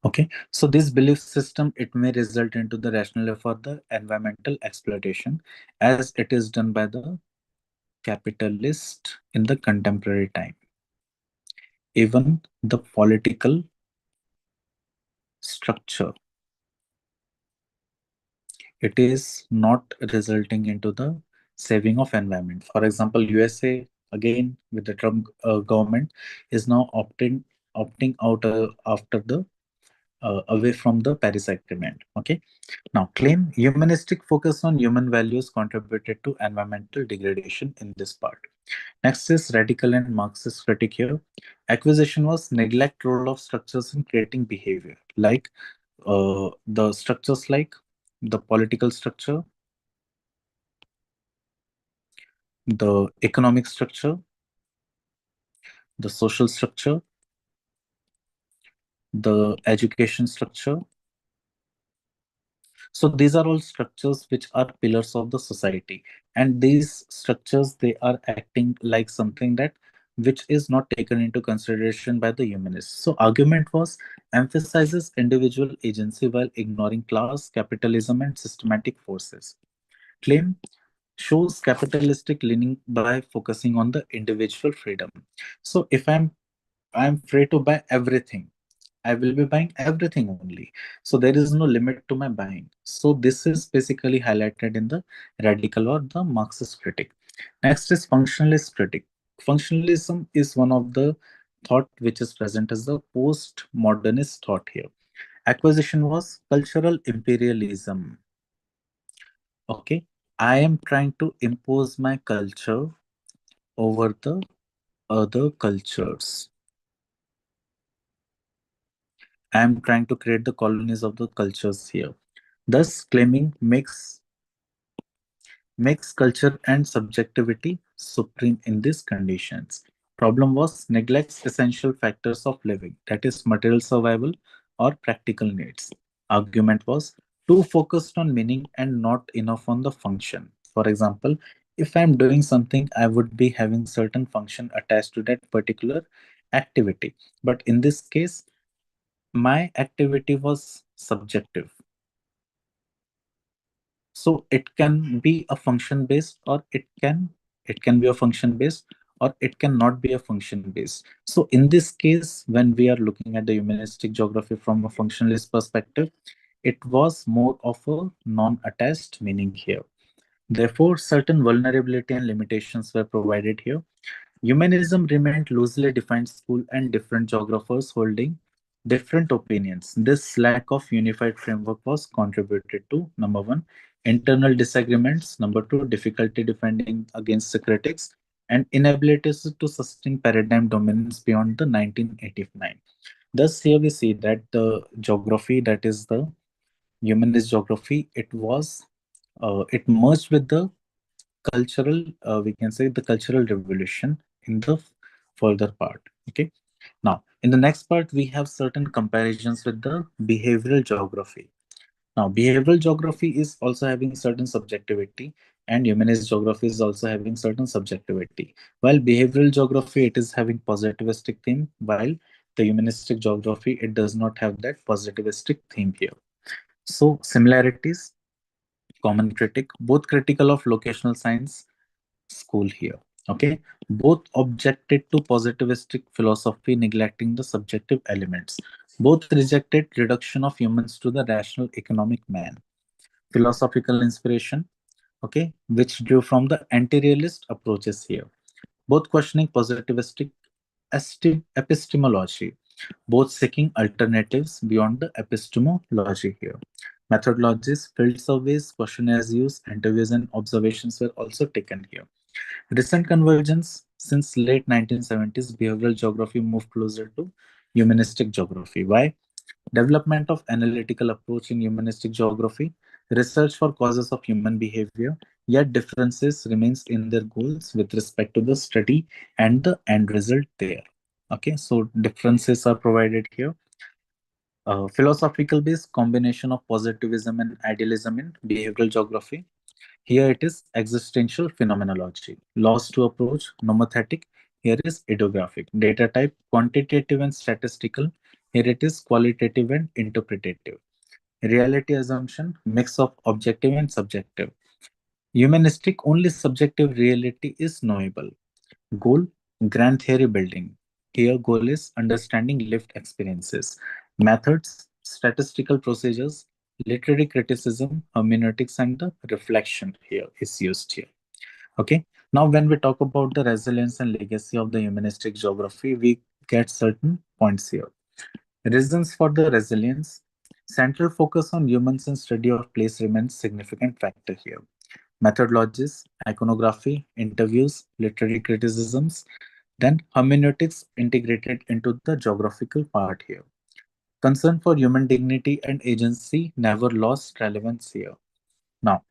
Okay, so this belief system, it may result into the rationale for the environmental exploitation as it is done by the capitalist in the contemporary time. Even the political structure, it is not resulting into the saving of environment. For example, USA again with the Trump government is now opting out after the away from the Paris Agreement. Okay. Now, claim humanistic focus on human values contributed to environmental degradation in this part. Next is radical and Marxist critique here. Acquisition was neglect role of structures in creating behavior, like the structures like the political structure, the economic structure, the social structure, the education structure. So these are all structures which are pillars of the society, and these structures, they are acting like something that which is not taken into consideration by the humanists. So argument was emphasizes individual agency while ignoring class, capitalism, and systematic forces. Claim shows capitalistic leaning by focusing on the individual freedom. So if I'm free to buy everything, I will be buying everything only. So there is no limit to my buying. So this is basically highlighted in the radical or the Marxist critic. Next is functionalist critic. Functionalism is one of the thought which is present as the post-modernist thought here. Acquisition was cultural imperialism. Okay, I am trying to impose my culture over the other cultures. I am trying to create the colonies of the cultures here, thus claiming makes culture and subjectivity supreme in these conditions. Problem was neglects essential factors of living, that is material survival or practical needs. Argument was too focused on meaning and not enough on the function. For example, if I'm doing something, I would be having certain function attached to that particular activity. But in this case, my activity was subjective. So it can be a function based, or it can be a function based, or it cannot be a function based. So in this case, when we are looking at the humanistic geography from a functionalist perspective, it was more of a non-attached meaning here. Therefore, certain vulnerability and limitations were provided here. Humanism remained loosely defined school and different geographers holding different opinions. This lack of unified framework was contributed to number one, internal disagreements, number two, difficulty defending against the critics, and inabilities to sustain paradigm dominance beyond the 1989. Thus, here we see that the geography, that is the humanist geography, it merged with the cultural, we can say the cultural revolution in the further part. Okay. Now, in the next part, we have certain comparisons with the behavioral geography. Now, behavioral geography is also having certain subjectivity. and humanist geography is also having certain subjectivity. While behavioral geography, it is having positivistic theme, while the humanistic geography, it does not have that positivistic theme here. So similarities, common critic, both critical of locational science school here. Okay, both objected to positivistic philosophy, neglecting the subjective elements. Both rejected reduction of humans to the rational economic man. Philosophical inspiration, okay, which drew from the anti-realist approaches here. Both questioning positivistic epistemology, both seeking alternatives beyond the epistemology here. Methodologies, field surveys, questionnaires use, interviews, and observations were also taken here. Recent convergence since late 1970s, behavioral geography moved closer to humanistic geography. Why? Development of analytical approach in humanistic geography, research for causes of human behavior, yet differences remains in their goals with respect to the study and the end result there. Okay, so differences are provided here. Philosophical based combination of positivism and idealism in behavioral geography. Here it is existential phenomenology. Laws to approach, nomothetic. Here is idiographic. Data type, quantitative and statistical. Here it is qualitative and interpretative. Reality assumption, mix of objective and subjective. Humanistic, only subjective reality is knowable. Goal, grand theory building. Here goal is understanding lived experiences. Methods, statistical procedures, literary criticism, hermeneutics, and the reflection here is used here. Okay. Now, when we talk about the resilience and legacy of the humanistic geography, we get certain points here. Reasons for the resilience. Central focus on humans and study of place remains significant factor here. Methodologies, iconography, interviews, literary criticisms, then hermeneutics integrated into the geographical part here. Concern for human dignity and agency never lost relevance here. Now,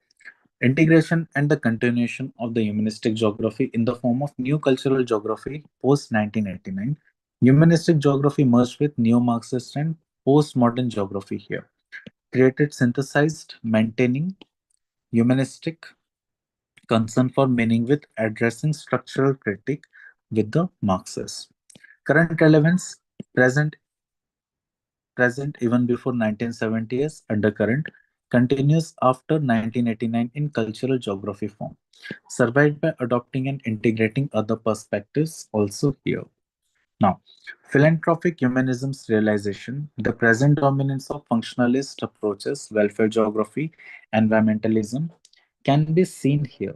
integration and the continuation of the humanistic geography in the form of new cultural geography post 1989. Humanistic geography merged with neo-Marxist and postmodern geography here. Created synthesized, maintaining humanistic concern for meaning with addressing structural critique with the Marxists. Current relevance, present present even before 1970s, undercurrent, continues after 1989 in cultural geography form, survived by adopting and integrating other perspectives also here. Now, philanthropic humanism's realization, the present dominance of functionalist approaches, welfare geography, environmentalism, can be seen here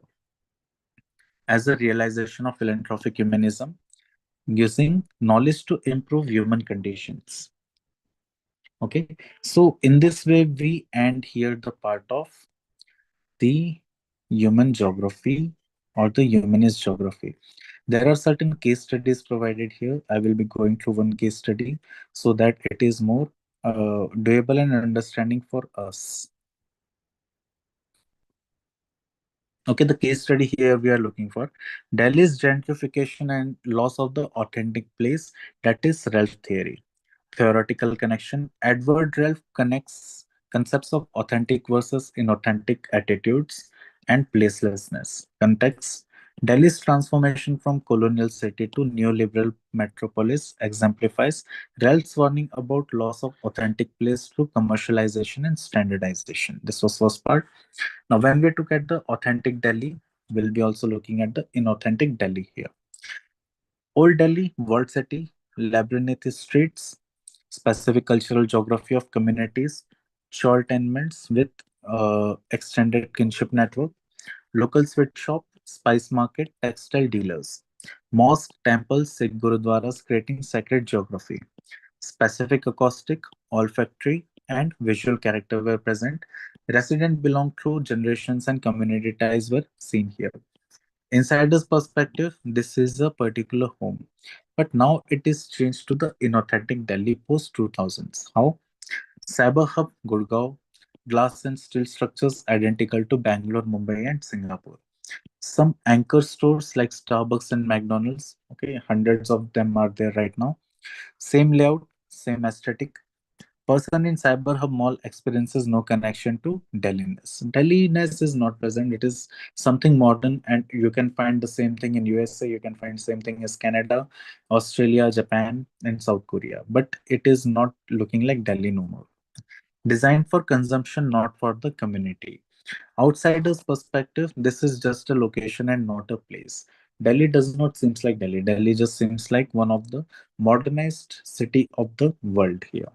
as a realization of philanthropic humanism using knowledge to improve human conditions. Okay, so in this way, we end here the part of the human geography or the humanist geography. There are certain case studies provided here. I will be going through one case study so that it is more doable and understanding for us. Okay, the case study here we are looking for Delhi's gentrification and loss of the authentic place, that is Ralph theory. Theoretical connection. Edward Ralph connects concepts of authentic versus inauthentic attitudes and placelessness. Context. Delhi's transformation from colonial city to neoliberal metropolis exemplifies Ralph's warning about loss of authentic place through commercialization and standardization. This was first part. Now, when we look at the authentic Delhi, we'll be also looking at the inauthentic Delhi here. Old Delhi, world city, labyrinth streets, specific cultural geography of communities, short tenements with extended kinship network, local sweet shop, spice market, textile dealers, mosque, temples, Sikh gurudwaras creating sacred geography. Specific acoustic, olfactory, and visual character were present. Residents belonged through generations and community ties were seen here. Insider's perspective, this is a particular home. But now it is changed to the inauthentic Delhi post 2000s. How? Cyber Hub, Gurgaon, glass and steel structures identical to Bangalore, Mumbai, and Singapore. Some anchor stores like Starbucks and McDonald's, okay, hundreds of them are there right now. Same layout, same aesthetic. Person in cyber hub mall experiences no connection to Delhiness. Delhiness is not present. It is something modern, and you can find the same thing in USA. You can find same thing as Canada, Australia, Japan, and South Korea. But it is not looking like Delhi no more. Designed for consumption, not for the community. Outsider's perspective, this is just a location and not a place. Delhi does not seems like Delhi. Delhi just seems like one of the modernized city of the world here.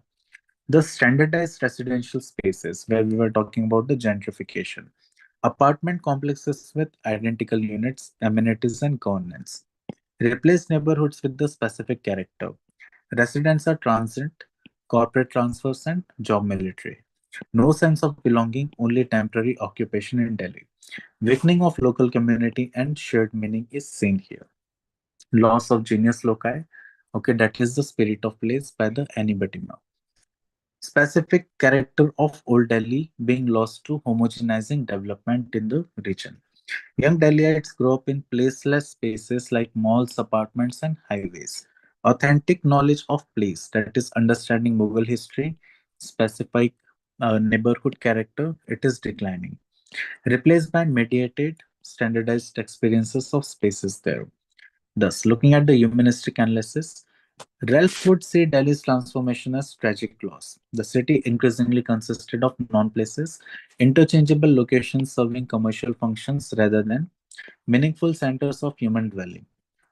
The standardized residential spaces where we were talking about the gentrification. Apartment complexes with identical units, amenities, and governance. Replace neighborhoods with the specific character. Residents are transient, corporate transfers, and job military. No sense of belonging, only temporary occupation in Delhi. Weakening of local community and shared meaning is seen here. Loss of genius loci. Okay, that is the spirit of place by the anybody now. Specific character of Old Delhi being lost to homogenizing development in the region. Young Delhiites grow up in placeless spaces like malls, apartments, and highways. Authentic knowledge of place, that is understanding Mughal history, specific neighborhood character, it is declining. Replaced by mediated, standardized experiences of spaces there. Thus, looking at the humanistic analysis, Ralph would see Delhi's transformation as tragic loss. The city increasingly consisted of non-places, interchangeable locations serving commercial functions rather than meaningful centers of human dwelling.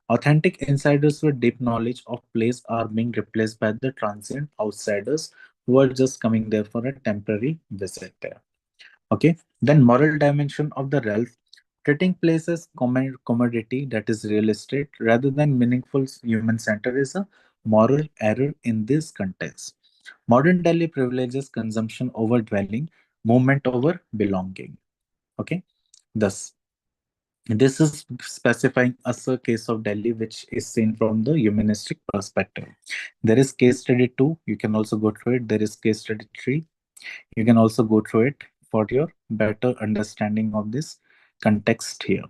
Authentic insiders with deep knowledge of place are being replaced by the transient outsiders who are just coming there for a temporary visit there. Okay, then moral dimension of the Ralph, treating place as commodity, that is real estate, rather than meaningful human center is a moral error in this context. Modern Delhi privileges consumption over dwelling, movement over belonging. Okay, thus this is specifying us a case of Delhi which is seen from the humanistic perspective. There is case study 2, you can also go through it. There is case study 3, you can also go through it for your better understanding of this context here.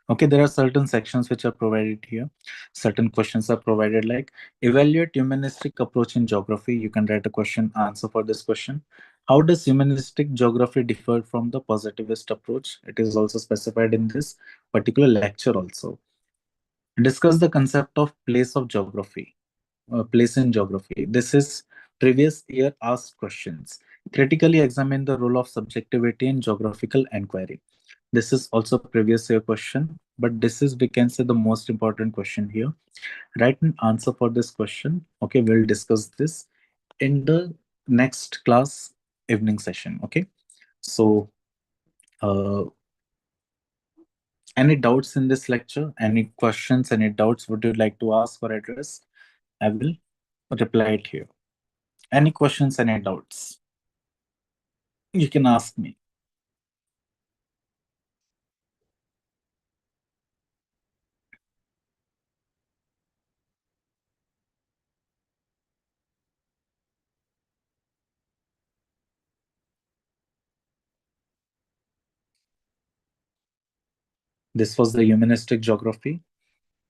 Okay, there are certain sections which are provided here. Certain questions are provided like evaluate humanistic approach in geography. You can write a question, answer for this question. How does humanistic geography differ from the positivist approach? It is also specified in this particular lecture also. Discuss the concept of place of geography. Place in geography. This is previous year asked questions. Critically examine the role of subjectivity in geographical inquiry. This is also previous year question, but this is, we can say, the most important question here. Write an answer for this question. Okay, we'll discuss this in the next class evening session. Okay, so uh, any doubts in this lecture? Any questions? Any doubts would you like to ask or address? I will reply it here. Any questions? Any doubts? You can ask me. This was the humanistic geography.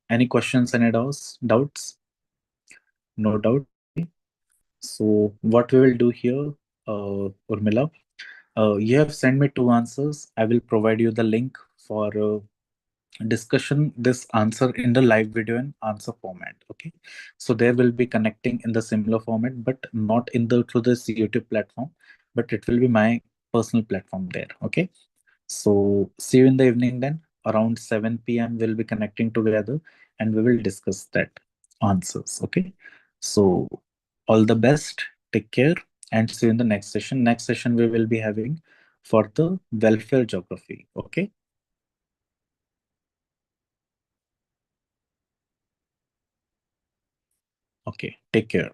Any questions? Any doubts? Doubts? No doubts. Okay. So what we will do here, Urmila, you have sent me two answers. I will provide you the link for discussion this answer in the live video and answer format. Okay, so there will be connecting in the similar format, but not in the through this YouTube platform, but it will be my personal platform there. Okay, so see you in the evening then. Around 7 p.m. we'll be connecting together and we will discuss that answers. Okay. So all the best. Take care and see you in the next session. Next session we will be having for the welfare geography. Okay. Okay. Take care.